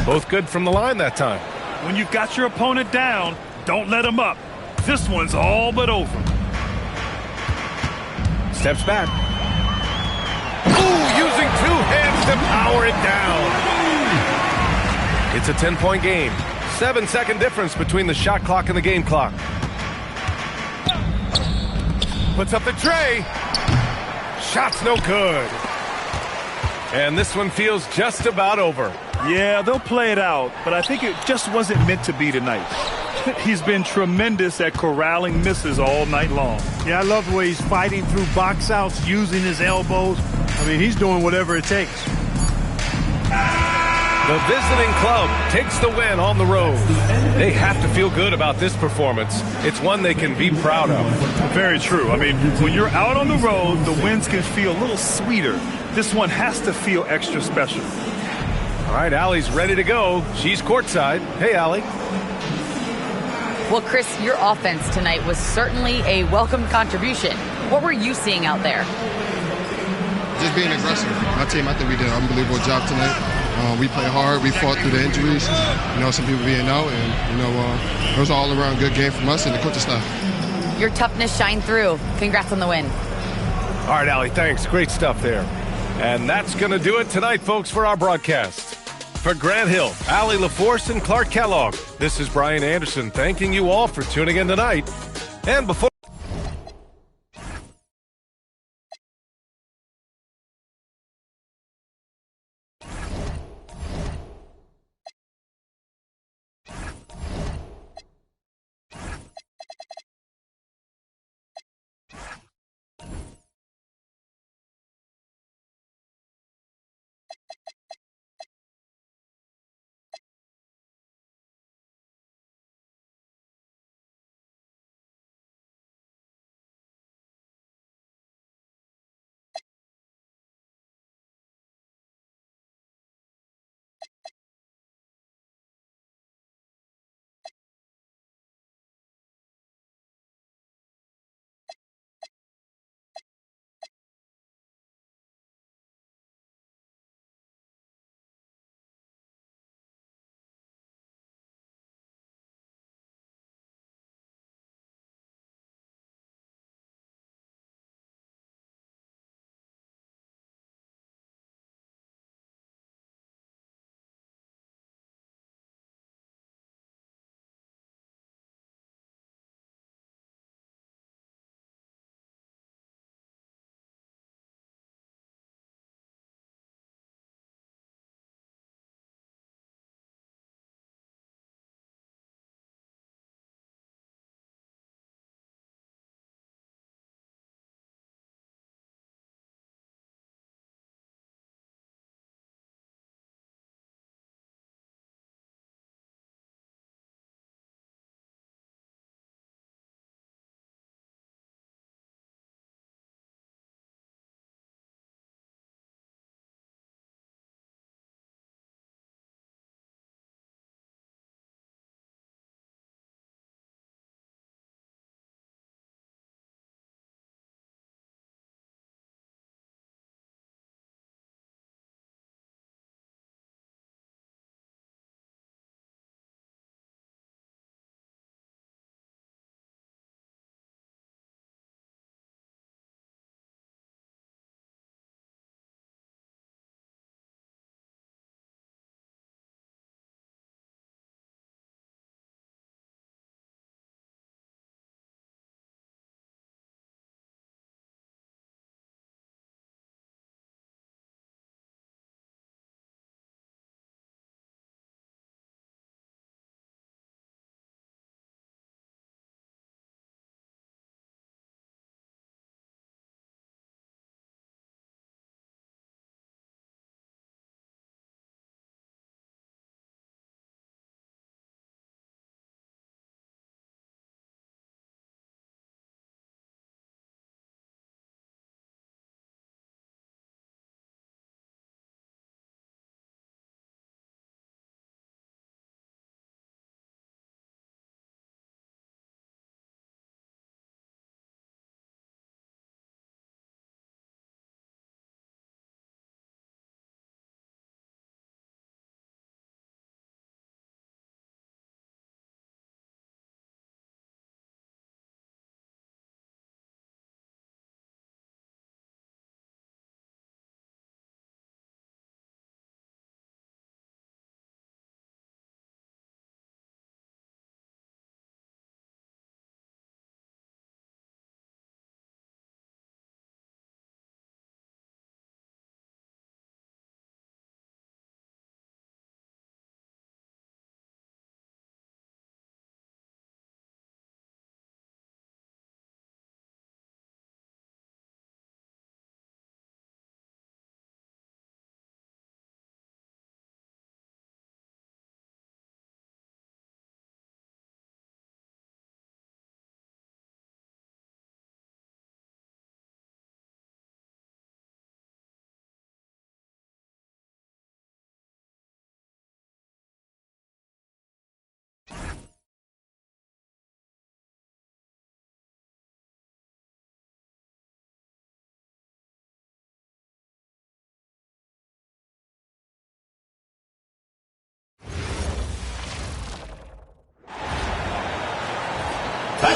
Both good from the line that time. When you've got your opponent down, don't let him up. This one's all but over. Steps back. Ooh, using 2 hands to power it down. It's a 10-point game. 7-second difference between the shot clock and the game clock. Puts up the tray. Shot's no good. And this one feels just about over. Yeah, they'll play it out, but I think it just wasn't meant to be tonight. He's been tremendous at corralling misses all night long. Yeah, I love the way he's fighting through box outs, using his elbows. I mean, he's doing whatever it takes. The visiting club takes the win on the road. They have to feel good about this performance. It's one they can be proud of. Very true. I mean, when you're out on the road, the wins can feel a little sweeter. This one has to feel extra special. All right, Allie's ready to go. She's courtside. Hey, Allie. Well, Chris, your offense tonight was certainly a welcome contribution. What were you seeing out there? Just being aggressive. My team, I think we did an unbelievable job tonight. We played hard. We fought through the injuries. Some people being out, and it was an all-around good game from us and the coaching staff. Your toughness shined through. Congrats on the win. All right, Allie, thanks. Great stuff there. And that's going to do it tonight, folks, for our broadcast. For Grant Hill, Allie LaForce, and Clark Kellogg, this is Brian Anderson thanking you all for tuning in tonight. And before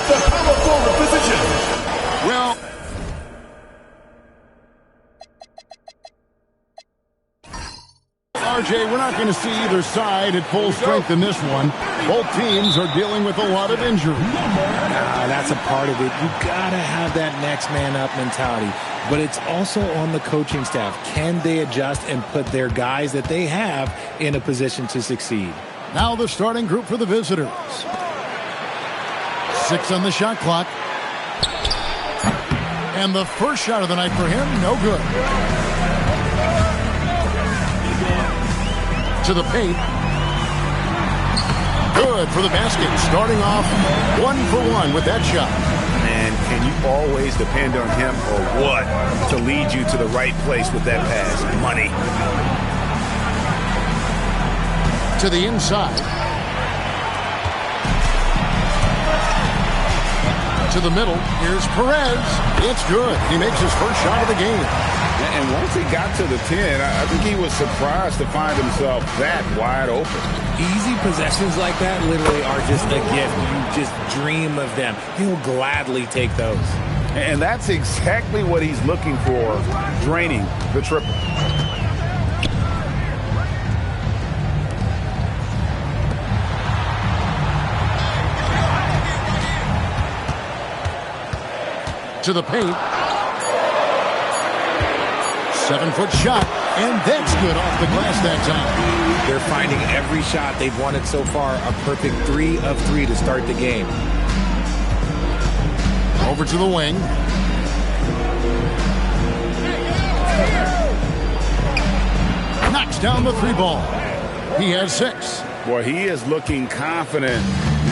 the power forward position. Well, RJ, we're not going to see either side at full strength in this one. Both teams are dealing with a lot of injury. That's a part of it. You got to have that next man up mentality. But it's also on the coaching staff. Can they adjust and put their guys that they have in a position to succeed? Now the starting group for the visitors. 6 on the shot clock. And the first shot of the night for him, no good. To the paint. Good for the basket. Starting off 1 for 1 with that shot. Man, can you always depend on him or what to lead you to the right place with that pass? Money. To the inside. To the middle. Here's Perez. It's good. He makes his first shot of the game. And once he got to the 10, I think he was surprised to find himself that wide open. Easy possessions like that literally are just a gift. You just dream of them. He'll gladly take those. And that's exactly what he's looking for, draining the triple. To the paint. 7-foot shot, and that's good off the glass that time. They're finding every shot they've wanted so far a perfect 3 of 3 to start the game. Over to the wing. Knocks down the 3 ball. He has 6. Boy, he is looking confident.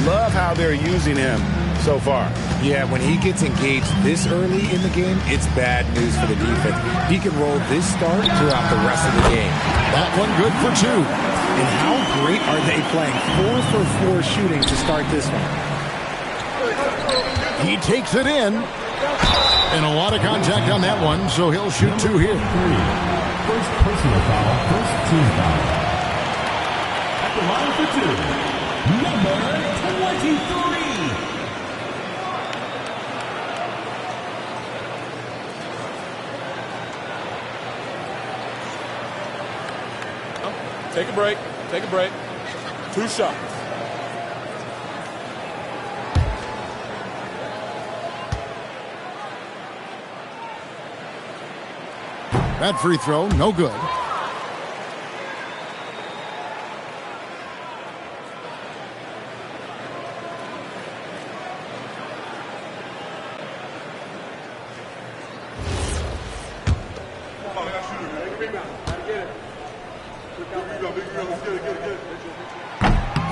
Love how they're using him so far. Yeah, when he gets engaged this early in the game, it's bad news for the defense. He can roll this start throughout the rest of the game. That one good for 2. And how great are they playing? 4 for 4 shooting to start this one. He takes it in. And a lot of contact on that one, so he'll shoot 2 here. First personal foul, first team foul. At the line for 2, number 23. Take a break. Take a break. 2 shots. That free throw, no good.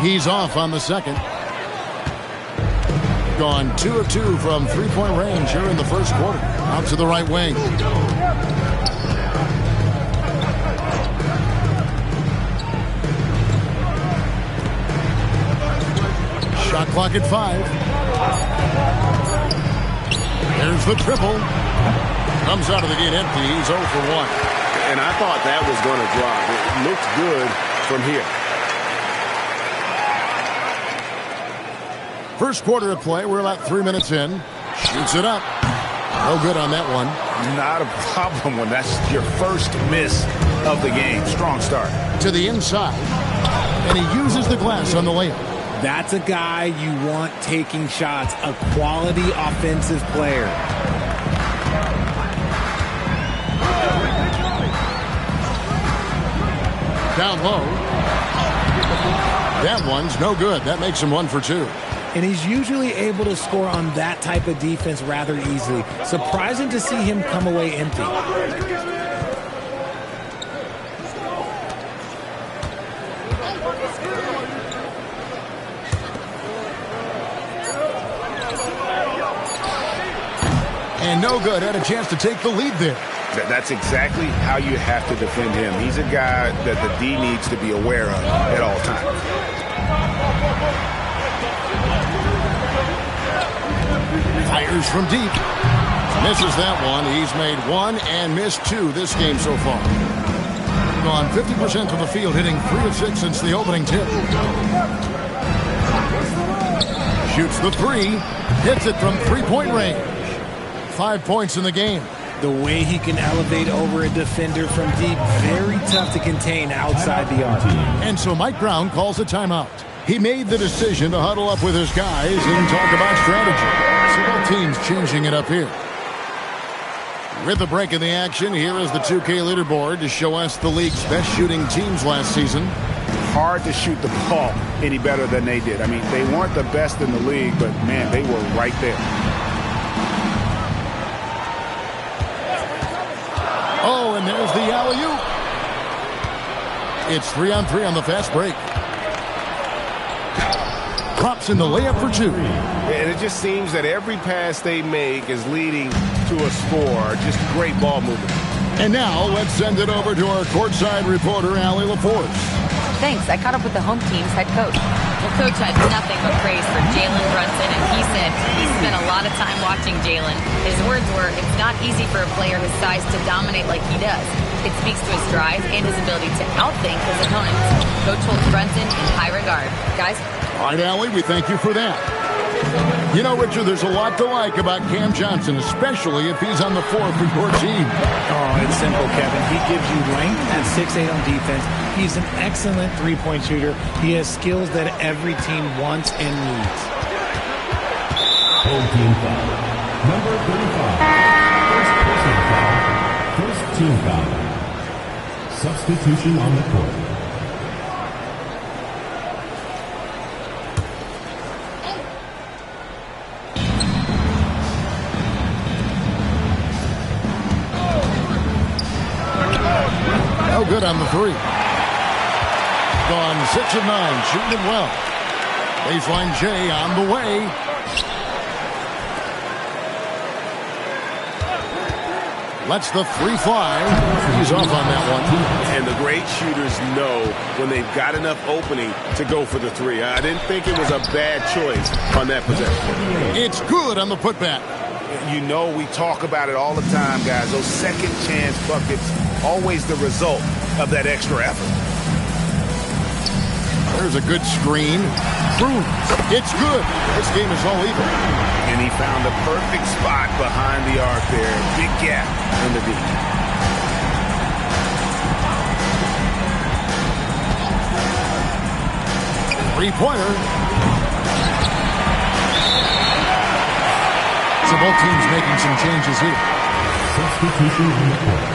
He's off on the second. Gone 2 of 2 from 3-point range here in the first quarter. Out to the right wing. Shot clock at 5. There's the triple. Comes out of the gate empty. He's 0 for 1. And I thought that was going to drop. It looked good from here. First quarter of play. We're about 3 minutes in. Shoots it up. No good on that one. Not a problem when that's your first miss of the game. Strong start. To the inside. And he uses the glass on the layup. That's a guy you want taking shots. A quality offensive player. Down low. That one's no good. That makes him 1 for 2. And he's usually able to score on that type of defense rather easily. Surprising to see him come away empty. And no good. Had a chance to take the lead there. That's exactly how you have to defend him. He's a guy that the D needs to be aware of at all times. Fires from deep. Misses that one. He's made 1 and missed 2 this game so far. Gone 50% from the field, hitting 3 of 6 since the opening tip. Shoots the 3. Hits it from three-point range. 5 points in the game. The way he can elevate over a defender from deep, very tough to contain outside the arc. And so Mike Brown calls a timeout. He made the decision to huddle up with his guys and talk about strategy. So both teams changing it up here. With the break in the action, here is the 2K leaderboard to show us the league's best shooting teams last season. Hard to shoot the ball any better than they did. I mean, they weren't the best in the league, but, man, they were right there. Oh, and there's the alley-oop. It's 3-on-3 on the fast break. Props in the layup for two. And it just seems that every pass they make is leading to a score. Just great ball movement. And now let's send it over to our courtside reporter, Allie LaForce. Thanks. I caught up with the home team's head coach. Well, Coach had nothing but praise for Jalen Brunson, and he said he spent a lot of time watching Jalen. His words were, it's not easy for a player his size to dominate like he does. It speaks to his drive and his ability to outthink his opponents. Coach holds Brunson in high regard. Guys? All right, Allie, we thank you for that. You know, Richard, there's a lot to like about Cam Johnson, especially if he's on the floor for your team. Oh, it's simple, Kevin. He gives you length at 6'8" on defense. He's an excellent three-point shooter. He has skills that every team wants and needs. Home team foul. Number 35. First personal foul. First team foul. Substitution on the court. No good on the three. Gone 6 of 9, shooting it well. Baseline J on the way. Lets the three fly. He's off on that one. And the great shooters know when they've got enough opening to go for the three. I didn't think it was a bad choice on that possession. It's good on the putback. You know, we talk about it all the time, guys. Those second chance buckets, always the result of that extra effort. There's a good screen. Boom. It's good. This game is all even. And he found the perfect spot behind the arc there. Big gap in the D. Three-pointer. So both teams making some changes here. Substitution on the court.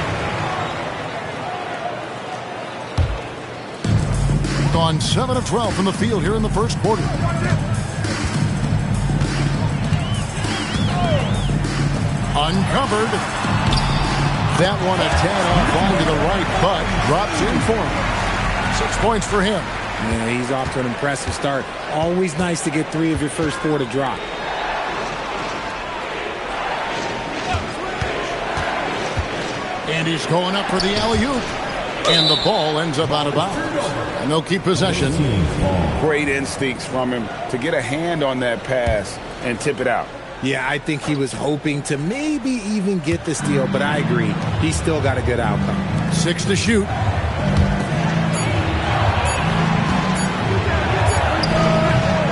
Gone 7 of 12 from the field here in the first quarter. Uncovered. That one a tad off long to the right, but drops in for him. 6 points for him. Yeah, he's off to an impressive start. Always nice to get 3 of your first 4 to drop. And he's going up for the alley-oop. And the ball ends up out of bounds. And they'll keep possession. Great instincts from him to get a hand on that pass and tip it out. Yeah, I think he was hoping to maybe even get the steal, but I agree. He still got a good outcome. 6 to shoot.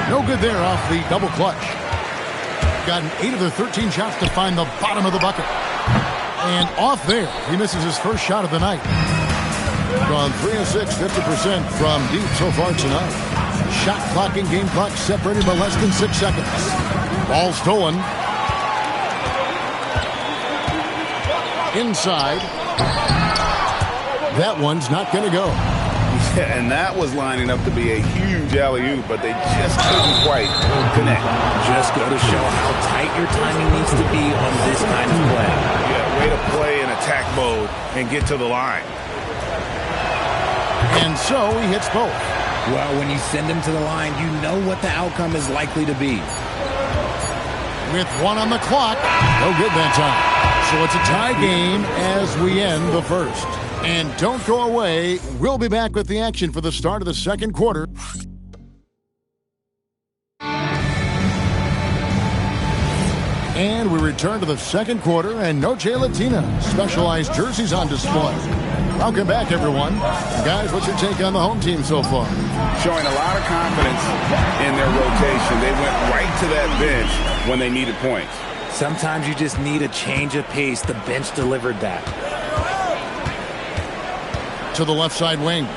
No good there off the double clutch. Gotten 8 of their 13 shots to find the bottom of the bucket. And off there, he misses his first shot of the night. Gone 3 of 6, 50% from deep so far tonight. Shot clock and game clock separated by less than 6 seconds. Ball stolen. Inside. That one's not going to go. Yeah, and that was lining up to be a huge alley-oop, but they just couldn't quite connect. Just go to show how tight your timing needs to be on this kind of play. Yeah, way to play in attack mode and get to the line. And so he hits both. Well, when you send him to the line, you know what the outcome is likely to be. With 1 on the clock, no good that time. So it's a tie game as we end the first. And don't go away. We'll be back with the action for the start of the second quarter. And we return to the second quarter, and Noche Latina specialized jerseys on display. Welcome back, everyone. Guys, what's your take on the home team so far? Showing a lot of confidence in their rotation. They went right to that bench when they needed points. Sometimes you just need a change of pace. The bench delivered that. To the left side wing.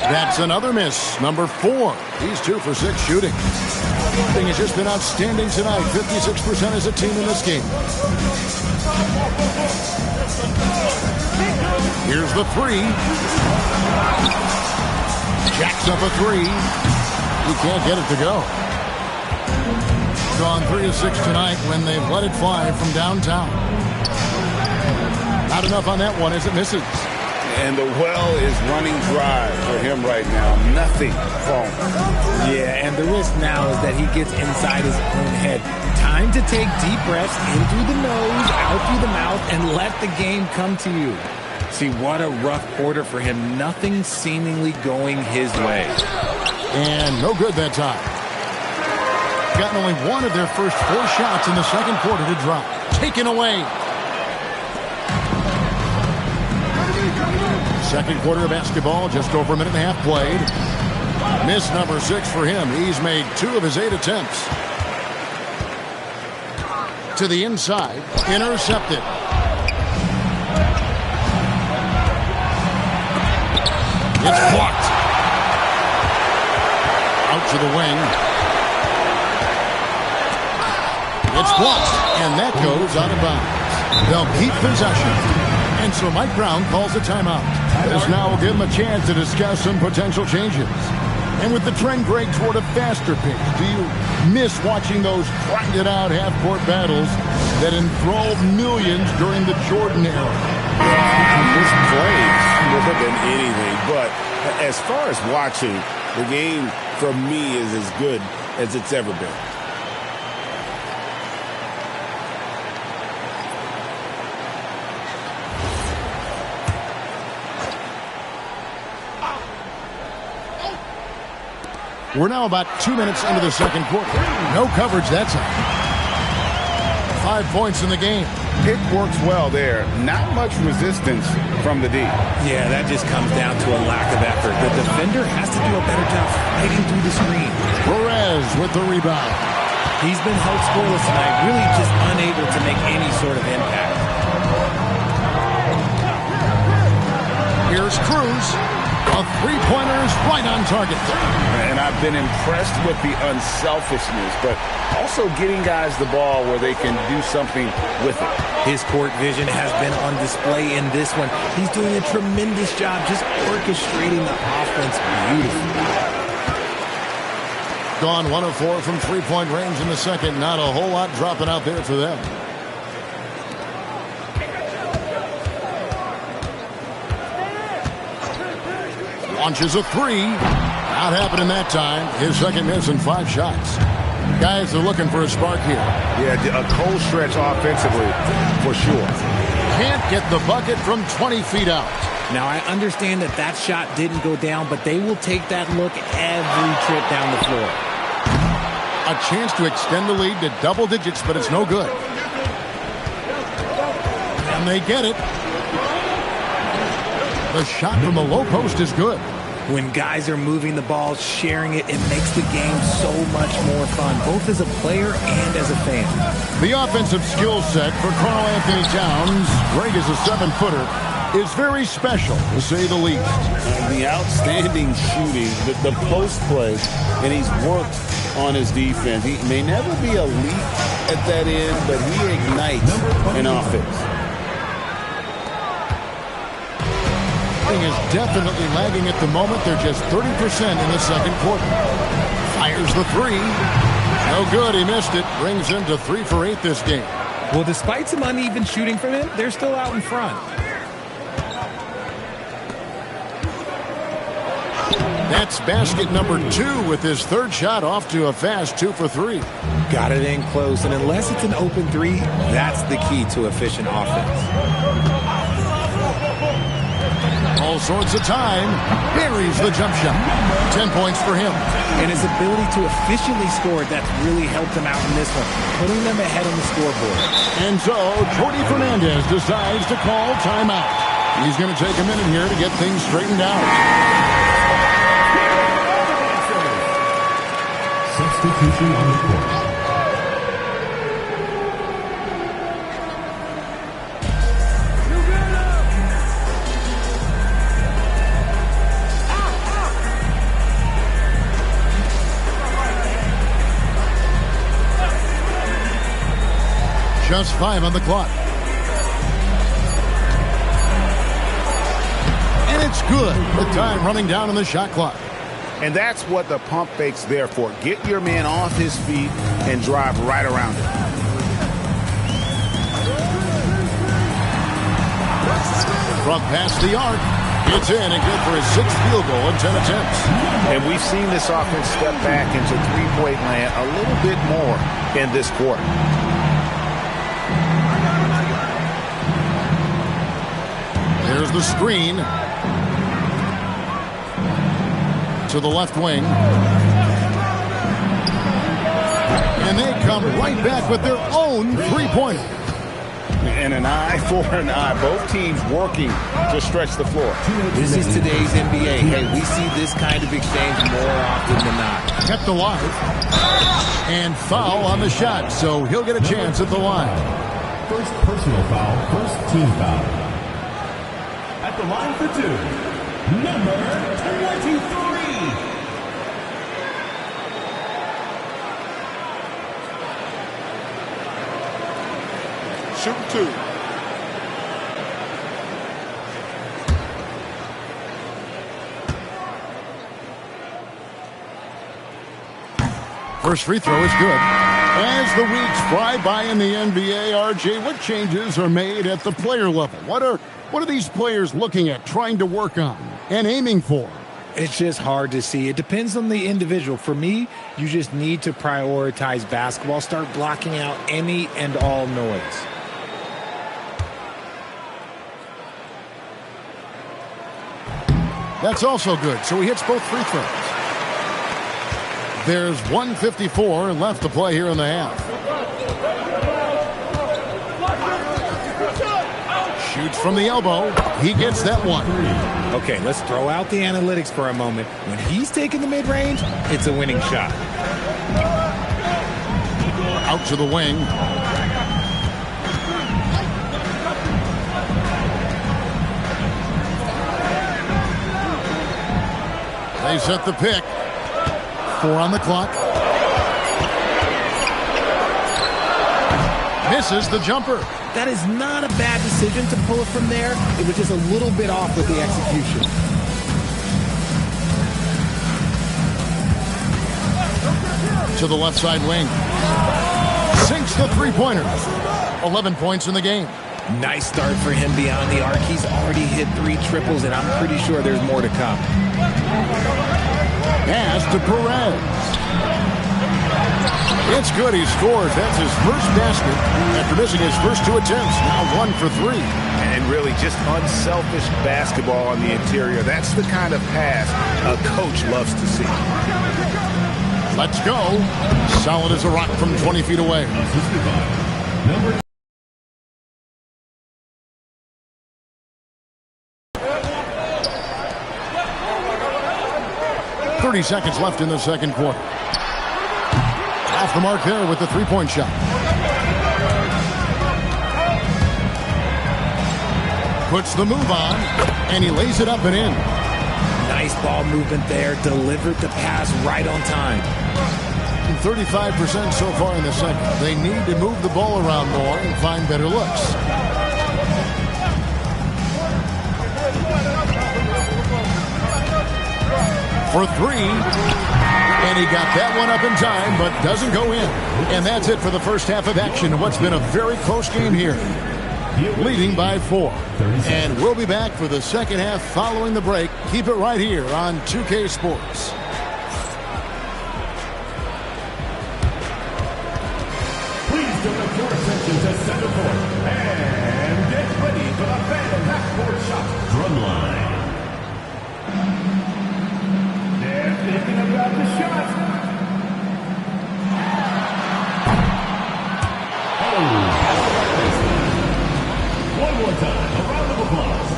That's another miss. Number 4. He's 2 for 6 shooting. Thing has just been outstanding tonight. 56% as a team in this game. Here's the 3. Jacks up a 3. He can't get it to go. Gone 3 of 6 tonight when they've let it fly from downtown. Not enough on that one as it misses. And the well is running dry for him right now. Nothing falling. Yeah, and the risk now is that he gets inside his own head. Time to take deep breaths in through the nose, out through the mouth, and let the game come to you. See, what a rough quarter for him. Nothing seemingly going his way. And no good that time. Gotten only 1 of their first 4 shots in the second quarter to drop. Taken away. Second quarter of basketball, just over a minute and a half played. Miss number 6 for him. He's made 2 of his 8 attempts. To the inside, intercepted. It's blocked. Out to the wing. It's blocked, and that goes out of bounds. They'll keep possession. And so Mike Brown calls a timeout. This now will give him a chance to discuss some potential changes. And with the trend break toward a faster pace, do you miss watching those grinded-out half-court battles that enthralled millions during the Jordan era? This plays more than anything, but as far as watching, the game for me is as good as it's ever been. We're now about 2 minutes into the second quarter. No coverage that time. 5 points in the game. Pick works well there. Not much resistance from the D. Yeah, that just comes down to a lack of effort. The defender has to do a better job fighting through the screen. Perez with the rebound. He's been held scoreless tonight, really just unable to make any sort of impact. Here's Cruz. A three-pointer is right on target. And I've been impressed with the unselfishness, but also getting guys the ball where they can do something with it. His court vision has been on display in this one. He's doing a tremendous job just orchestrating the offense beautifully. Gone 1 of 4 from three-point range in the second. Not a whole lot dropping out there for them. Launches a 3. Not happening that time. His second miss in 5 shots. Guys are looking for a spark here. Yeah, a cold stretch offensively, for sure. Can't get the bucket from 20 feet out. Now, I understand that that shot didn't go down, but they will take that look every trip down the floor. A chance to extend the lead to double digits, but it's no good. And they get it. The shot from the low post is good. When guys are moving the ball, sharing it, it makes the game so much more fun, both as a player and as a fan. The offensive skill set for Karl Anthony Towns, Greg is a 7-footer, is very special, to say the least. The outstanding shooting, the post play, and he's worked on his defense. He may never be elite at that end, but he ignites an offense. Is definitely lagging at the moment. They're just 30% in the second quarter. Fires the 3. No good. He missed it. Brings him to 3 for 8 this game. Well, despite some uneven shooting from him, they're still out in front. That's basket number 2 with his third shot off to a fast 2 for 3. Got it in close, and unless it's an open 3, that's the key to efficient offense. all sorts of time. Buries the jump shot. 10 points for him. And his ability to efficiently score, that's really helped him out in this one, putting them ahead on the scoreboard. And so, Jordy Fernandez decides to call timeout. He's going to take a minute here to get things straightened out. Substitution on the court. Just 5 on the clock. And it's good. The time running down on the shot clock. And that's what the pump fake's there for. Get your man off his feet and drive right around it. From past the arc. It's in and good for his 6th field goal in 10 attempts. And we've seen this offense step back into three-point land a little bit more in this quarter. There's the screen to the left wing. And they come right back with their own three-pointer. And an eye for an eye. Both teams working to stretch the floor. This is today's NBA. Hey, we see this kind of exchange more often than not. Kept alive. And foul on the shot, so he'll get a chance at the line. First personal foul, first team foul. At the line for 2, number 23. Shooting 2. First free throw is good. As the weeks fly by in the NBA, RJ, what changes are made at the player level? What are these players looking at, trying to work on, and aiming for? It's just hard to see. It depends on the individual. For me, you just need to prioritize basketball. Start blocking out any and all noise. That's also good, so he hits both free throws. There's 1:54 left to play here in the half. Shoots from the elbow. He gets that one. Okay, let's throw out the analytics for a moment. When he's taking the mid-range, it's a winning shot. Out to the wing. They set the pick. 4 on the clock. Misses the jumper. That is not a bad decision to pull it from there. It was just a little bit off with the execution. To the left side wing. Sinks the three-pointer. 11 points in the game. Nice start for him beyond the arc. He's already hit 3 triples, and I'm pretty sure there's more to come. Pass to Perez. It's good. He scores. That's his first basket after missing his first 2 attempts. Now 1 for 3. And really just unselfish basketball on the interior. That's the kind of pass a coach loves to see. Let's go. Solid as a rock from 20 feet away. 30 seconds left in the second quarter. Off the mark there with the three-point shot. Puts the move on, and he lays it up and in. Nice ball movement there. Delivered the pass right on time. 35% so far in the second. They need to move the ball around more and find better looks. For 3, and he got that one up in time, but doesn't go in. And that's it for the first half of action in what's been a very close game here. Leading by 4. And we'll be back for the second half following the break. Keep it right here on 2K Sports. Please direct your attention to center court and get ready for the fan backboard shot. Drumline. got the shot. Oh, one more time. A round of applause.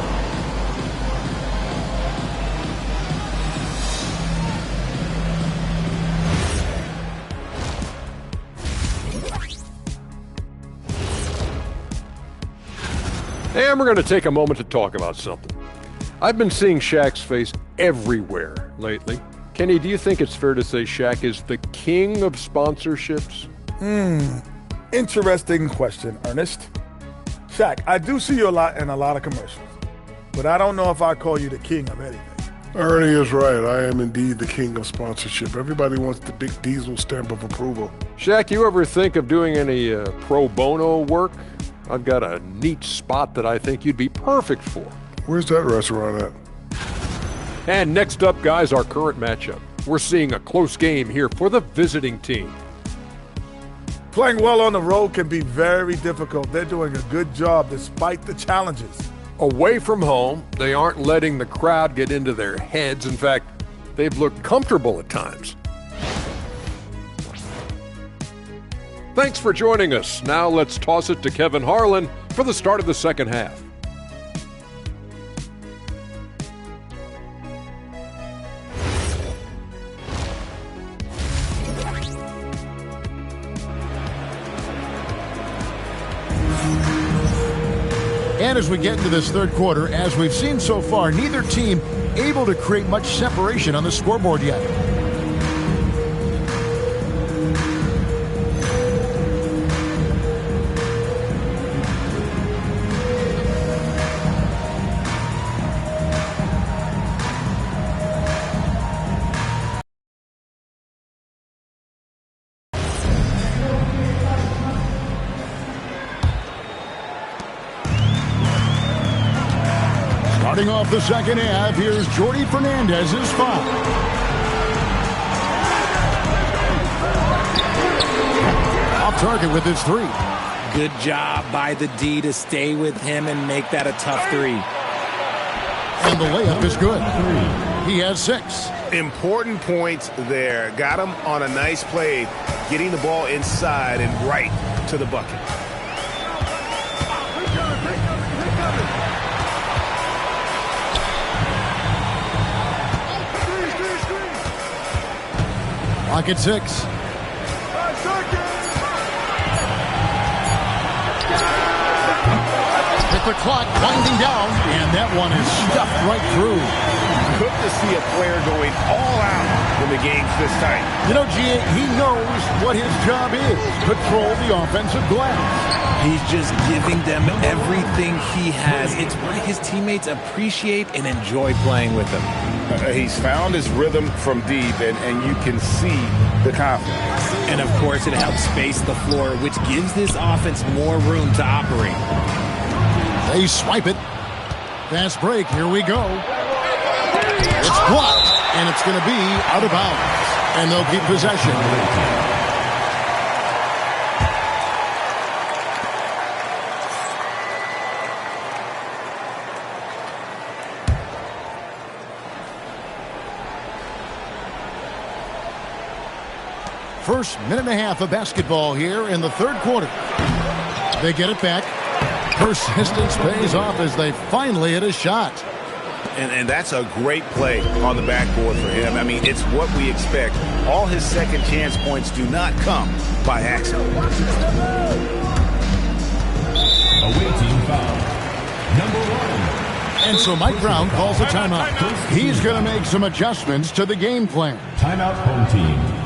And we're going to take a moment to talk about something. I've been seeing Shaq's face everywhere lately. Kenny, do you think it's fair to say Shaq is the king of sponsorships? Interesting question, Ernest. Shaq, I do see you a lot in a lot of commercials, but I don't know if I call you the king of anything. Ernie is right. I am indeed the king of sponsorship. Everybody wants the big Diesel stamp of approval. Shaq, you ever think of doing any pro bono work? I've got a neat spot that I think you'd be perfect for. Where's that restaurant at? And next up, guys, our current matchup. We're seeing a close game here for the visiting team. Playing well on the road can be very difficult. They're doing a good job despite the challenges. Away from home, they aren't letting the crowd get into their heads. In fact, they've looked comfortable at times. Thanks for joining us. Now let's toss it to Kevin Harlan for the start of the second half. And as we get into this third quarter, as we've seen so far, neither team able to create much separation on the scoreboard yet. Starting off the second half, here's Jordy Fernandez's foul. Off target with his three. Good job by the D to stay with him and make that a tough three. And the layup is good. He has 6. Important points there. Got him on a nice play, getting the ball inside and right to the bucket. Clock at 6. With the clock winding down, and that one is stuffed right through. Good to see a player going all out when the game's this tight. You know, G.A., he knows what his job is. Control the offensive glass. He's just giving them everything he has. It's why his teammates appreciate and enjoy playing with him. He's found his rhythm from deep, and you can see the confidence. And, of course, it helps space the floor, which gives this offense more room to operate. They swipe it. Fast break. Here we go. It's blocked, and it's going to be out of bounds. And they'll keep possession. First minute and a half of basketball here in the third quarter. They get it back. Persistence pays off as they finally hit a shot. And that's a great play on the backboard for him. I mean, it's what we expect. All his second chance points do not come by accident. Awaiting foul. Number 1. And so Mike Brown calls a timeout. He's going to make some adjustments to the game plan. Timeout, home team.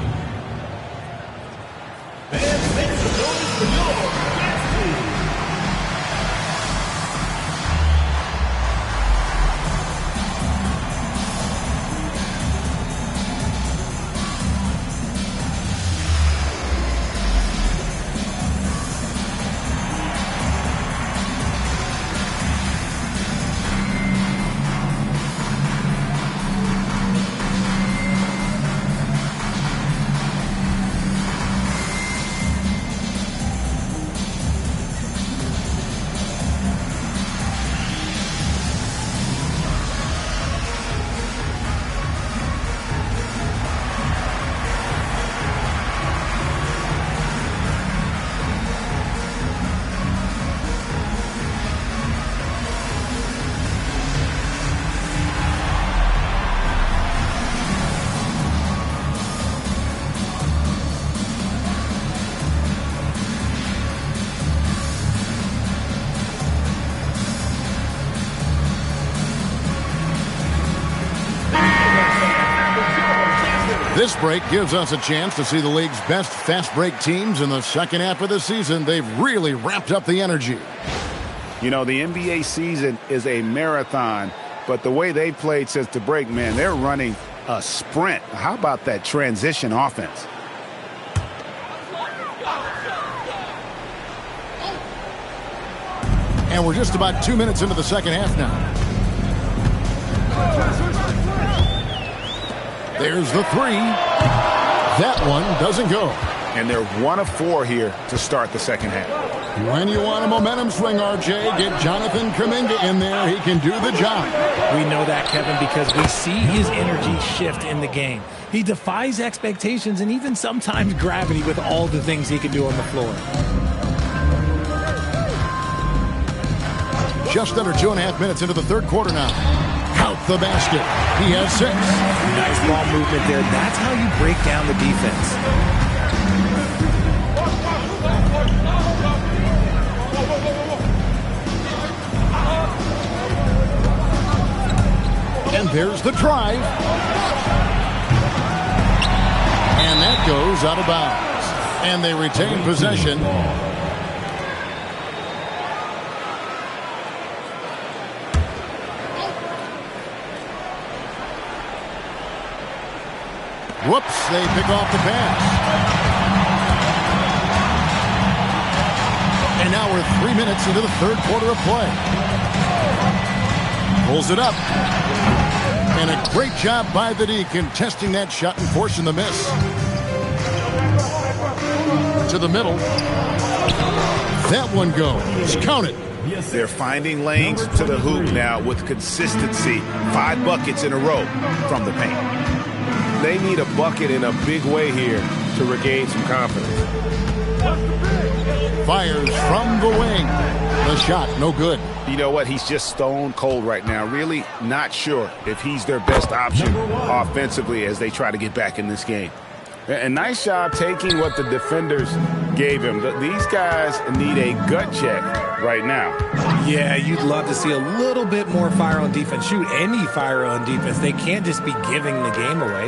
This break gives us a chance to see the league's best fast break teams in the second half of the season. They've really ramped up the energy. You know, the NBA season is a marathon, but the way they played since the break, man, they're running a sprint. How about that transition offense? And we're just about 2 minutes into the second half now. There's the three. That one doesn't go. And they're 1 of 4 here to start the second half. When you want a momentum swing, RJ, get Jonathan Kuminga in there. He can do the job. We know that, Kevin, because we see his energy shift in the game. He defies expectations and even sometimes gravity with all the things he can do on the floor. Just under 2.5 minutes into the third quarter now. Count the basket. He has 6. Nice ball movement there. That's how you break down the defense. And there's the drive. And that goes out of bounds. And they retain possession. Whoops, they pick off the pass. And now we're 3 minutes into the third quarter of play. Pulls it up. And a great job by the D contesting that shot and forcing the miss. To the middle. That one goes. Count it. They're finding lanes to the hoop now with consistency. 5 buckets in a row from the paint. They need a bucket in a big way here to regain some confidence. Fires from the wing. The shot, no good. You know what? He's just stone cold right now. Really not sure if he's their best option offensively as they try to get back in this game. And nice job taking what the defenders gave him. These guys need a gut check right now. Yeah, you'd love to see a little bit more fire on defense. Shoot, any fire on defense. They can't just be giving the game away.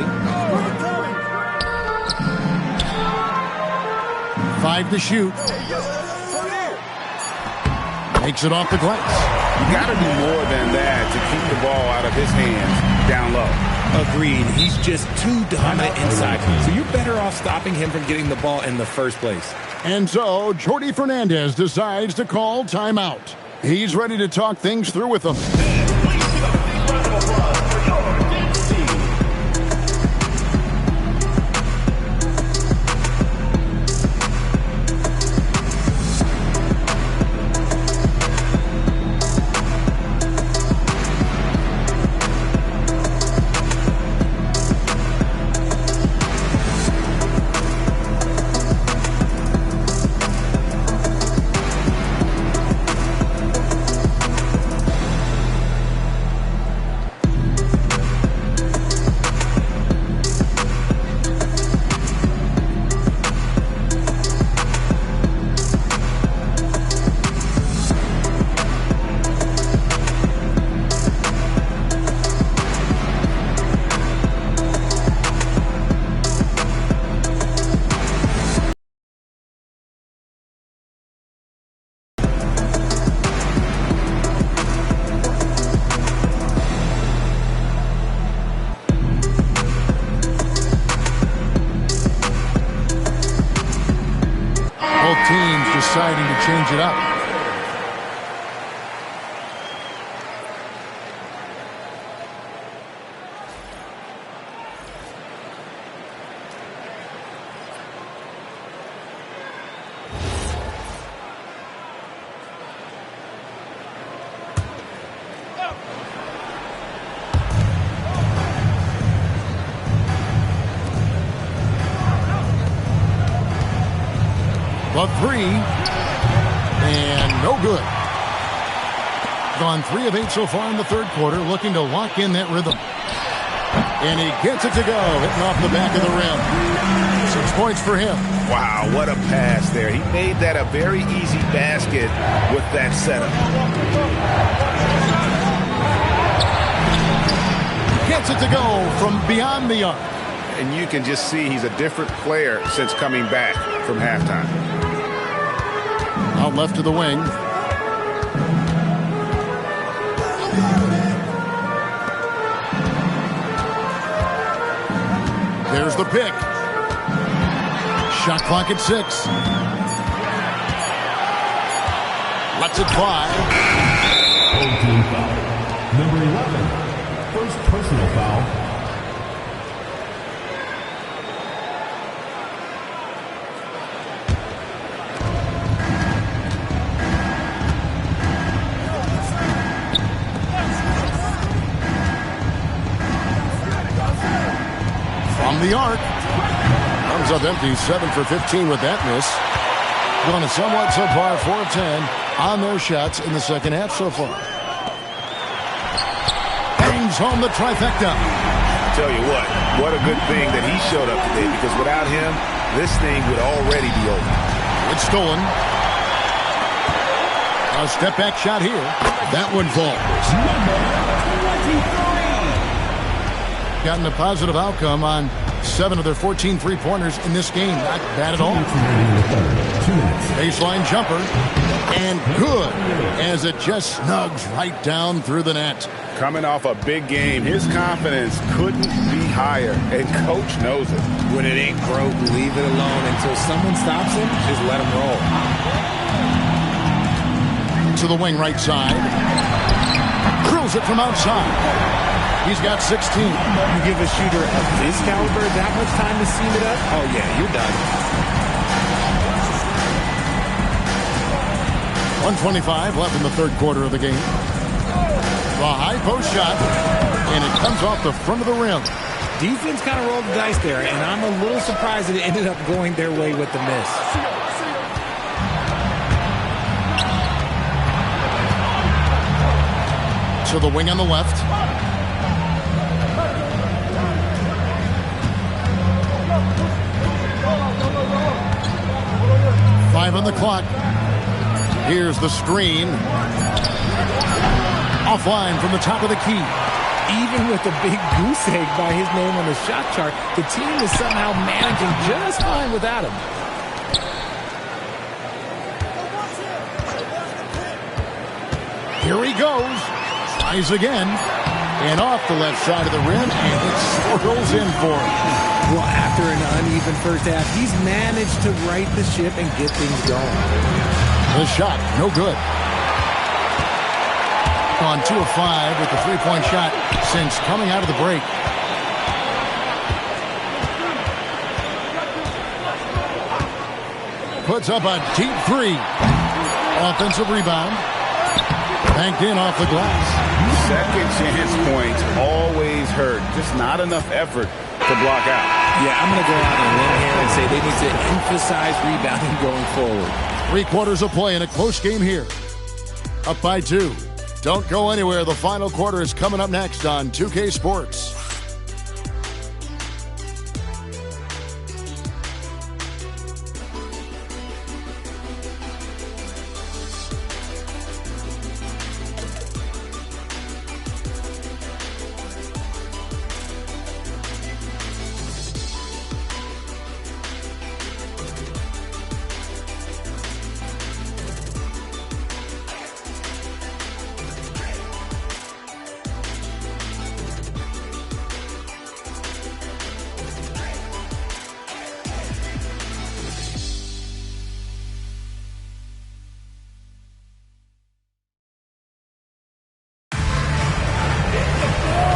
5 to shoot. Makes it off the glass. You got to do more than that to keep the ball out of his hands down low. Agreed. He's just too dominant inside. So you're better off stopping him from getting the ball in the first place. And so Jordi Fernandez decides to call timeout. He's ready to talk things through with them. Teams deciding to change it up. The three, and no good. Gone 3 of 8 so far in the third quarter, looking to lock in that rhythm. And he gets it to go, hitting off the back of the rim. 6 points for him. Wow, what a pass there. He made that a very easy basket with that setup. Gets it to go from beyond the arc. and you can just see he's a different player since coming back from halftime. Out left to the wing. There's the pick. Shot clock at 6. Lets it fly. Team foul. Number 11. First personal foul. From the arc. Comes up empty, 7 for 15 with that miss. Going a somewhat subpar 4 of 10 on their shots in the second half so far. Bangs home the trifecta. Tell you what a good thing that he showed up today, because without him, this thing would already be over. It's stolen. A step back shot here. That one falls. Gotten a positive outcome on 7 of their 14 three-pointers in this game. Not bad at all. Baseline jumper. And good, as it just snugs right down through the net. Coming off a big game, his confidence couldn't be higher, and coach knows it. When it ain't broke, leave it alone until someone stops him. Just let him roll. To the wing right side. Drills it from outside. He's got 16. You give a shooter of this caliber that much time to seam it up? Oh, yeah, you're done. 1:25 left in the third quarter of the game. The high post shot, and it comes off the front of the rim. Defense kind of rolled the dice there, and I'm a little surprised that it ended up going their way with the miss. To the wing on the left. Five on the clock. Here's the screen. Offline from the top of the key. Even with a big goose egg by his name on the shot chart, the team is somehow managing just fine without him. Here he goes. Tries again. And off the left side of the rim, and it swirls in for him. Well, after an uneven first half, he's managed to right the ship and get things going. The shot, no good. On 2 of 5 with the three-point shot since coming out of the break. Puts up a deep 3. Offensive rebound. Banked in off the glass. Second chance points always hurt. Just not enough effort to block out. Yeah, I'm going to go out on a limb here and say they need to emphasize rebounding going forward. 3 quarters of play in a close game here. Up by 2. Don't go anywhere. The final quarter is coming up next on 2K Sports.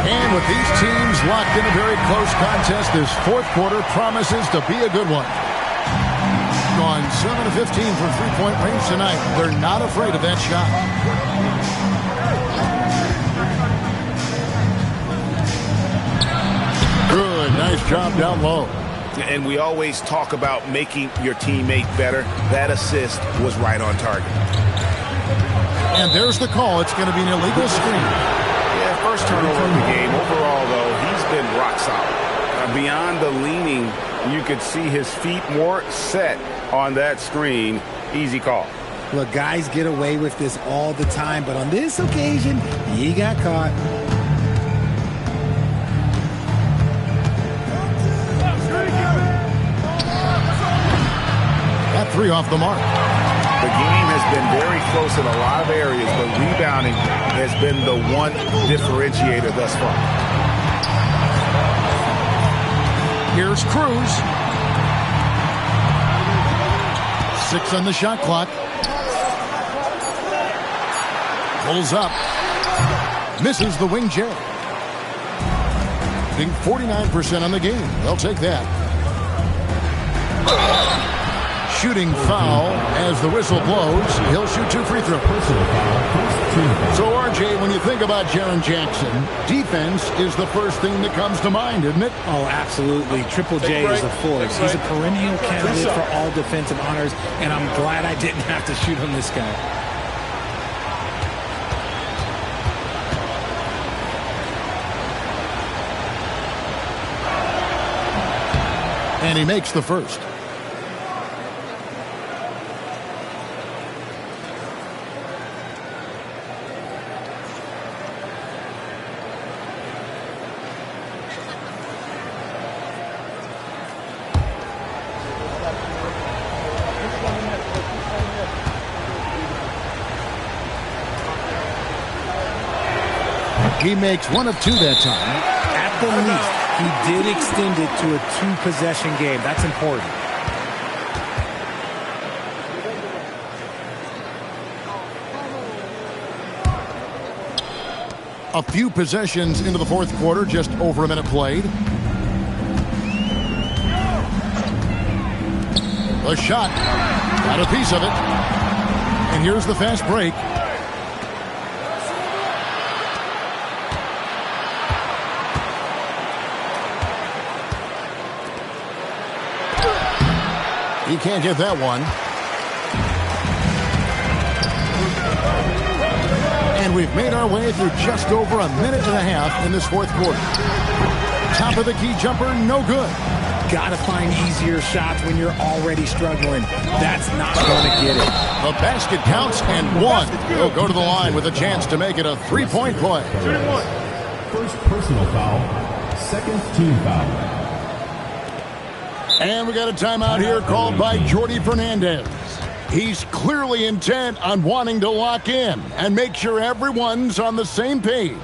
And with these teams locked in a very close contest, this fourth quarter promises to be a good one. Gone 7 of 15 from three-point range tonight. They're not afraid of that shot. Good, nice job down low. And we always talk about making your teammate better. That assist was right on target. And there's the call. It's going to be an illegal screen. First turnover of the game. Overall, though, he's been rock solid. Beyond the leaning, you could see his feet more set on that screen. Easy call. Look, guys get away with this all the time, but on this occasion, he got caught. 3 off the mark. The game has been very close in a lot of areas, but rebounding has been the one differentiator thus far. Here's Cruz. 6 on the shot clock. Pulls up. Misses the wing J. Shooting 49% on the game. They'll take that. Shooting foul as the whistle blows. He'll shoot 2 free throws. So, RJ, when you think about Jaren Jackson, defense is the first thing that comes to mind, isn't it? Oh, absolutely. Triple J is a force. He's a perennial candidate for all defensive honors, and I'm glad I didn't have to shoot on this guy. And he makes the first. He makes 1 of 2 that time. At the least, he did extend it to a 2-possession game. That's important. A few possessions into the fourth quarter, just over a minute played. A shot. Got a piece of it. And here's the fast break. He can't get that one. And we've made our way through just over a minute and a half in this fourth quarter. Top of the key jumper, no good. Got to find easier shots when you're already struggling. That's not going to get it. The basket counts and 1. He'll go to the line with a chance to make it a 3-point play. First personal foul, second team foul. And we got a timeout here called by Jordi Fernandez. He's clearly intent on wanting to lock in and make sure everyone's on the same page.